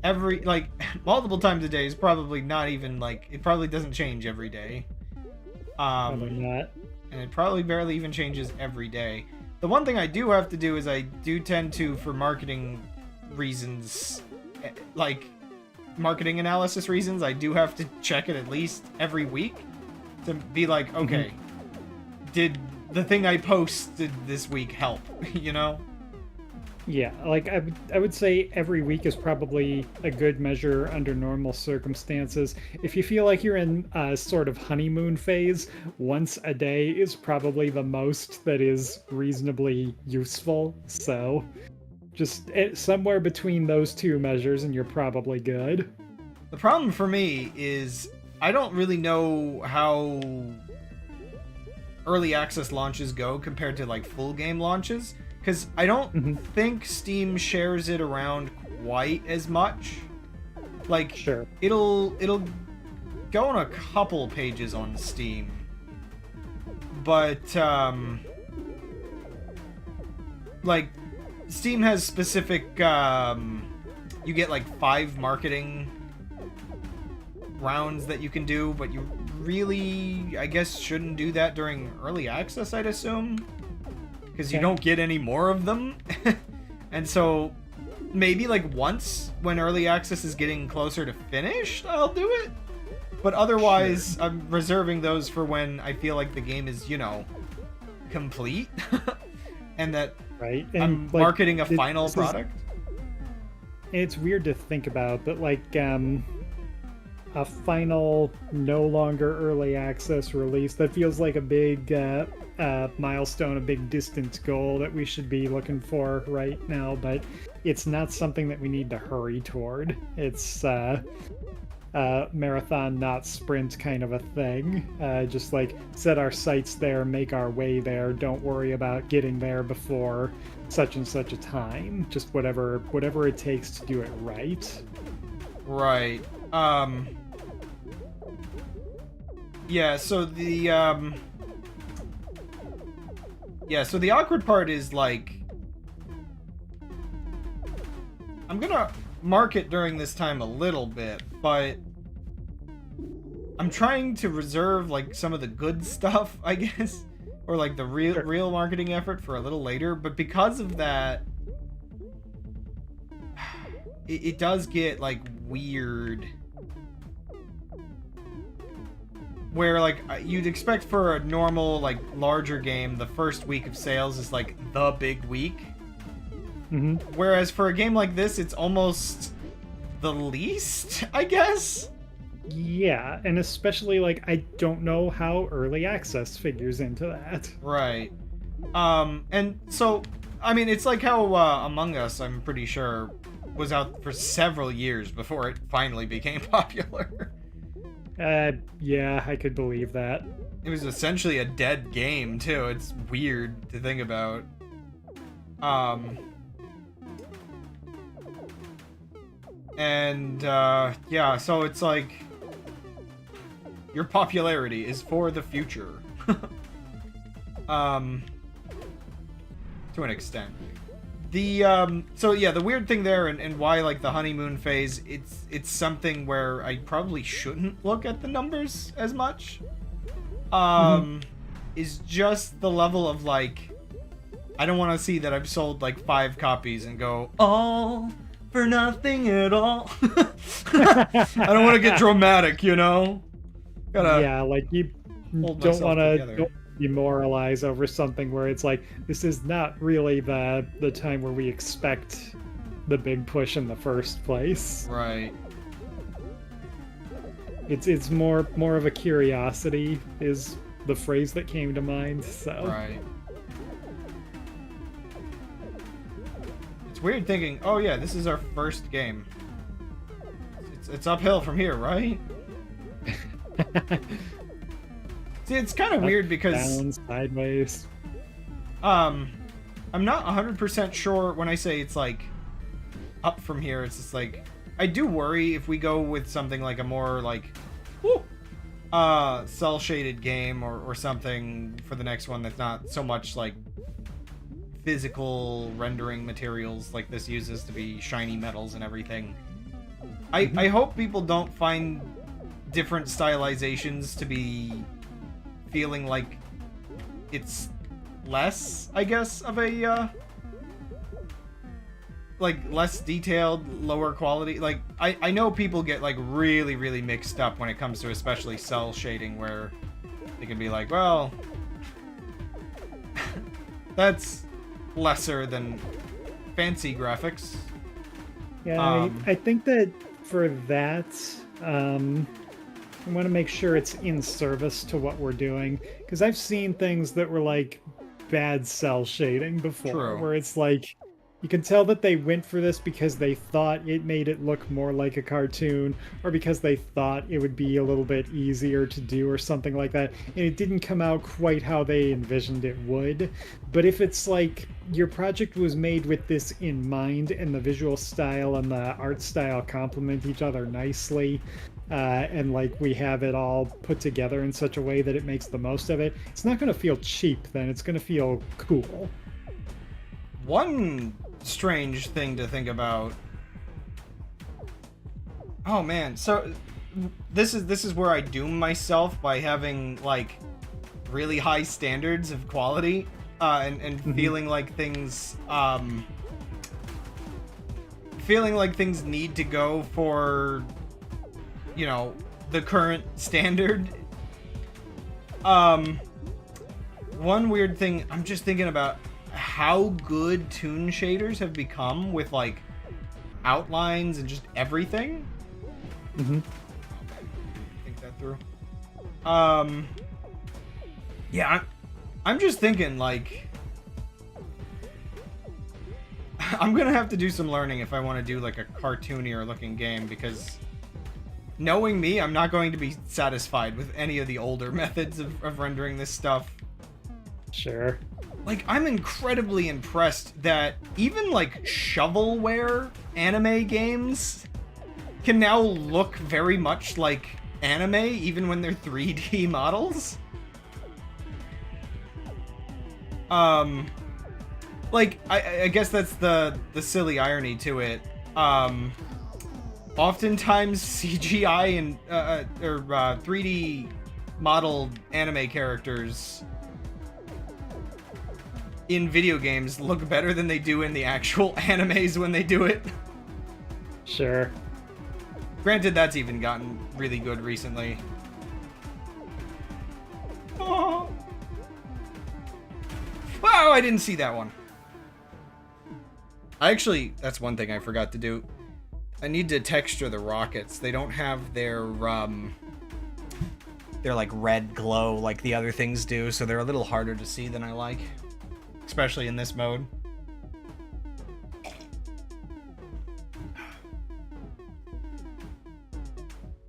every, like, multiple times a day is probably not even, like, it probably doesn't change every day. Probably not. And it probably barely even changes every day. The one thing I do have to do is I do tend to, for marketing reasons, like marketing analysis reasons, I do have to check it at least every week to be like, okay, did the thing I posted this week help? You know? Yeah, like I would say every week is probably a good measure under normal circumstances. If you feel like you're in a sort of honeymoon phase, once a day is probably the most that is reasonably useful. So just somewhere between those two measures and you're probably good. The problem for me is I don't really know how early access launches go compared to like full game launches. Because I don't think Steam shares it around quite as much. Like, Sure. it'll go on a couple pages on Steam, but like Steam has specific you get like 5 marketing rounds that you can do, but you really, I guess, shouldn't do that during early access, I'd assume, because you don't get any more of them. And so maybe like once when early access is getting closer to finished, I'll do it. But otherwise, sure, I'm reserving those for when I feel like the game is, you know, complete. And that right. And I'm like, marketing a final product. It's weird to think about, but like a final, no longer early access release, that feels like a big milestone, a big distance goal that we should be looking for right now, but it's not something that we need to hurry toward. It's marathon, not sprint kind of a thing. Just like set our sights there, make our way there. Don't worry about getting there before such and such a time. Just whatever it takes to do it right. Right. Yeah, so the awkward part is like I'm gonna market during this time a little bit, but I'm trying to reserve like some of the good stuff, I guess, or like the real marketing effort for a little later. But because of that, it does get like weird, where like you'd expect for a normal like larger game, the first week of sales is like the big week. Mm-hmm. Whereas for a game like this, it's almost the least, I guess. Yeah, and especially like I don't know how early access figures into that. Right. And so I mean, it's like how Among Us, I'm pretty sure, was out for several years before it finally became popular. Yeah, I could believe that. It was essentially a dead game too. It's weird to think about. And yeah, so it's like your popularity is for the future. To an extent. The so yeah, the weird thing there, and why like the honeymoon phase, it's something where I probably shouldn't look at the numbers as much. Is just the level of like, I don't want to see that I've sold like 5 copies and go all for nothing at all. I don't want to get dramatic, you know. Yeah, like you don't want to demoralize over something where it's like, this is not really the time where we expect the big push in the first place. Right. It's more of a curiosity is the phrase that came to mind. So right. It's weird thinking, oh yeah, this is our first game. It's uphill from here, right? See, it's kind of weird because down, sideways. I'm not 100% sure when I say it's like up from here. It's just like I do worry if we go with something like a more like cell shaded game or something for the next one that's not so much like physical rendering materials like this uses to be shiny metals and everything. I hope people don't find different stylizations to be feeling like it's less, I guess, of a like less detailed, lower quality. Like I know people get like really mixed up when it comes to especially cell shading, where they can be like, well, that's lesser than fancy graphics. Yeah, I think that for that, I want to make sure it's in service to what we're doing, because I've seen things that were like bad cell shading before. True. Where it's like you can tell that they went for this because they thought it made it look more like a cartoon, or because they thought it would be a little bit easier to do or something like that, and it didn't come out quite how they envisioned it would. But if it's like your project was made with this in mind, and the visual style and the art style complement each other nicely, and like we have it all put together in such a way that it makes the most of it, it's not going to feel cheap then. It's going to feel cool. One strange thing to think about. Oh man, so this is where I doom myself by having like really high standards of quality, and feeling like things need to go for, you know, the current standard. One weird thing, I'm just thinking about how good toon shaders have become with like outlines and just everything. Think that through. Yeah, I'm just thinking, like, I'm gonna have to do some learning if I want to do like a cartoonier looking game, because knowing me, I'm not going to be satisfied with any of the older methods of rendering this stuff. Sure. Like, I'm incredibly impressed that even like shovelware anime games can now look very much like anime, even when they're 3D models. Like, I guess that's the silly irony to it. Oftentimes CGI and or 3D modeled anime characters in video games look better than they do in the actual animes when they do it. Sure. Granted, that's even gotten really good recently. Oh. Wow, I didn't see that one. That's one thing I forgot to do. I need to texture the rockets. They don't have their like red glow like the other things do, so they're a little harder to see than I like. Especially in this mode.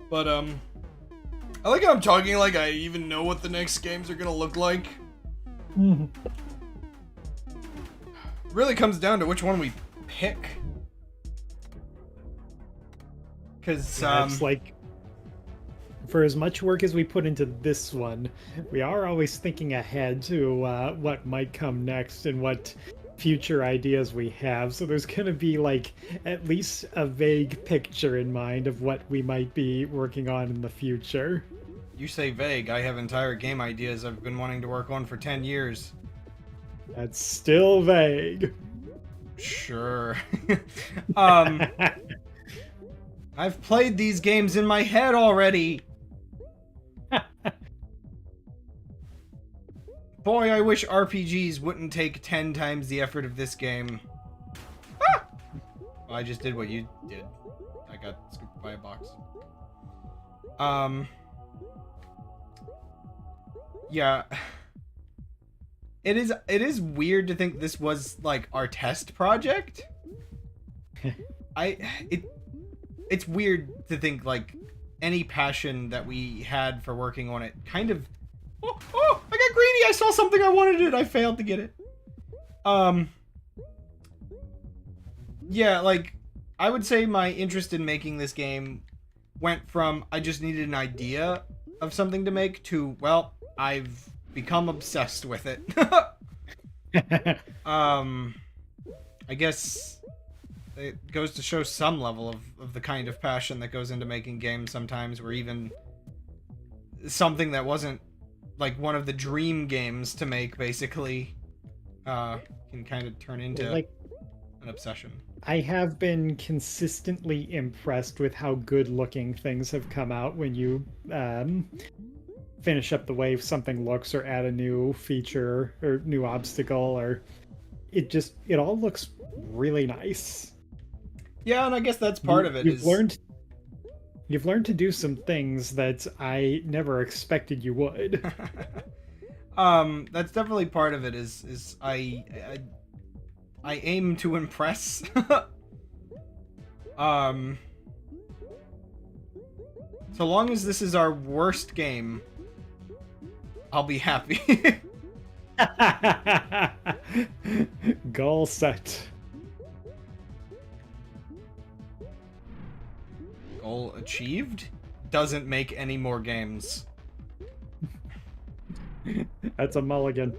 But, I like how I'm talking like I even know what the next games are gonna look like. Really comes down to which one we pick. Because, it's like, for as much work as we put into this one, we are always thinking ahead to what might come next and what future ideas we have. So there's going to be like at least a vague picture in mind of what we might be working on in the future. You say vague. I have entire game ideas I've been wanting to work on for 10 years. That's still vague. Sure. I've played these games in my head already. Boy, I wish RPGs wouldn't take 10 times the effort of this game. Ah! Well, I just did what you did. I got scooped by a box. Yeah. It is weird to think this was like our test project. It's weird to think like any passion that we had for working on it kind of. Oh, I got greedy. I saw something I wanted it. I failed to get it. Yeah, like I would say my interest in making this game went from I just needed an idea of something to make to, well, I've become obsessed with it. I guess it goes to show some level of the kind of passion that goes into making games sometimes, where even something that wasn't like one of the dream games to make basically can kind of turn into like an obsession. I have been consistently impressed with how good looking things have come out when you finish up the way something looks or add a new feature or new obstacle, or it all looks really nice. Yeah, and I guess that's part of it. You've learned to do some things that I never expected you would. That's definitely part of it. Is I aim to impress. So long as this is our worst game, I'll be happy. Goal set. Goal achieved? Doesn't make any more games. That's a mulligan.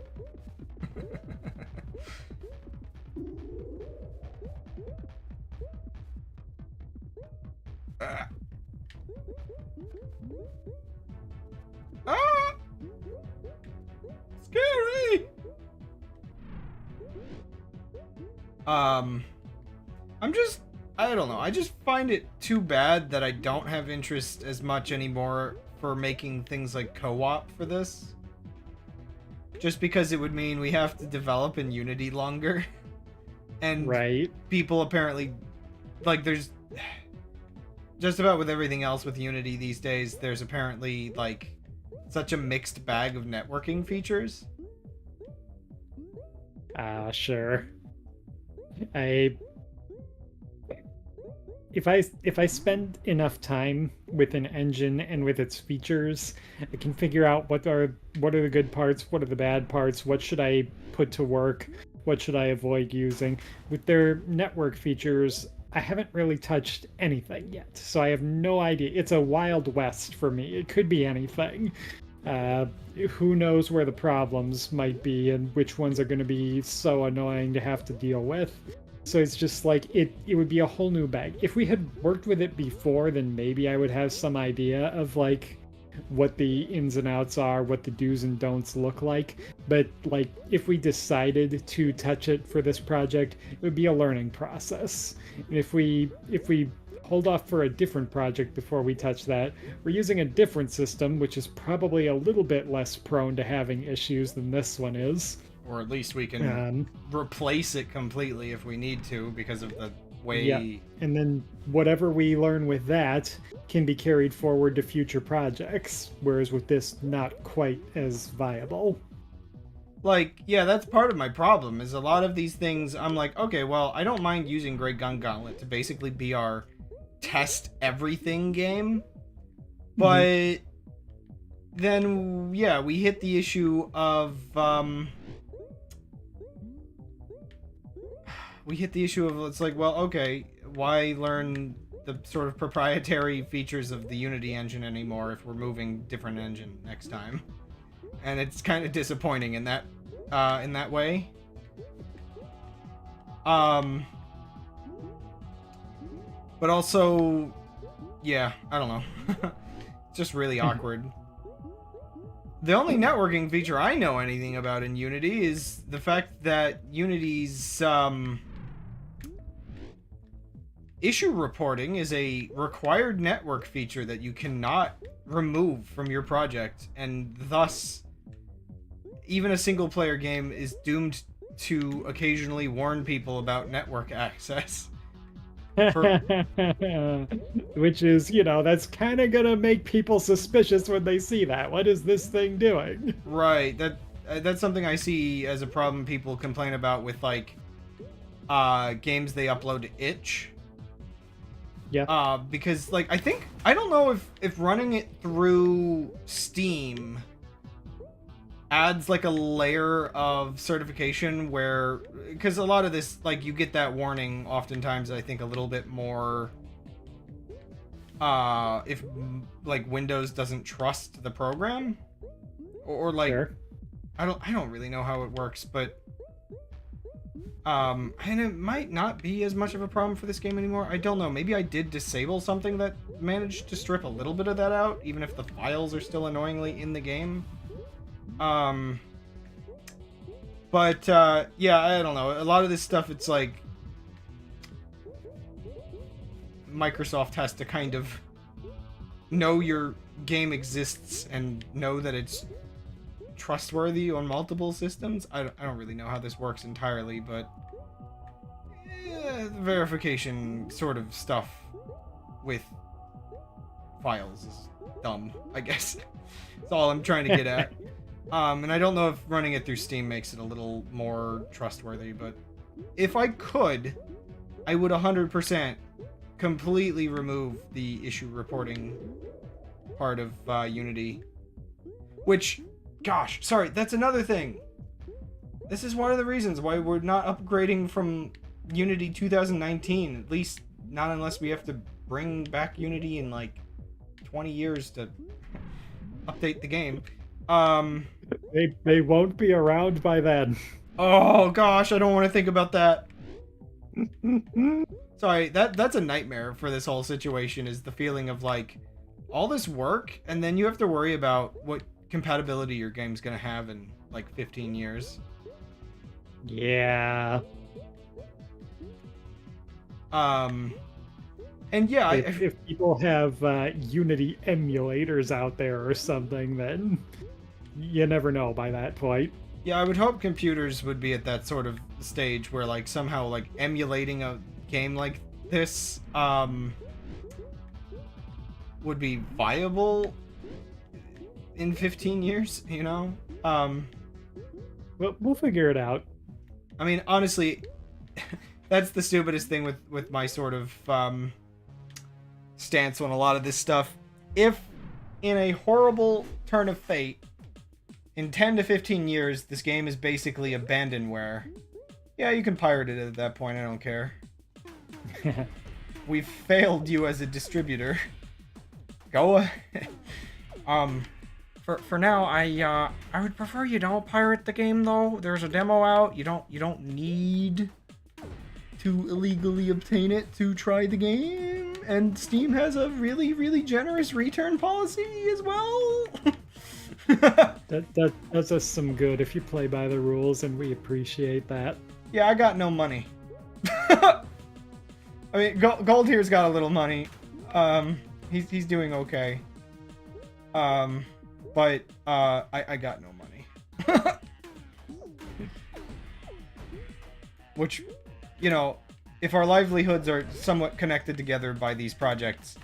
Ah! Scary! I don't know. I just find it too bad that I don't have interest as much anymore for making things like co-op for this. Just because it would mean we have to develop in Unity longer. And right. People apparently, like, there's just about with everything else with Unity these days, there's apparently like such a mixed bag of networking features. Sure. If I spend enough time with an engine and with its features, I can figure out what are the good parts, what are the bad parts, what should I put to work, what should I avoid using. With their network features, I haven't really touched anything yet, so I have no idea. It's a wild west for me. It could be anything. Who knows where the problems might be and which ones are going to be so annoying to have to deal with. So it's just like, it would be a whole new bag. If we had worked with it before, then maybe I would have some idea of like what the ins and outs are, what the do's and don'ts look like. But like, if we decided to touch it for this project, it would be a learning process. And if we hold off for a different project before we touch that, we're using a different system, which is probably a little bit less prone to having issues than this one is. Or at least we can replace it completely if we need to because of the way... Yeah, and then whatever we learn with that can be carried forward to future projects, whereas with this, not quite as viable. Like, yeah, that's part of my problem, is a lot of these things, I'm like, okay, well, I don't mind using Great Gun Gauntlet to basically be our test everything game, but then, yeah, we hit the issue of, it's like, well, okay, why learn the sort of proprietary features of the Unity engine anymore if we're moving different engine next time? And it's kind of disappointing in that way. But also, yeah, I don't know. It's just really awkward. The only networking feature I know anything about in Unity is the fact that Unity's issue reporting is a required network feature that you cannot remove from your project, and thus even a single player game is doomed to occasionally warn people about network access. Which is, that's kind of gonna make people suspicious when they see that. What is this thing doing? Right. That's something I see as a problem people complain about with, like, games they upload to itch. Yeah. Because, like, I don't know if running it through Steam adds like a layer of certification where, because a lot of this, like, you get that warning oftentimes, I think, a little bit more if like Windows doesn't trust the program, or like, sure. I don't really know how it works, but and it might not be as much of a problem for this game anymore. I don't know, maybe I did disable something that managed to strip a little bit of that out, even if the files are still annoyingly in the game. But yeah, I don't know. A lot of this stuff, it's like Microsoft has to kind of know your game exists and know that it's trustworthy on multiple systems. I don't really know how this works entirely, but the verification sort of stuff with files is dumb, I guess. That's all I'm trying to get at. And I don't know if running it through Steam makes it a little more trustworthy, but if I could, I would 100% completely remove the issue reporting part of Unity. Which, gosh, sorry, that's another thing. This is one of the reasons why we're not upgrading from Unity 2019. At least not unless we have to bring back Unity in like 20 years to update the game. They won't be around by then. Oh gosh, I don't want to think about that. Sorry, that's a nightmare for this whole situation, is the feeling of like all this work and then you have to worry about what compatibility your game's gonna have in like 15 years. Yeah. And yeah, If people have Unity emulators out there or something, then you never know by that point. yeah, I would hope computers would be at that sort of stage where like somehow like emulating a game like this would be viable in 15 years, you know? Well, we'll figure it out. I mean, honestly, that's the stupidest thing with my sort of stance on a lot of this stuff. If in a horrible turn of fate, in 10 to 15 years, this game is basically abandonware, yeah, you can pirate it at that point, I don't care. We've failed you as a distributor. Go ahead. For now, I would prefer you don't pirate the game though. There's a demo out. You don't need to illegally obtain it to try the game. And Steam has a really, really generous return policy as well. That does us some good if you play by the rules, and we appreciate that. Yeah, I got no money. I mean, Gold here's got a little money. He's doing okay. But I got no money. Which, you know, if our livelihoods are somewhat connected together by these projects,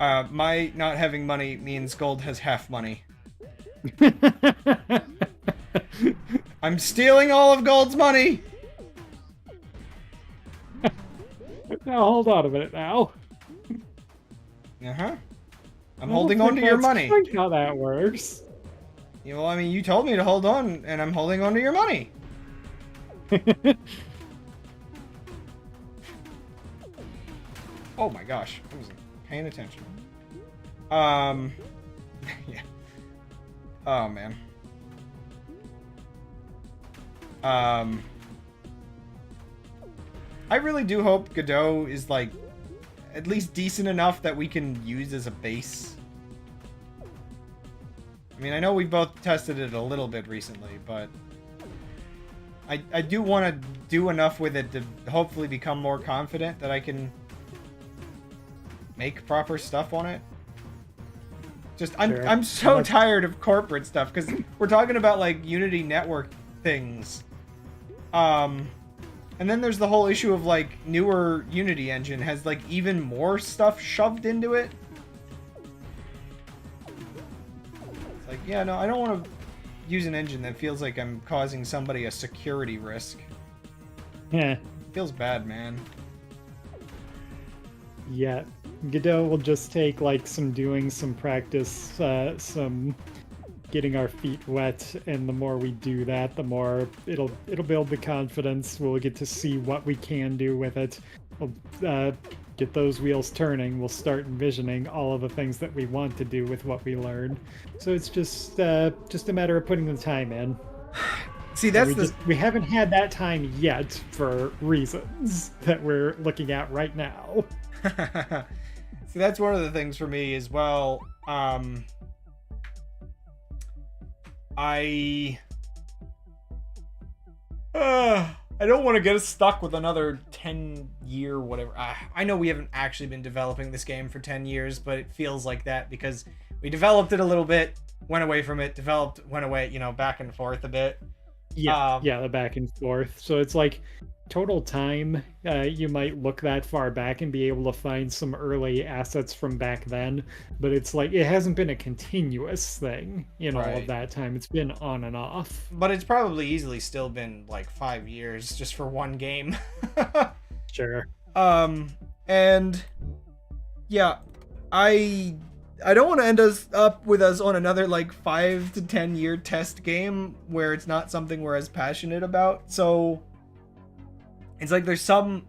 my not having money means Gold has half money. I'm stealing all of Gold's money! Now, hold on a minute now. Uh-huh. I'm holding on to your money. Quite how that works. Yeah, well, I mean, you told me to hold on, and I'm holding on to your money. Oh my gosh, I wasn't paying attention. Yeah. Oh man. I really do hope Godot is like at least decent enough that we can use as a base. I mean, I know we both tested it a little bit recently, but I do want to do enough with it to hopefully become more confident that I can make proper stuff on it. Just I'm so tired of corporate stuff, because we're talking about like Unity network things. And then there's the whole issue of like newer Unity engine has like even more stuff shoved into it. It's like, yeah, no, I don't want to use an engine that feels like I'm causing somebody a security risk. Yeah. It feels bad, man. Yeah. Godot will just take like some practice, some getting our feet wet, and the more we do that, the more it'll build the confidence. We'll get to see what we can do with it. We'll get those wheels turning. We'll start envisioning all of the things that we want to do with what we learn. So it's just a matter of putting the time in. See, we haven't had that time yet for reasons that we're looking at right now. See, that's one of the things for me as well. I don't want to get us stuck with another 10-year whatever. I know we haven't actually been developing this game for 10 years, but it feels like that because we developed it a little bit, went away from it, developed, went away, you know, back and forth a bit. Yeah, the back and forth. So it's like total time, you might look that far back and be able to find some early assets from back then, but it's like it hasn't been a continuous thing in all of that time. It's been on and off. But it's probably easily still been like 5 years just for one game. Sure. And yeah, I I don't want to end us up with us on another like 5 to 10 year test game where it's not something we're as passionate about. So it's like there's some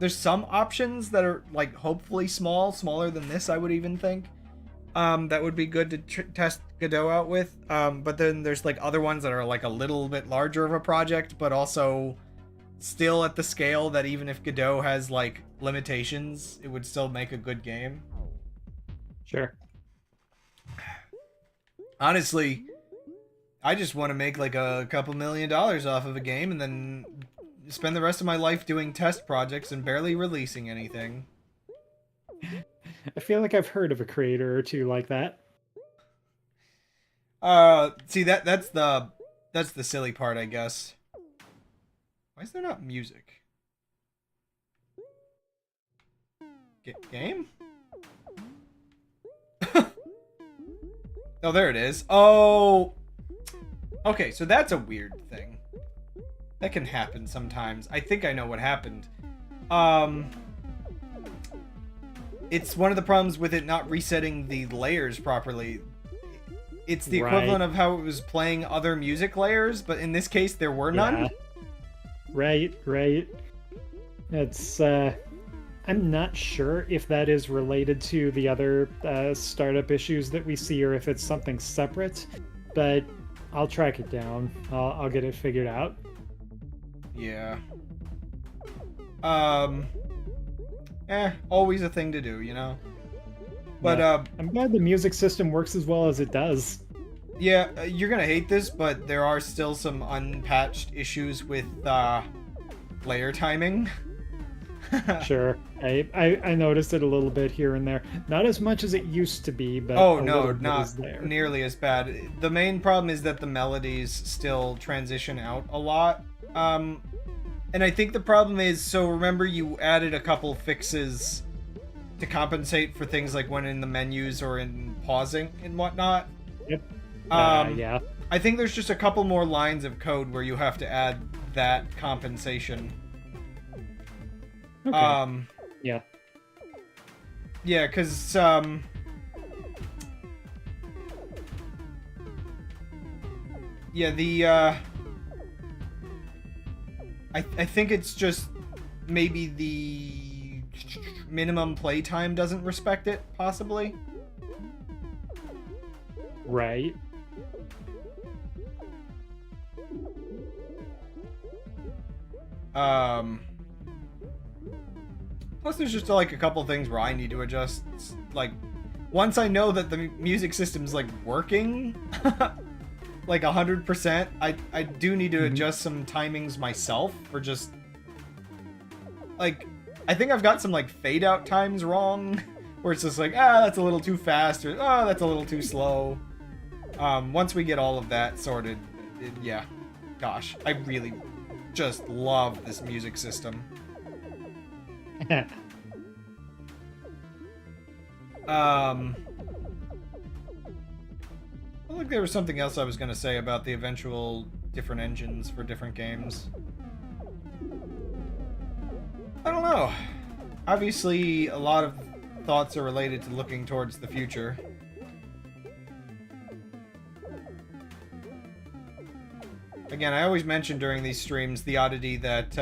options that are like hopefully smaller than this, I would even think. That would be good to test Godot out with. But then there's like other ones that are like a little bit larger of a project, but also still at the scale that even if Godot has like limitations, it would still make a good game. Sure. Honestly, I just want to make like a couple $1 million off of a game and then spend the rest of my life doing test projects and barely releasing anything. I feel like I've heard of a creator or two like that. See that's the silly part, I guess. Why is there not music? Game? Oh, there it is. Oh. Okay, so that's a weird thing. That can happen sometimes. I think I know what happened. It's one of the problems with it not resetting the layers properly. It's the equivalent of how it was playing other music layers, but in this case there were none. Yeah. Right. It's I'm not sure if that is related to the other startup issues that we see or if it's something separate, but I'll track it down. I'll get it figured out. Yeah. Always a thing to do, you know? But, yeah. I'm glad the music system works as well as it does. Yeah, you're gonna hate this, but there are still some unpatched issues with, layer timing. Sure. I noticed it a little bit here and there. Not as much as it used to be, but not nearly as bad. The main problem is that the melodies still transition out a lot. And I think the problem is, so remember you added a couple fixes to compensate for things like when in the menus or in pausing and whatnot. Yep. Yeah. I think there's just a couple more lines of code where you have to add that compensation. Okay. Yeah. Yeah, because, yeah, the, I think it's just maybe the minimum playtime doesn't respect it, possibly. Right. Plus there's just like a couple things where I need to adjust. Like, once I know that the music system's like working, like 100%, I do need to adjust some timings myself for just, like, I think I've got some like fade out times wrong, where it's just like, that's a little too fast, or that's a little too slow. Once we get all of that sorted, yeah, gosh, I really just love this music system. I think there was something else I was going to say about the eventual different engines for different games. I don't know. Obviously, a lot of thoughts are related to looking towards the future. Again, I always mention during these streams the oddity that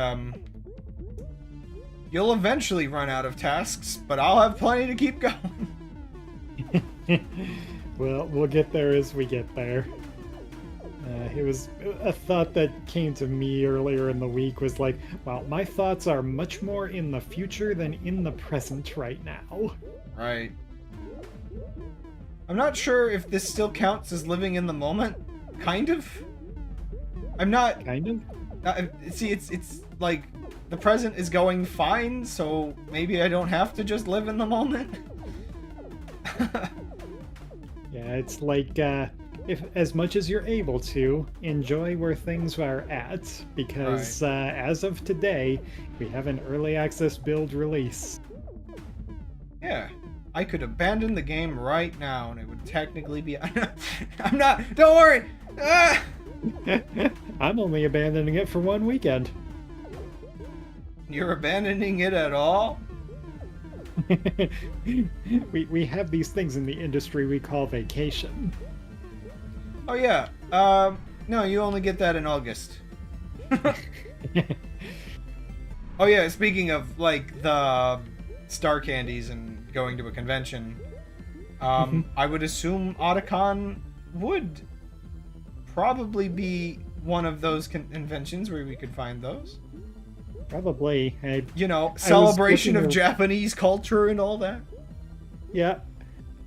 you'll eventually run out of tasks, but I'll have plenty to keep going. Well, we'll get there as we get there. It was a thought that came to me earlier in the week was like, well, my thoughts are much more in the future than in the present right now. Right. I'm not sure if this still counts as living in the moment. Kind of. I'm not... Kind of? See, it's like, the present is going fine, so maybe I don't have to just live in the moment. Yeah, it's like, if as much as you're able to, enjoy where things are at, because as of today, we have an early access build release. Yeah, I could abandon the game right now, and it would technically be... I'm not... Don't worry! Ah! I'm only abandoning it for one weekend. You're abandoning it at all? we have these things in the industry we call vacation. Oh yeah. No, you only get that in August. Oh yeah, speaking of like the star candies and going to a convention, I would assume Otacon would probably be one of those conventions where we could find those. Probably. Celebration of Japanese culture and all that. Yeah.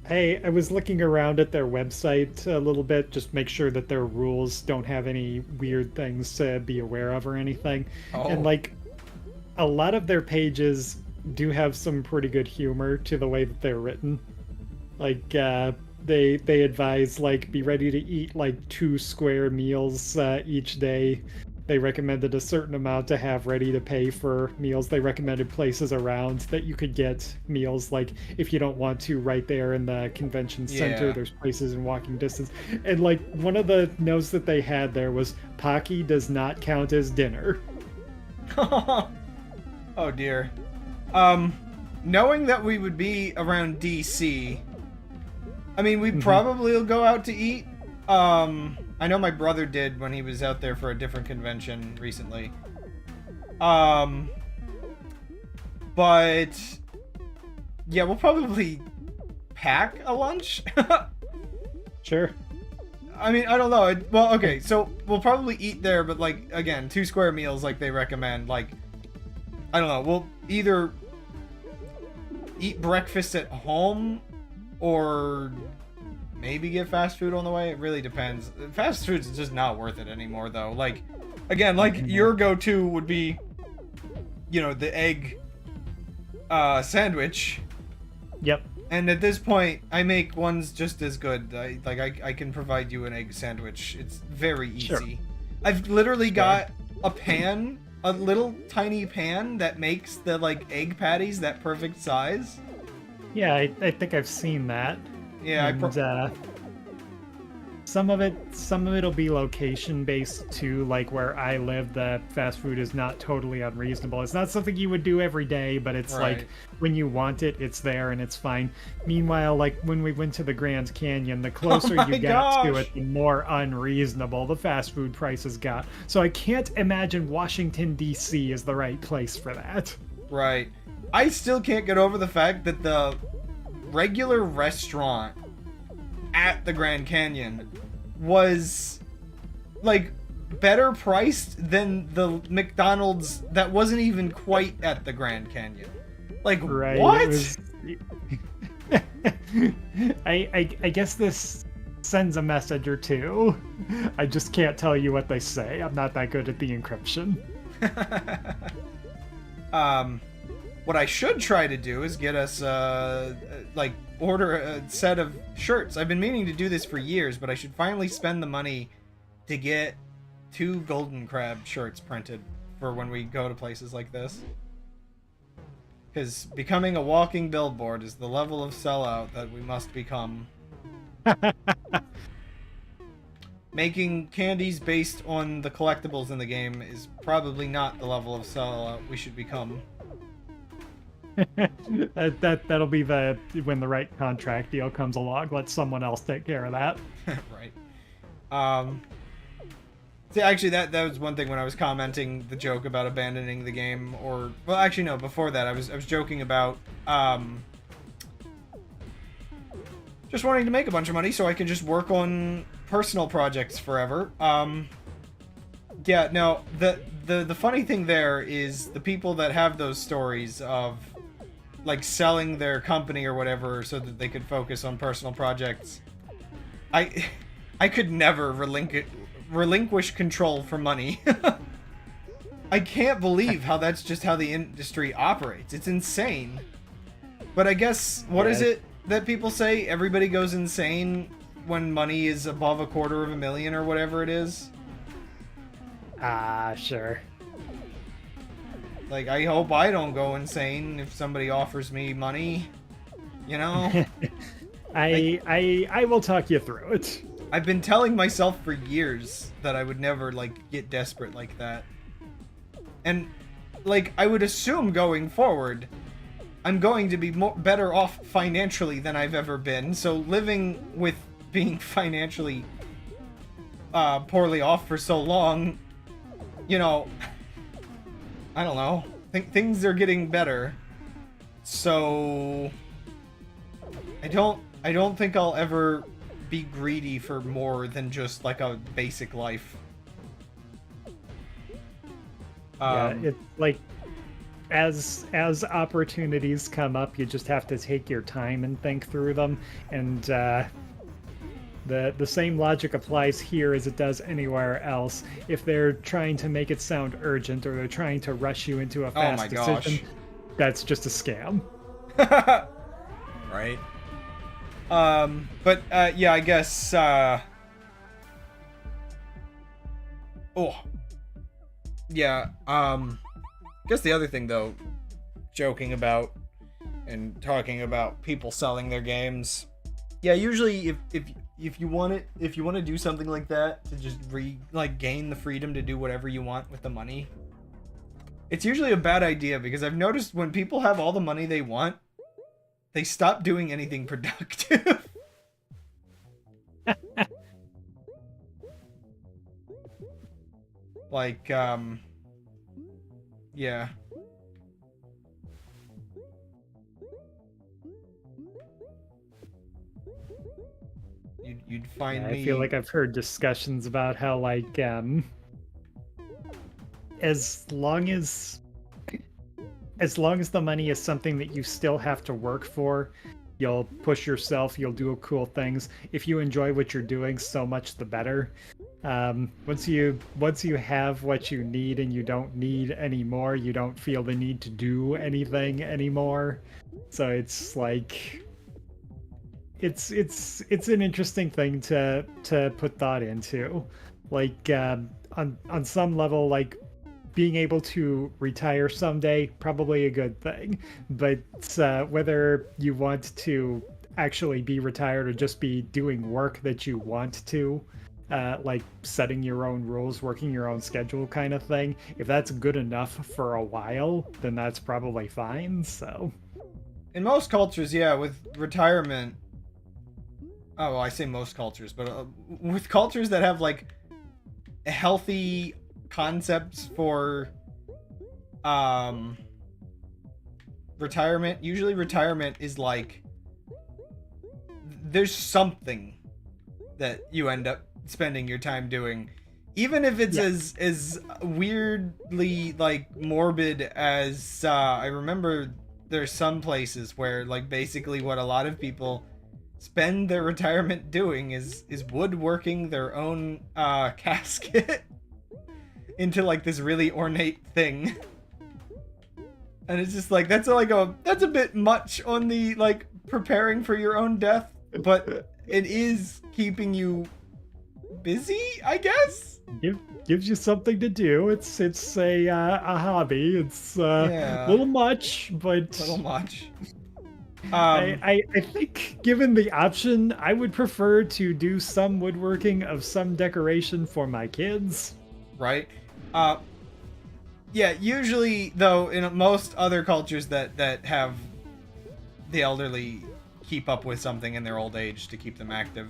I was looking around at their website a little bit, just make sure that their rules don't have any weird things to be aware of or anything. Oh. And like a lot of their pages do have some pretty good humor to the way that they're written. Like they advise like be ready to eat like 2 square meals each day. They recommended a certain amount to have ready to pay for meals. They recommended places around that you could get meals, like if you don't want to right there in the convention center, Yeah. there's places in walking distance. And like one of the notes that they had there was Pocky does not count as dinner. Oh dear. Knowing that we would be around DC, I mean, we probably will go out to eat. I know my brother did when he was out there for a different convention recently. But yeah, we'll probably pack a lunch. Sure. I mean, I don't know. Well, okay, so we'll probably eat there, but like again, 2 square meals like they recommend. Like, I don't know. We'll either eat breakfast at home or maybe get fast food on the way. It really depends. Fast food's just not worth it anymore, though. Like, again, like your go-to would be, the egg sandwich. Yep. And at this point, I make ones just as good. I can provide you an egg sandwich. It's very easy. Sure. I've literally got a pan, a little tiny pan that makes the like egg patties that perfect size. Yeah, I think I've seen that. Yeah, and, some of it'll be location based too. Like where I live, the fast food is not totally unreasonable. It's not something you would do every day, but it's Right. like when you want it, it's there and it's fine. Meanwhile, like when we went to the Grand Canyon, the closer my you got to gosh. it, the more unreasonable the fast food prices got. So I can't imagine Washington D.C. is the right place for that. Right. I still can't get over the fact that the regular restaurant at the Grand Canyon was like better priced than the McDonald's that wasn't even quite at the Grand Canyon. Like, Right. what? It was... I guess this sends a message or two. I just can't tell you what they say. I'm not that good at the encryption. What I should try to do is get us order a set of shirts. I've been meaning to do this for years, but I should finally spend the money to get 2 Golden Crab shirts printed for when we go to places like this. Because becoming a walking billboard is the level of sellout that we must become. Making candies based on the collectibles in the game is probably not the level of sellout we should become. That'll be when the right contract deal comes along. Let someone else take care of that. Right. See, actually, that was one thing when I was commenting the joke about abandoning the game, or well, actually no, before that I was joking about just wanting to make a bunch of money so I can just work on personal projects forever. Yeah, no, the funny thing there is the people that have those stories of like selling their company or whatever so that they could focus on personal projects. I could never relinquish control for money. I can't believe how that's just how the industry operates. It's insane. But I guess, what is it that people say? Everybody goes insane when money is above $250,000 or whatever it is. Sure. Like, I hope I don't go insane if somebody offers me money. You know? I will talk you through it. I've been telling myself for years that I would never, like, get desperate like that. And, like, I would assume going forward, I'm going to be better off financially than I've ever been. So living with being financially poorly off for so long, you know, I don't know. Things are getting better. So I don't think I'll ever be greedy for more than just like a basic life. Yeah, it's like as opportunities come up, you just have to take your time and think through them. And the same logic applies here as it does anywhere else. If they're trying to make it sound urgent or they're trying to rush you into a fast decision, that's just a scam. Right. But yeah, I guess oh. Yeah, I guess the other thing though, joking about and talking about people selling their games. Yeah, usually if you want to do something like that to just gain the freedom to do whatever you want with the money, it's usually a bad idea because I've noticed when people have all the money they want, they stop doing anything productive. Like, yeah. You'd find me... I feel like I've heard discussions about how, like, as long as the money is something that you still have to work for, you'll push yourself, you'll do cool things. If you enjoy what you're doing, so much the better. Once you have what you need and you don't need any more, you don't feel the need to do anything anymore. So it's like it's an interesting thing to put thought into. Like on some level, like being able to retire someday, probably a good thing. But whether you want to actually be retired or just be doing work that you want to, like setting your own rules, working your own schedule kind of thing, if that's good enough for a while, then that's probably fine. So in most cultures, yeah, with retirement, oh, well, I say most cultures, but with cultures that have like healthy concepts for retirement, usually retirement is like there's something that you end up spending your time doing, even if it's as weirdly like morbid as I remember there's some places where like basically what a lot of people spend their retirement doing is woodworking their own casket into like this really ornate thing. And it's just like that's a bit much on the like preparing for your own death, but it is keeping you busy, I guess. Gives you something to do. It's a hobby. It's a little much, but a little much. I think given the option, I would prefer to do some woodworking of some decoration for my kids. Right. Yeah, usually though in most other cultures that have the elderly keep up with something in their old age to keep them active,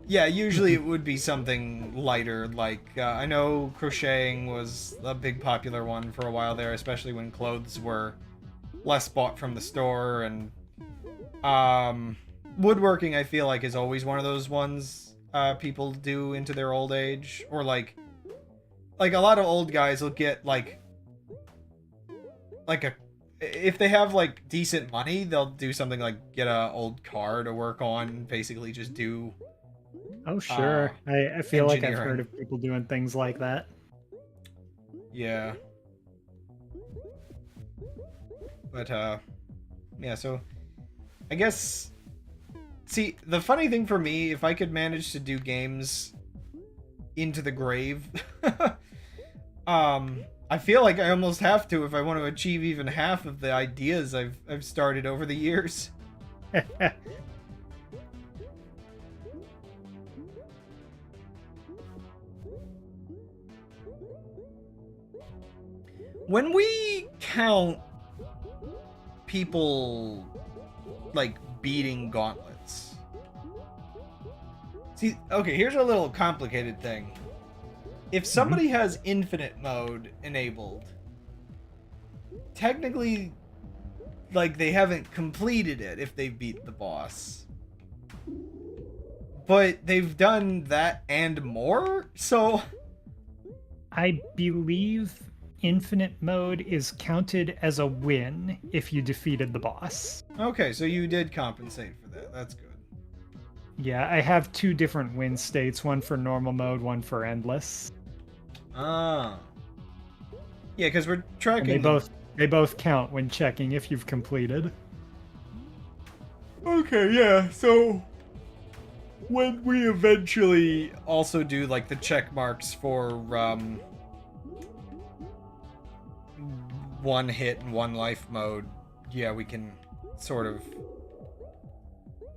yeah, usually it would be something lighter, like I know crocheting was a big popular one for a while there, especially when clothes were less bought from the store, and woodworking I feel like is always one of those ones people do into their old age, or like a lot of old guys will get if they have like decent money, they'll do something like get a old car to work on, basically just do. Oh sure, I feel like I've heard of people doing things like that. Yeah. But yeah, so I guess, see, the funny thing for me, if I could manage to do games into the grave, I feel like I almost have to if I want to achieve even half of the ideas I've started over the years. When we count people like beating gauntlets. See, okay, here's a little complicated thing. If somebody has infinite mode enabled, technically, like, they haven't completed it if they beat the boss. But they've done that and more, so... I believe infinite mode is counted as a win if you defeated the boss. Okay, so you did compensate for that. That's good. Yeah, I have 2 different win states, one for normal mode, one for endless. Ah. Yeah, because we're tracking... And they both count when checking if you've completed. Okay, yeah, so... when we eventually also do, like, the check marks for, one hit and one life mode, yeah, we can sort of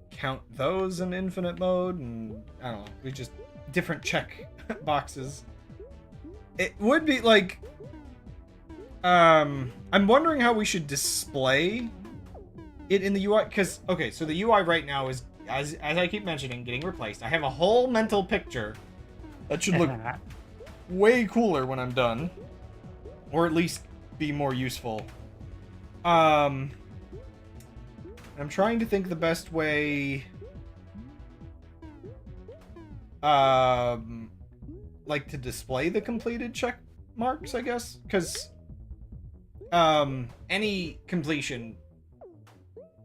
count those in infinite mode, and I don't know, we just different check boxes. It would be like, I'm wondering how we should display it in the UI, because, okay, so the UI right now is, as I keep mentioning, getting replaced. I have a whole mental picture that should look way cooler when I'm done, or at least be more useful. I'm trying to think the best way, like, to display the completed check marks, I guess, because any completion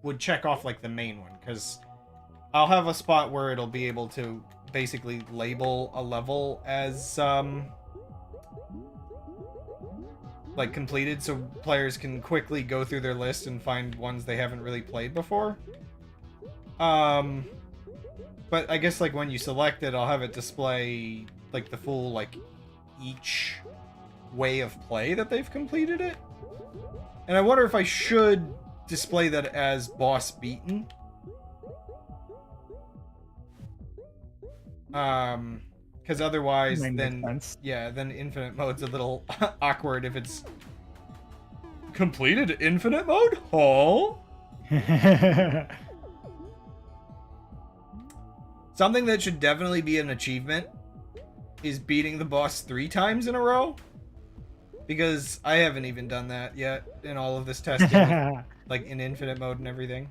would check off, like, the main one, because I'll have a spot where it'll be able to basically label a level as like completed, so players can quickly go through their list and find ones they haven't really played before. But I guess, like, when you select it, I'll have it display, like, the full, like, each way of play that they've completed it. And I wonder if I should display that as boss beaten. Because otherwise, then, yeah, then infinite mode's a little awkward if it's completed infinite mode? Oh? Something that should definitely be an achievement is beating the boss 3 times in a row. Because I haven't even done that yet in all of this testing, like in infinite mode and everything.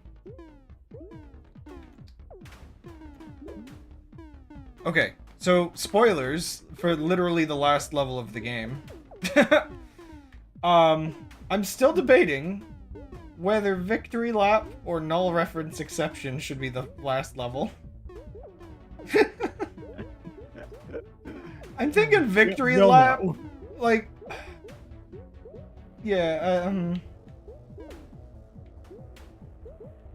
Okay, so spoilers for literally the last level of the game. I'm still debating whether Victory Lap or Null Reference Exception should be the last level. I'm thinking Victory Lap, like, yeah,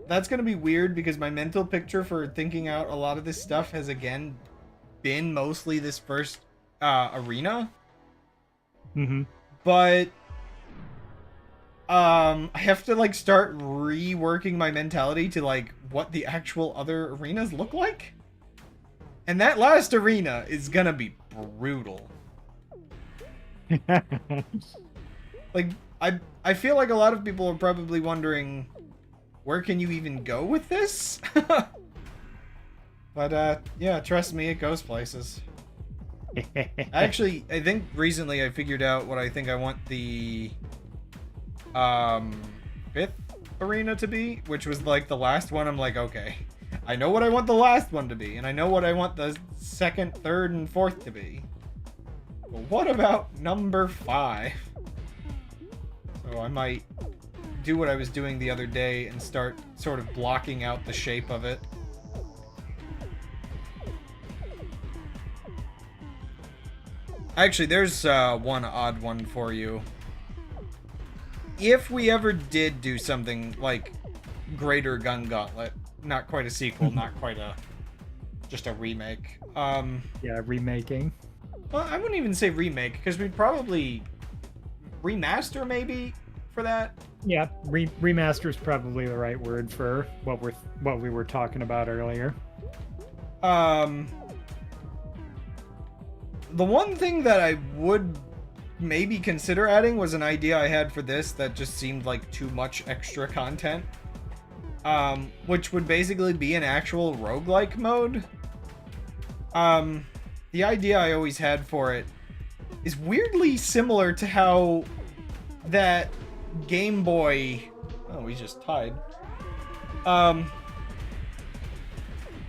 that's gonna be weird because my mental picture for thinking out a lot of this stuff has again been mostly this first arena. But I have to, like, start reworking my mentality to, like, what the actual other arenas look like. And that last arena is gonna be brutal. Like, I feel like a lot of people are probably wondering, where can you even go with this? But, yeah, trust me, it goes places. Actually, I think recently I figured out what I think I want the, 5th arena to be, which was, like, the last one. I'm like, okay, I know what I want the last one to be, and I know what I want the 2nd, 3rd, and 4th to be. But what about number 5? So I might do what I was doing the other day and start sort of blocking out the shape of it. Actually, there's one odd one for you. If we ever did do something like Greater Gun Gauntlet, not quite a sequel, not quite a just a remake. Yeah, remaking. Well, I wouldn't even say remake, because we'd probably remaster maybe for that. Yeah, remaster is probably the right word for what we were talking about earlier. The one thing that I would maybe consider adding was an idea I had for this that just seemed like too much extra content. Which would basically be an actual roguelike mode. The idea I always had for it is weirdly similar to how that Game Boy... Oh, we just tied.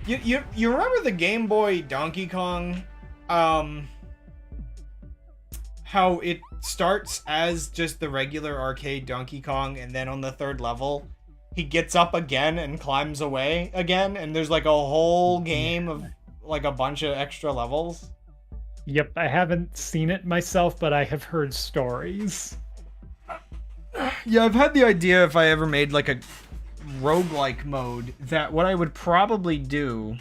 You remember the Game Boy Donkey Kong? How it starts as just the regular arcade Donkey Kong, and then on the third level, he gets up again and climbs away again, and there's like a whole game of like a bunch of extra levels. Yep, I haven't seen it myself, but I have heard stories. Yeah, I've had the idea if I ever made like a roguelike mode that what I would probably do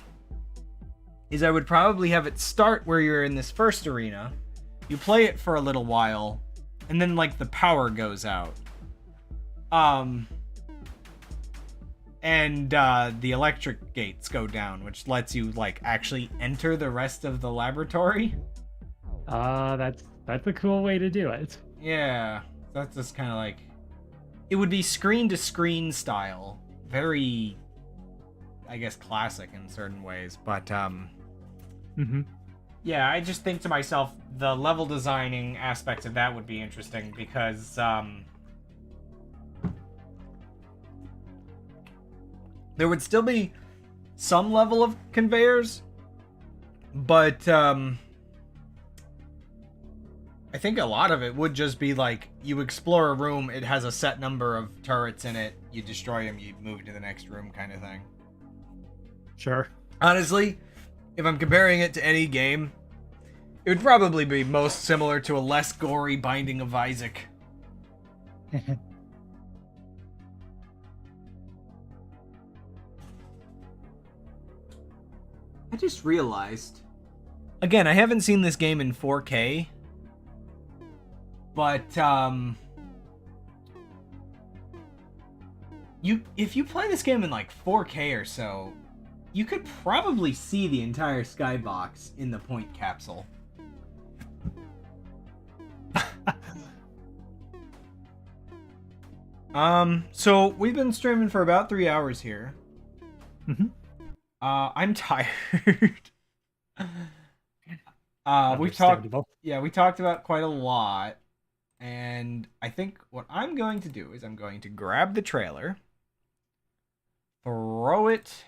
is I would probably have it start where you're in this first arena, you play it for a little while, and then like the power goes out. And the electric gates go down, which lets you like actually enter the rest of the laboratory. That's a cool way to do it. Yeah, that's just kind of like, it would be screen to screen style, very, I guess, classic in certain ways. But yeah, I just think to myself the level designing aspect of that would be interesting because there would still be some level of conveyors, but I think a lot of it would just be like, you explore a room, it has a set number of turrets in it, you destroy them, you move to the next room kind of thing. Sure. Honestly, if I'm comparing it to any game, it would probably be most similar to a less gory Binding of Isaac. I just realized... Again, I haven't seen this game in 4K. But, if you play this game in, like, 4K or so, you could probably see the entire skybox in the point capsule. So, we've been streaming for about 3 hours here. I'm tired. We talked about quite a lot. And I think what I'm going to do is I'm going to grab the trailer, throw it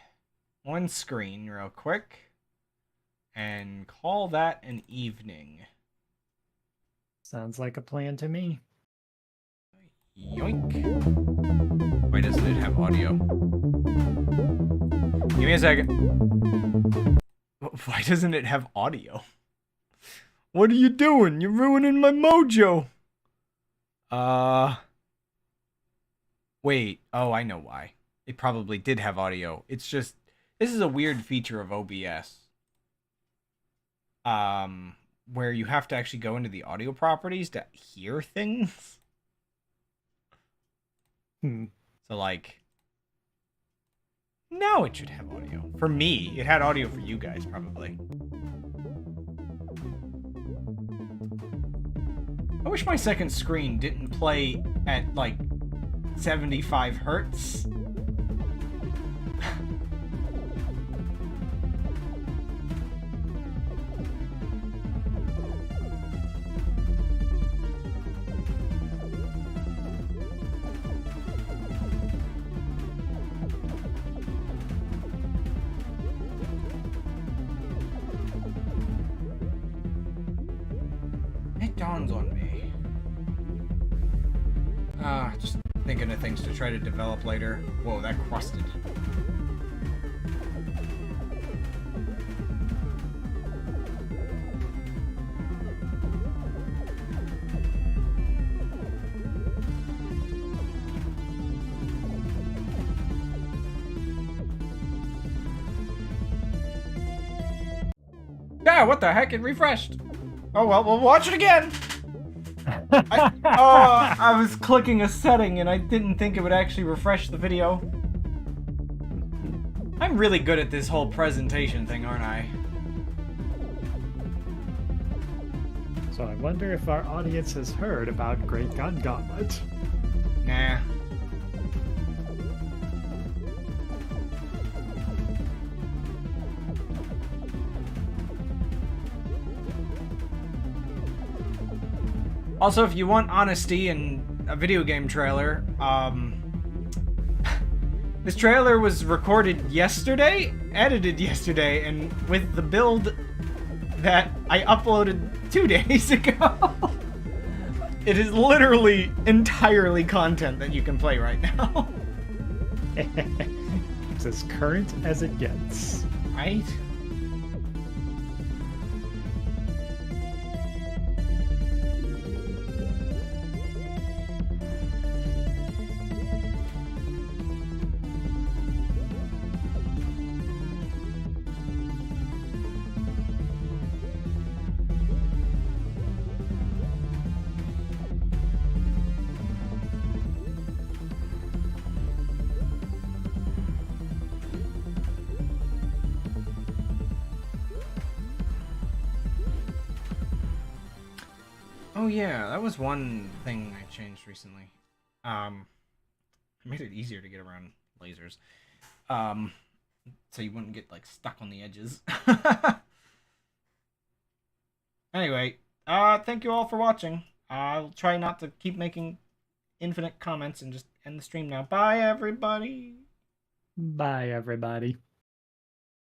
on screen real quick, and call that an evening. Sounds like a plan to me. Yoink. Why doesn't it have audio? Give me a second. Why doesn't it have audio? What are you doing? You're ruining my mojo. Wait. Oh, I know why. It probably did have audio. It's just, this is a weird feature of OBS. Where you have to actually go into the audio properties to hear things. So, like, now it should have audio. For me, it had audio for you guys, probably. I wish my second screen didn't play at, like, 75 hertz. It dawns on me. Just thinking of things to try to develop later. Whoa, that crusted. Yeah, what the heck? It refreshed. Oh well, we'll watch it again. I was clicking a setting and I didn't think it would actually refresh the video. I'm really good at this whole presentation thing, aren't I? So I wonder if our audience has heard about Great Gun Gauntlet. Nah. Also, if you want honesty in a video game trailer, this trailer was recorded yesterday, edited yesterday, and with the build that I uploaded 2 days ago. It is literally entirely content that you can play right now. It's as current as it gets. Right? Oh yeah, that was one thing I changed recently. I made it easier to get around lasers. So you wouldn't get like stuck on the edges. Anyway, thank you all for watching. I'll try not to keep making infinite comments and just end the stream now. Bye everybody. Bye, everybody.